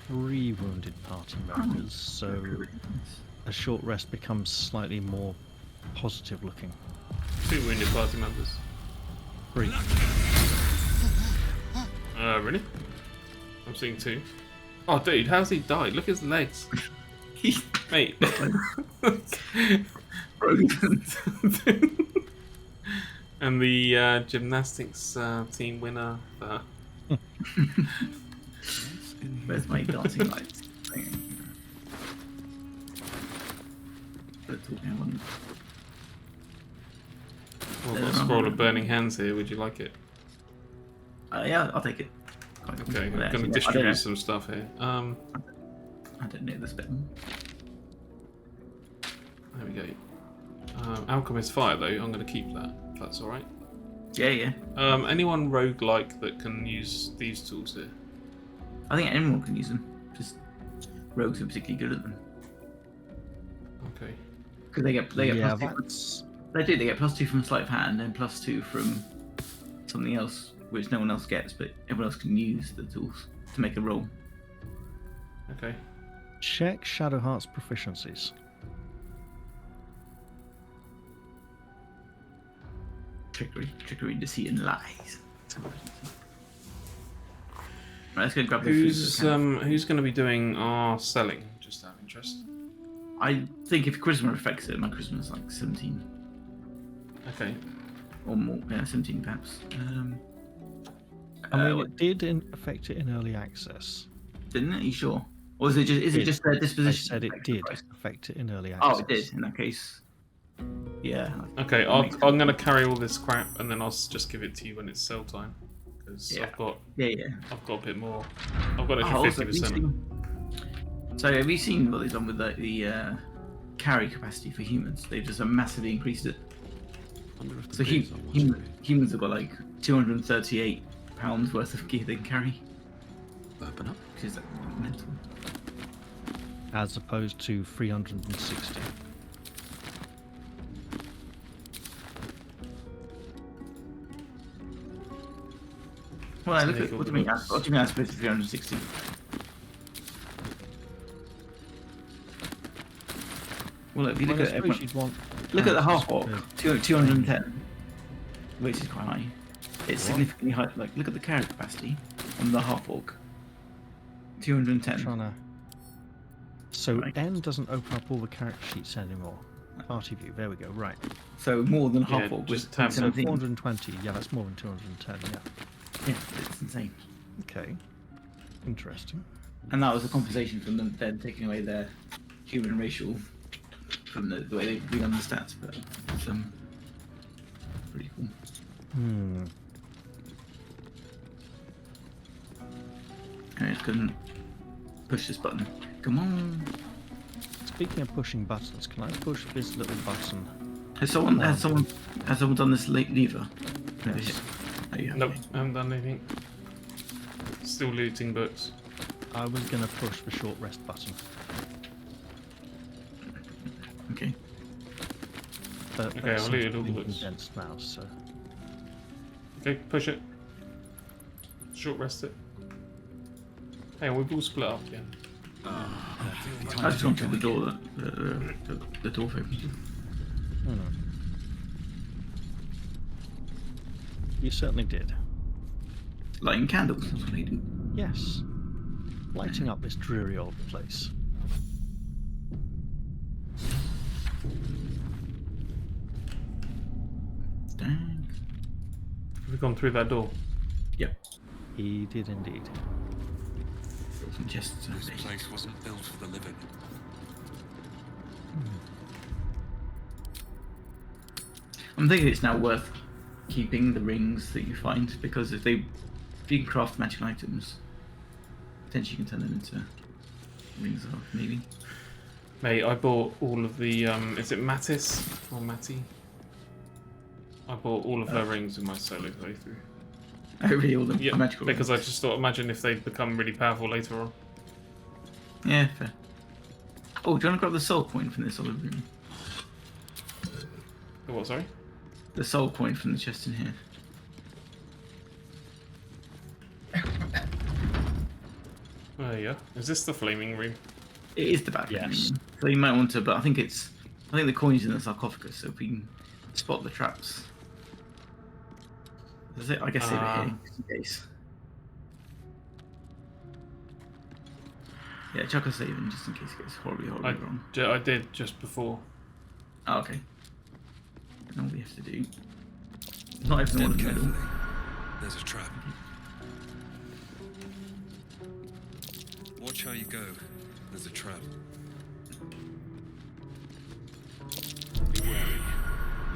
3 wounded party members, so a short rest becomes slightly more positive looking. 2 wounded party members. 3. Really? I'm seeing 2. Oh, dude, how's he died? Look at his legs. Mate. And the gymnastics team winner. Where's my dancing lights? Well, I've got a scroll of burning hands here. Would you like it? Yeah, I'll take it. Okay, I'm going to distribute some stuff here. I don't know this bit. There we go. Alchemist Fire, though, I'm going to keep that, if that's alright. Yeah. Anyone roguelike that can use these tools here? I think anyone can use them. Just rogues are particularly good at them. Okay. Because they get plus 2. That's... They get +2 from sleight of hand and +2 from something else, which no one else gets, but everyone else can use the tools to make a roll. Okay. Check Shadowheart's proficiencies. Trickery, deceit, and lies. Right, let's go grab the Who's going to be doing our selling? Just out of interest. I think if charisma affects it, my charisma is like 17. Okay. Or more, yeah, 17 perhaps. I mean, it did affect it in early access. Didn't it? Are you sure? Or is it just their disposition? I said it did affect it in early access. Oh, it did. In that case, yeah. Okay, I'm going to carry all this crap and then I'll just give it to you when it's sell time. Because I've got a bit more. I've got extra 50%. So have you seen what they've done with the carry capacity for humans? They've just massively increased it. So humans have got like 238 pounds worth of gear they can carry. Open up. Which is mental. As opposed to 360. Well, look at what do you mean? What do you mean as opposed to 360? Well, if you look at look at the half orc, 210, which is quite high. It's significantly high. Like, look at the carry capacity on the half orc, 210. So N doesn't open up all the character sheets anymore. Party view. There we go. Right. So more than half orc with 420. Yeah, that's more than 210. Yeah. Yeah, it's insane. Okay. Interesting. And that was a compensation from them then taking away their human racial from the way they read on the stats, but it's pretty cool. And it's good. push this button. Come on. Speaking of pushing buttons, can I push this little button? Has someone done this lever? Yes. Oh, yeah. Nope, I haven't done anything. Still looting books. I was going to push the short rest button. Okay. But Okay, I'll leave it all the books. Condensed now, so. Okay, push it. Short rest it. Hey, we've all split up again. I just went through the door the door opened. You certainly did. Lighting candles, that's what they do. Yes. Lighting up this dreary old place. Dang. Have we gone through that door? Yep. He did indeed. Some chests. This place wasn't built for the living. I'm thinking it's now worth keeping the rings that you find, because if you can craft magic items, potentially you can turn them into rings, or maybe. Mate, I bought all of the is it Mattis or Matty? I bought all of her rings in my solo playthrough. Oh, really? All the magical because rings? I just thought, imagine if they become really powerful later on. Yeah, fair. Oh, do you want to grab the soul coin from this olive room? The what, sorry? The soul coin from the chest in here. Oh yeah. Is this the flaming room? It is the back room. Yes. So you might want to, but I think the coin's in the sarcophagus, so if we can spot the traps. Is it? I guess over here, just in case. Yeah, chuck a save in just in case it gets horribly wrong. I did just before. Oh, okay. And all we have to do. Not open the one in the middle. There's a trap. Watch how you go. There's a trap. Be wary.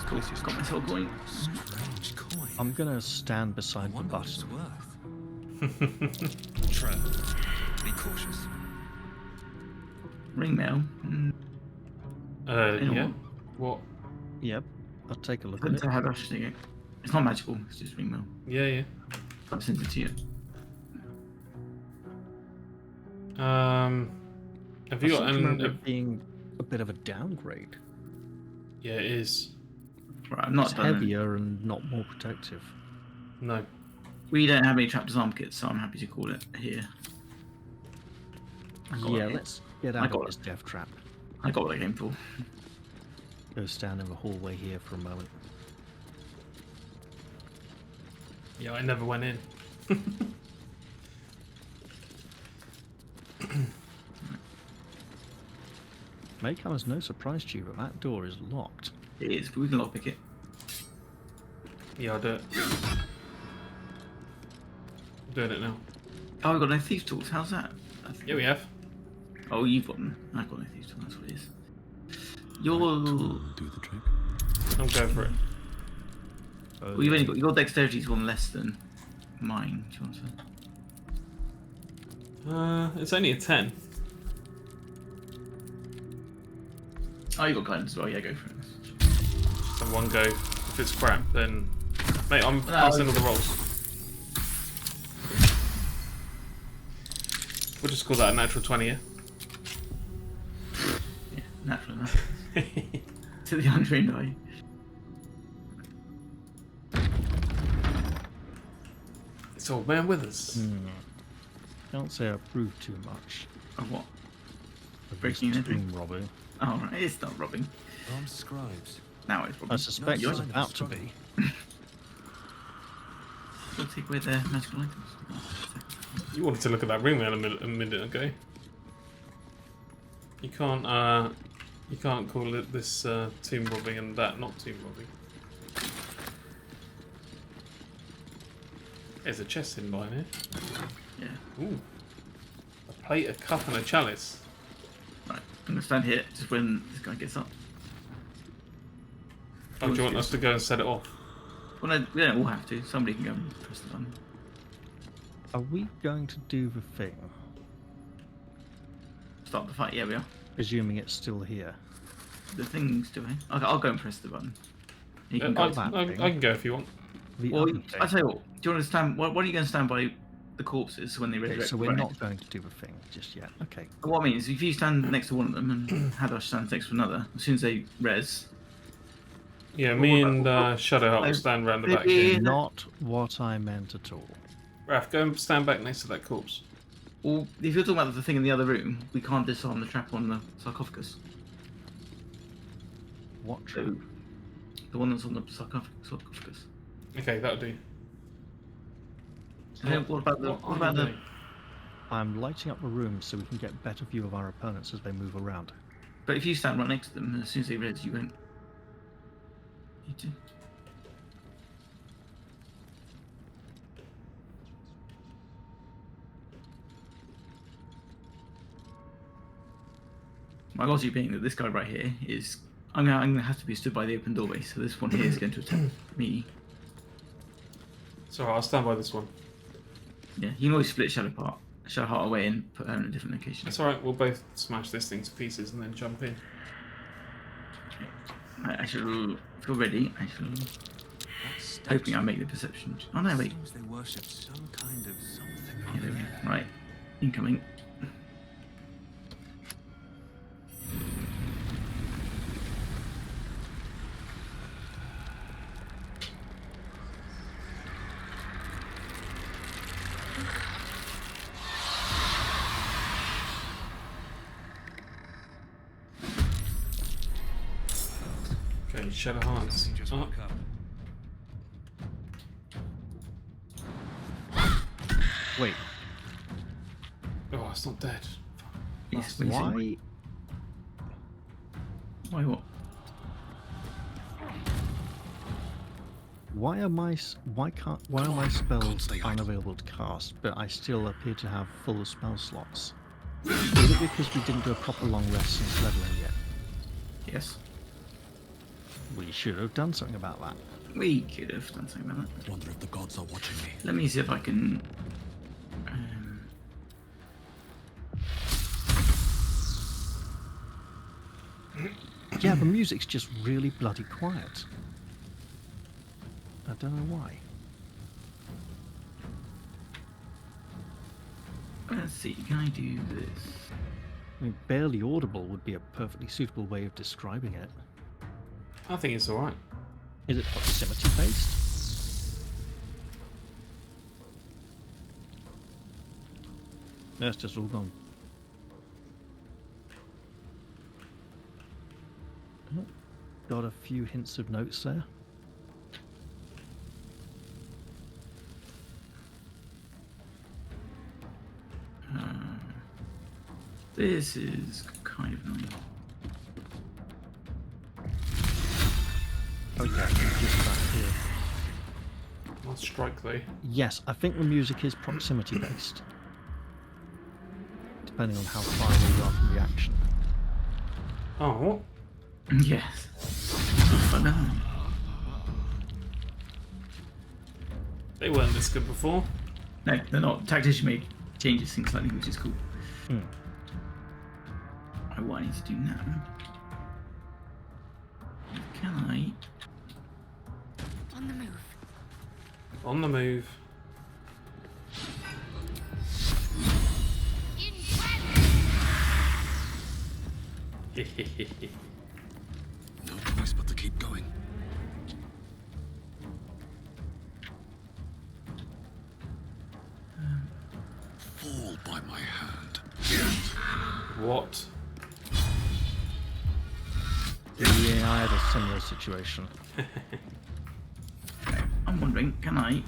Cool, just got my soul coin. Strange coin. I'm gonna stand beside the Wonder what it's button. worth. Trap. Be cautious. Ring mail. Yeah. What? Yep. I'll take a look at Couldn't it. tell how to actually it. It's not magical, it's just ring mail. Yeah, yeah. I've sent it to you. Have you got it being a bit of a downgrade? Yeah, it is. Right, I'm not It's done. heavier and not more protective. No. We don't have any trap disarm kits, so I'm happy to call it here. Yeah, let's get out of this death trap. I got what I came for. Go stand in the hallway here for a moment. Yeah, I never went in. May come as no surprise to you, but that door is locked. It is, but we can lockpick it. Yeah, I'll do it. I'm doing it now. Oh, we've got no thief tools. How's that? Yeah, we have. Oh, you've got them. I've got no thief tools. That's what it is. You're. Do the trick. I'm going for it. Well, you've only got your dexterity's one less than mine. Do you want to? It's only a 10. Oh, you got guidance as well. Yeah, go for it. So one go. If it's crap, then mate, I'm passing all the rolls. We'll just call that a natural 20, yeah? Yeah, natural enough. To the untrained eye. It's old man with us. Can't say I approve too much. Of what? Of Breaking this anything? tomb robbing. Oh, right. It's not robbing. Armed scribes. Now it's robbing. I suspect No it's sign of about to struggle. be. We'll take away their magical items. You wanted to look at that ring man a minute ago. You can't call it this tomb robbing and that not tomb robbing. There's a chest hidden behind here. Yeah. Ooh. A plate, a cup, and a chalice. Right. I'm gonna stand here just when this guy gets up. Oh, do you want us to go and set it off? Well, no, we don't all have to. Somebody can go and press the button. Are we going to do the thing start the fight. Yeah, we are. Presuming it's still here. The thing's still here. Okay, I'll go and press the button. You can I go. can go if you want. Or I tell you what. Do you want to stand? Why are you going to stand by the corpses when they resurrect? Okay, so we're not going to do the thing just yet. Okay. What I mean is, if you stand next to one of them and Hadash stands next to another, as soon as they res. Yeah, me and Shadowheart will stand round the back here. Not what I meant at all. Raph, go and stand back next to that corpse. Well, if you're talking about the thing in the other room, we can't disarm the trap on the sarcophagus. What trap? So, the one that's on the sarcophagus. Okay, that'll do. And then what about the? I'm lighting up the room so we can get a better view of our opponents as they move around. But if you stand right next to them, as soon as they res, you won't. You do. My logic being that this guy right here is, I'm gonna have to be stood by the open doorway, so this one here is going to attack me. So I'll stand by this one. Yeah, you can always split Shadowheart away and put her in a different location. That's alright, we'll both smash this thing to pieces and then jump in. Okay. Right, I shall feel ready. I shall. Hoping I make the perception. Oh no, wait. Seems they worship some kind of something. Yeah, there we go. Right, incoming. Okay, Shadowheart's up. Wait. Oh, it's not dead. Yes, Why? Why what? Why are my spells unavailable to cast, but I still appear to have full spell slots? Is it because we didn't do a proper long rest since leveling yet? Yes. We should have done something about that. We could have done something about that. Wonder if the gods are watching me. Let me see if I can. Yeah, the music's just really bloody quiet. I don't know why. Let's see, can I do this? I mean, barely audible would be a perfectly suitable way of describing it. I think it's alright. Is it proximity based? No, it's just all gone. Oh, got a few hints of notes there. This is kind of annoying. Okay, just back here. I'll strike though. Yes, I think the music is proximity based. Depending on how far away you are from the action. Oh, what? Yes. Oh no. They weren't this good before. No, they're not. Tactician made changes things slightly, which is cool. Hmm. What I need to do now. Can I? On the move. On the move. No choice but to keep going. Fall by my hand. What? Yeah, I had a similar situation. I'm wondering, can I?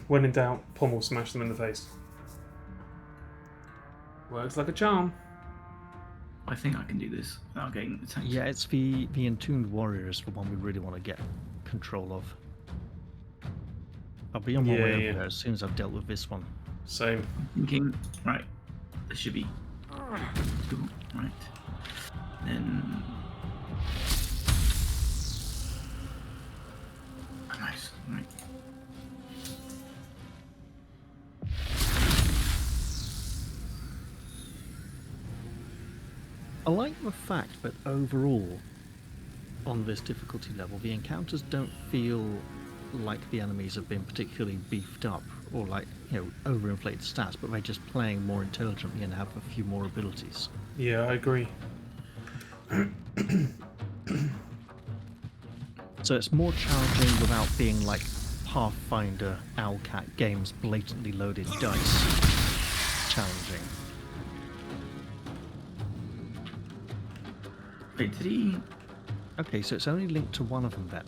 When in doubt, pommel smash them in the face. Works like a charm. I think I can do this without getting attacked. Yeah, it's the Entombed Warrior is the one we really want to get control of. I'll be on my way over there as soon as I've dealt with this one. Same. Thinking, right, this should be cool, right. Then nice, right. I like the fact that overall, on this difficulty level, the encounters don't feel like the enemies have been particularly beefed up or like, overinflated stats, but they're just playing more intelligently and have a few more abilities. Yeah, I agree. So it's more challenging without being like Pathfinder, Owlcat games, blatantly loaded dice. Challenging. Wait, did he? Okay, so it's only linked to one of them then.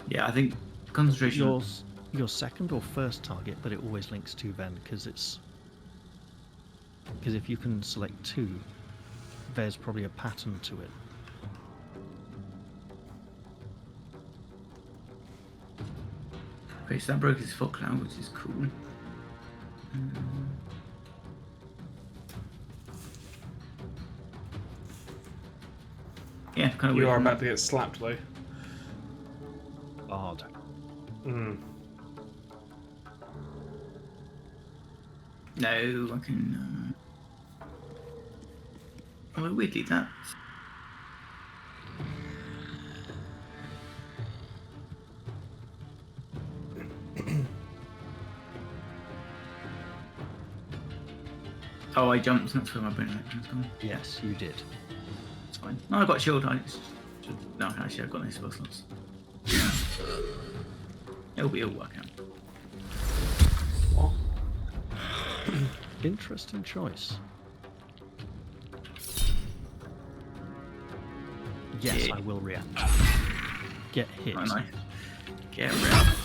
Yeah, I think concentration. Your second or first target, but it always links to then because if you can select two, there's probably a pattern to it. Okay, so that broke his foot cloud, which is cool. Yeah, kind of. You weird. are about to get slapped though. Hard. No, I can. Oh, weirdly, that. Oh, I jumped. That's where my brain action's gone. Yes, you did. It's fine. No, I got shield. No, actually, I've got no spell slots. It'll work out. Interesting choice. Yes, Yeah. I will react. Get hit. Oh, nice. Get wrecked.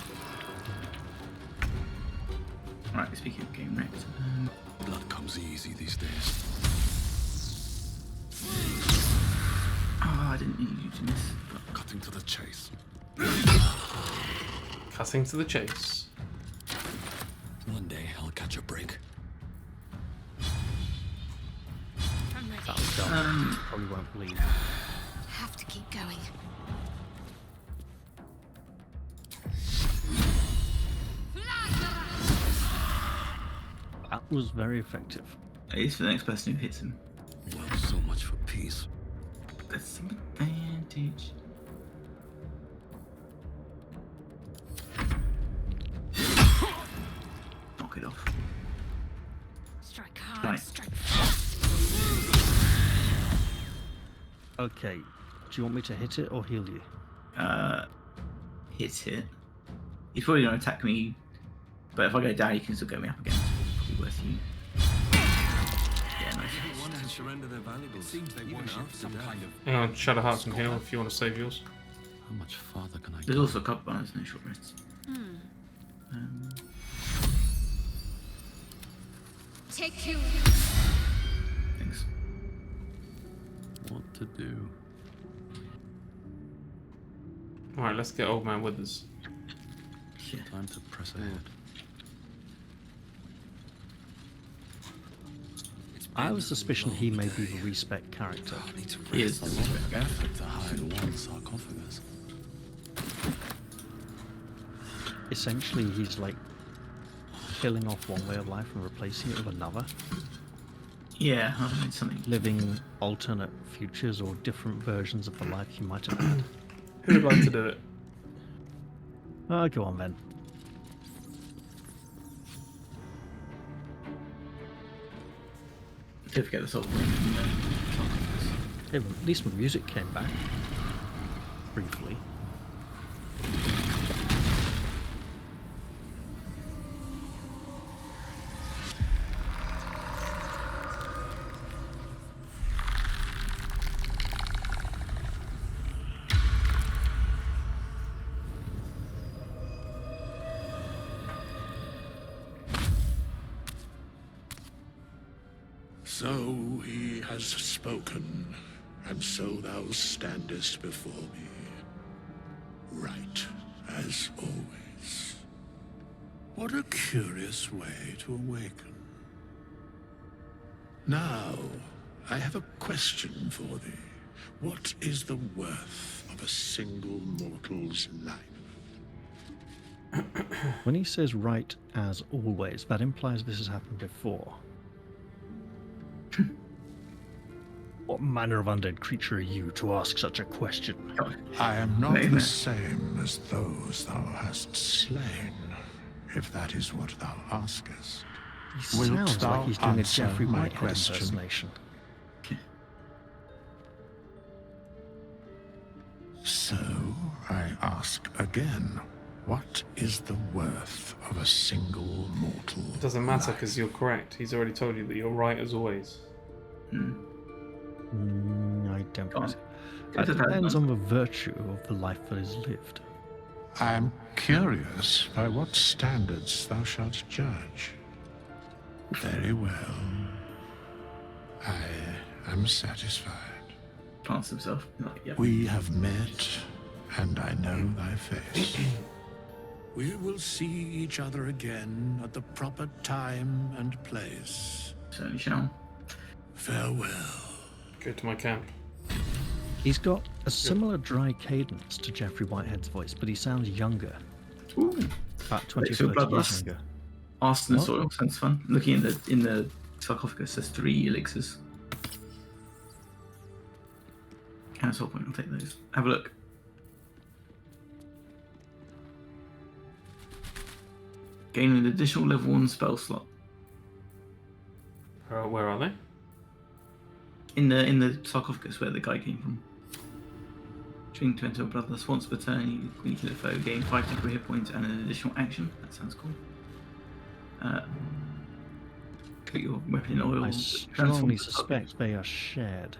Right, speaking of getting wrecked. Blood comes easy these days. Oh, I didn't need you to miss. Cutting to the chase. Cutting to the chase. One day I'll catch a break. I'm ready. That'll dump. Probably won't bleed. Have to keep going. That was very effective. It's for the next person who hits him. Well, so much for peace. That's some advantage. Knock it off. Strike hard, Right. strike fast. Okay. Do you want me to hit it or heal you? Hit it. He's probably going to attack me, but if I go down, he can still get me up again. It's probably worth you. Yeah, nice. Everyone has surrendered their valuables. It seems they want some kind of. Hang on, Shadow Heart can heal if you want to save yours. How much farther can I There's go? also a couple bonus, no short rests. Take two. Thanks. What to do? Alright, let's get Old Man with us. Yeah. Time to press ahead. I have a suspicion he may be the respec character. He is. A lot of effort to hide one sarcophagus. Essentially, he's like killing off one way of life and replacing it with another. Yeah, I mean something. Living alternate futures or different versions of the life you might have had. Who would like to do it? Go on then. Don't forget the salt. Yeah, but at least the music came back. Briefly. So he has spoken, and so thou standest before me, right as always. What a curious way to awaken. Now, I have a question for thee. What is the worth of a single mortal's life? When he says right as always, that implies this has happened before. What manner of undead creature are you to ask such a question? I am not the same as those thou hast slain, if that is what thou askest. He Wilt sounds thou like he's doing a answer Jeffrey my Whitehead question? impersonation. So, I ask again, what is the worth of a single mortal? It doesn't matter because you're correct. He's already told you that you're right as always. I don't think so. It depends on the virtue of the life that is lived. I am curious by what standards thou shalt judge. Very well. I am satisfied. Plants himself. Yep. We have met, and I know thy face. We will see each other again at the proper time and place. Certainly shall. Farewell. Go to my camp. He's got a similar dry cadence to Jeffrey Whitehead's voice, but he sounds younger. Ooh. About 20, So 30 years bloodlust. younger. Arson and What? soil sounds fun. Looking in the sarcophagus, there's 3 elixirs. Cancel point, I'll take those. Have a look. Gain an additional level 1 spell slot. Where are they? In the sarcophagus where the guy came from. Drink to enter a bloodlust once per turn, when you kill a foe, gain 5 temporary hit points and an additional action. That sounds cool. Put your weapon in oil. I transform strongly to suspect they are shared.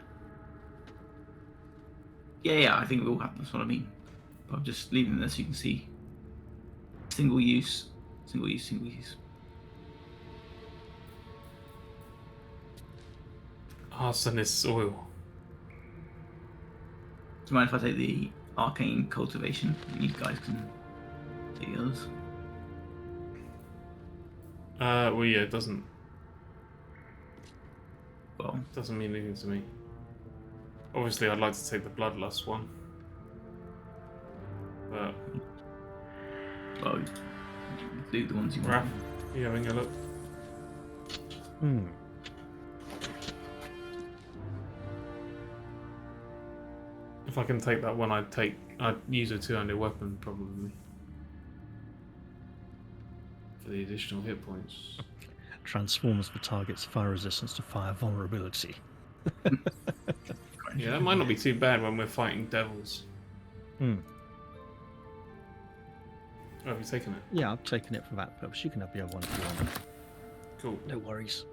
Yeah, I think it will happen, that's what I mean. But I'm just leaving them there so you can see. Single use, single use, single use. Arsonist oil. Do you mind if I take the arcane cultivation? You guys can take the others. Well, yeah, it doesn't. Well, doesn't mean anything to me. Obviously, I'd like to take the bloodlust one, but well, do the ones you want. Raph, are you having a look? If I can take that one, I'd use a 200 weapon probably for the additional hit points. Transforms the target's fire resistance to fire vulnerability. Yeah, that might not be too bad when we're fighting devils. Oh, have you taken it? Yeah, I've taken it for that purpose. You can have the other one if you want. Cool. No worries.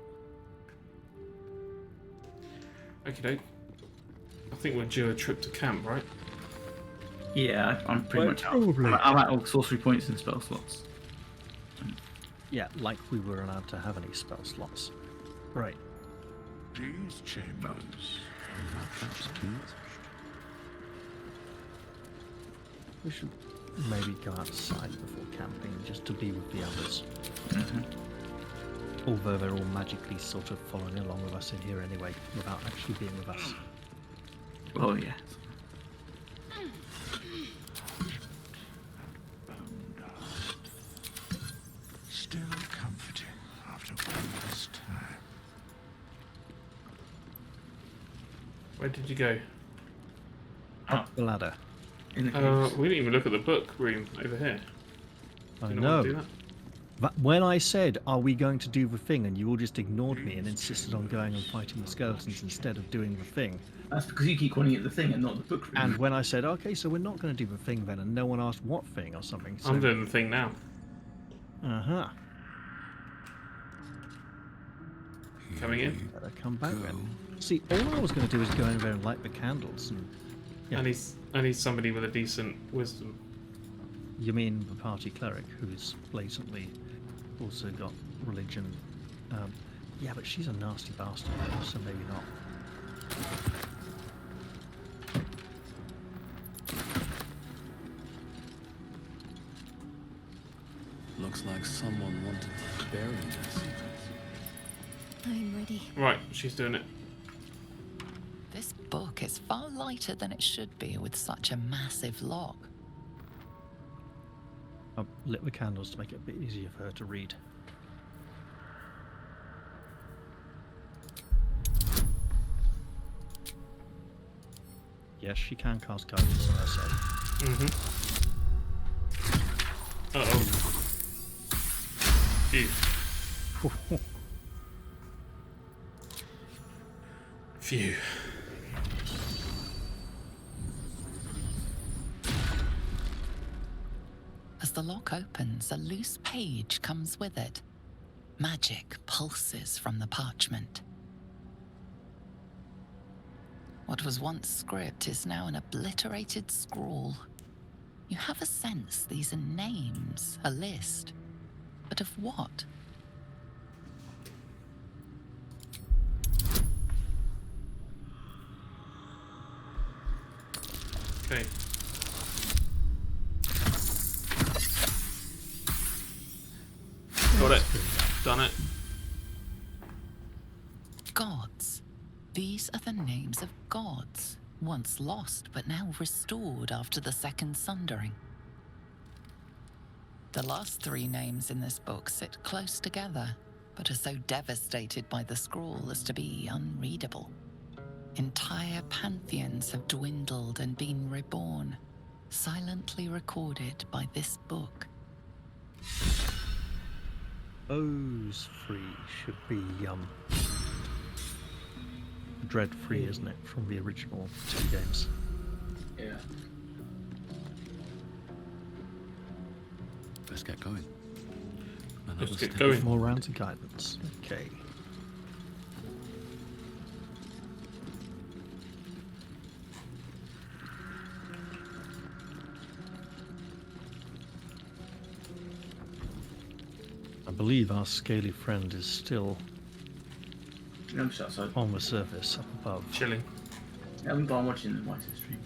Okay, doke. I think we're due a trip to camp, right? Yeah, I'm pretty much out. probably. I'm at all sorcery points and spell slots. Yeah, like we were allowed to have any spell slots. Right. These chambers. We should maybe go outside before camping just to be with the others. Although they're all magically sort of following along with us in here anyway, without actually being with us. Oh, yeah. Still comforting after all this time. Where did you go? Up the ladder. We didn't even look at the book room over here. I Do you not want to do know. that? But when I said, are we going to do the thing, and you all just ignored me and insisted on going and fighting the skeletons instead of doing the thing. That's because you keep calling it the thing and not the book room. And when I said, okay, so we're not going to do the thing then, and no one asked what thing or something. So... I'm doing the thing now. Uh-huh. Coming in? Better come back then. See, all I was going to do is go in there and light the candles. And, yeah. I need somebody with a decent wisdom. You mean the party cleric, who's blatantly also got religion? Yeah, but she's a nasty bastard, so maybe not. Looks like someone wanted to bury their secrets. I'm ready. Right, she's doing it. This book is far lighter than it should be with such a massive lock. I've lit the candles to make it a bit easier for her to read. Yes, she can cast guidance on herself. Uh-oh. Phew. Phew. As the lock opens, a loose page comes with it. Magic pulses from the parchment. What was once script is now an obliterated scrawl. You have a sense these are names, a list. But of what? Okay. Got it. Done it. Gods. These are the names of gods, once lost but now restored after the Second Sundering. The last three names in this book sit close together, but are so devastated by the scrawl as to be unreadable. Entire pantheons have dwindled and been reborn, silently recorded by this book. Those three should be dread-free, isn't it, from the original 2 games? Yeah. Let's get going. Let's get going. More rounds of guidance. Okay. I believe our scaly friend is still I'm just outside. on the surface up above. Chilling. I haven't gone watching the Whiteseer stream.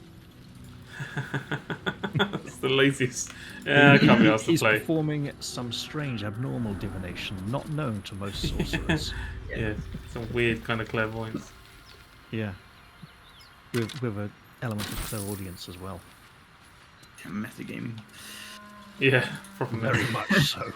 That's the laziest. Yeah, I can't be asked to He's play. performing some strange abnormal divination not known to most sorcerers. Yeah, some weird kind of clairvoyance. Yeah. With an element of clairaudience as well. Metagaming. Yeah, probably. Very much so.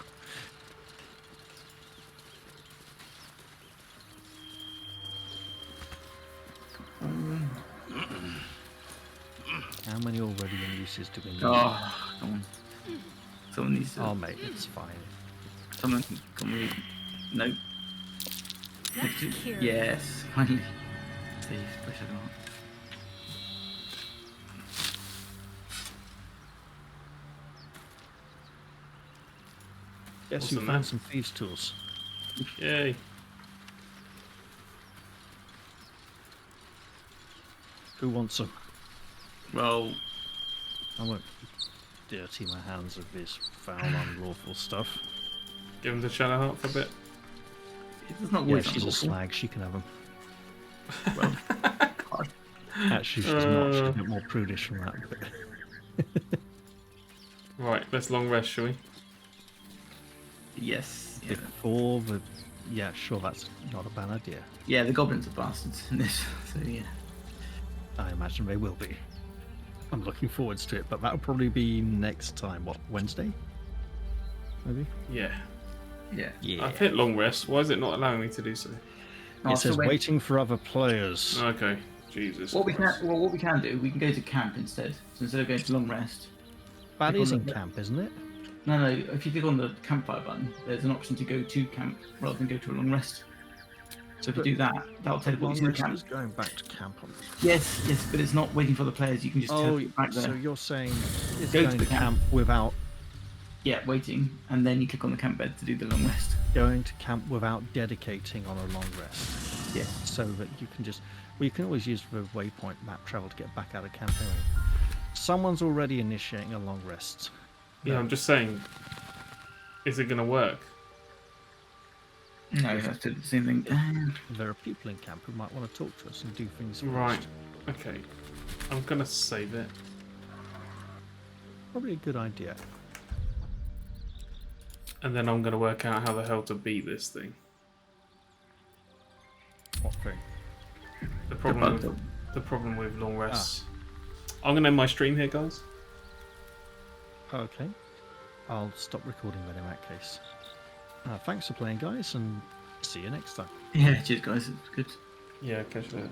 How many already in uses do we need? Oh, come on. Someone needs to. Oh, mate, it's fine. Someone can we? No. Yes, finally. See, push it on. Yes, What's you in found there? some thieves' tools. Yay. Who wants some? Well, I won't dirty my hands of this foul, unlawful stuff. Give him the shadow heart for a bit. it's not Yeah, always she's a unlawful. slag, she can have them. Well, hard. Actually, she's not. She's a bit more prudish from that. But... Right, let's long rest, shall we? Yes. Yeah. Before the... Yeah, sure, that's not a bad idea. Yeah, the goblins are bastards in this, so yeah. I imagine they will be. I'm looking forward to it, but that'll probably be next time. What, Wednesday? Maybe? Yeah. Yeah. Yeah. I've hit long rest. Why is it not allowing me to do so? It says waiting for other players. Okay. Jesus. What we can do, we can go to camp instead. So instead of going to long rest. That click is on in the- camp, isn't it? No, if you click on the campfire button, there's an option to go to camp rather than go to a long rest. So if you do that, that'll teleport you to the camp. is going back to camp on this. Yes, but it's not waiting for the players. You can just teleport back there. so you're saying it's Go to going the to camp. camp without Yeah, waiting, and then you click on the camp bed to do the long rest. going to camp without dedicating on a long rest. Yes. So that you can just... Well, you can always use the waypoint map travel to get back out of camp anyway. Someone's already initiating a long rest. Yeah, I'm just saying. Is it going to work? No, that's the same thing. There are people in camp who might want to talk to us and do things first. Right. Okay. I'm going to save it. Probably a good idea. And then I'm going to work out how the hell to beat this thing. What thing? The problem with long rests. I'm going to end my stream here, guys. Okay. I'll stop recording then in that case. Thanks for playing, guys, and see you next time. Yeah, cheers, guys. It's good. Yeah, catch you later.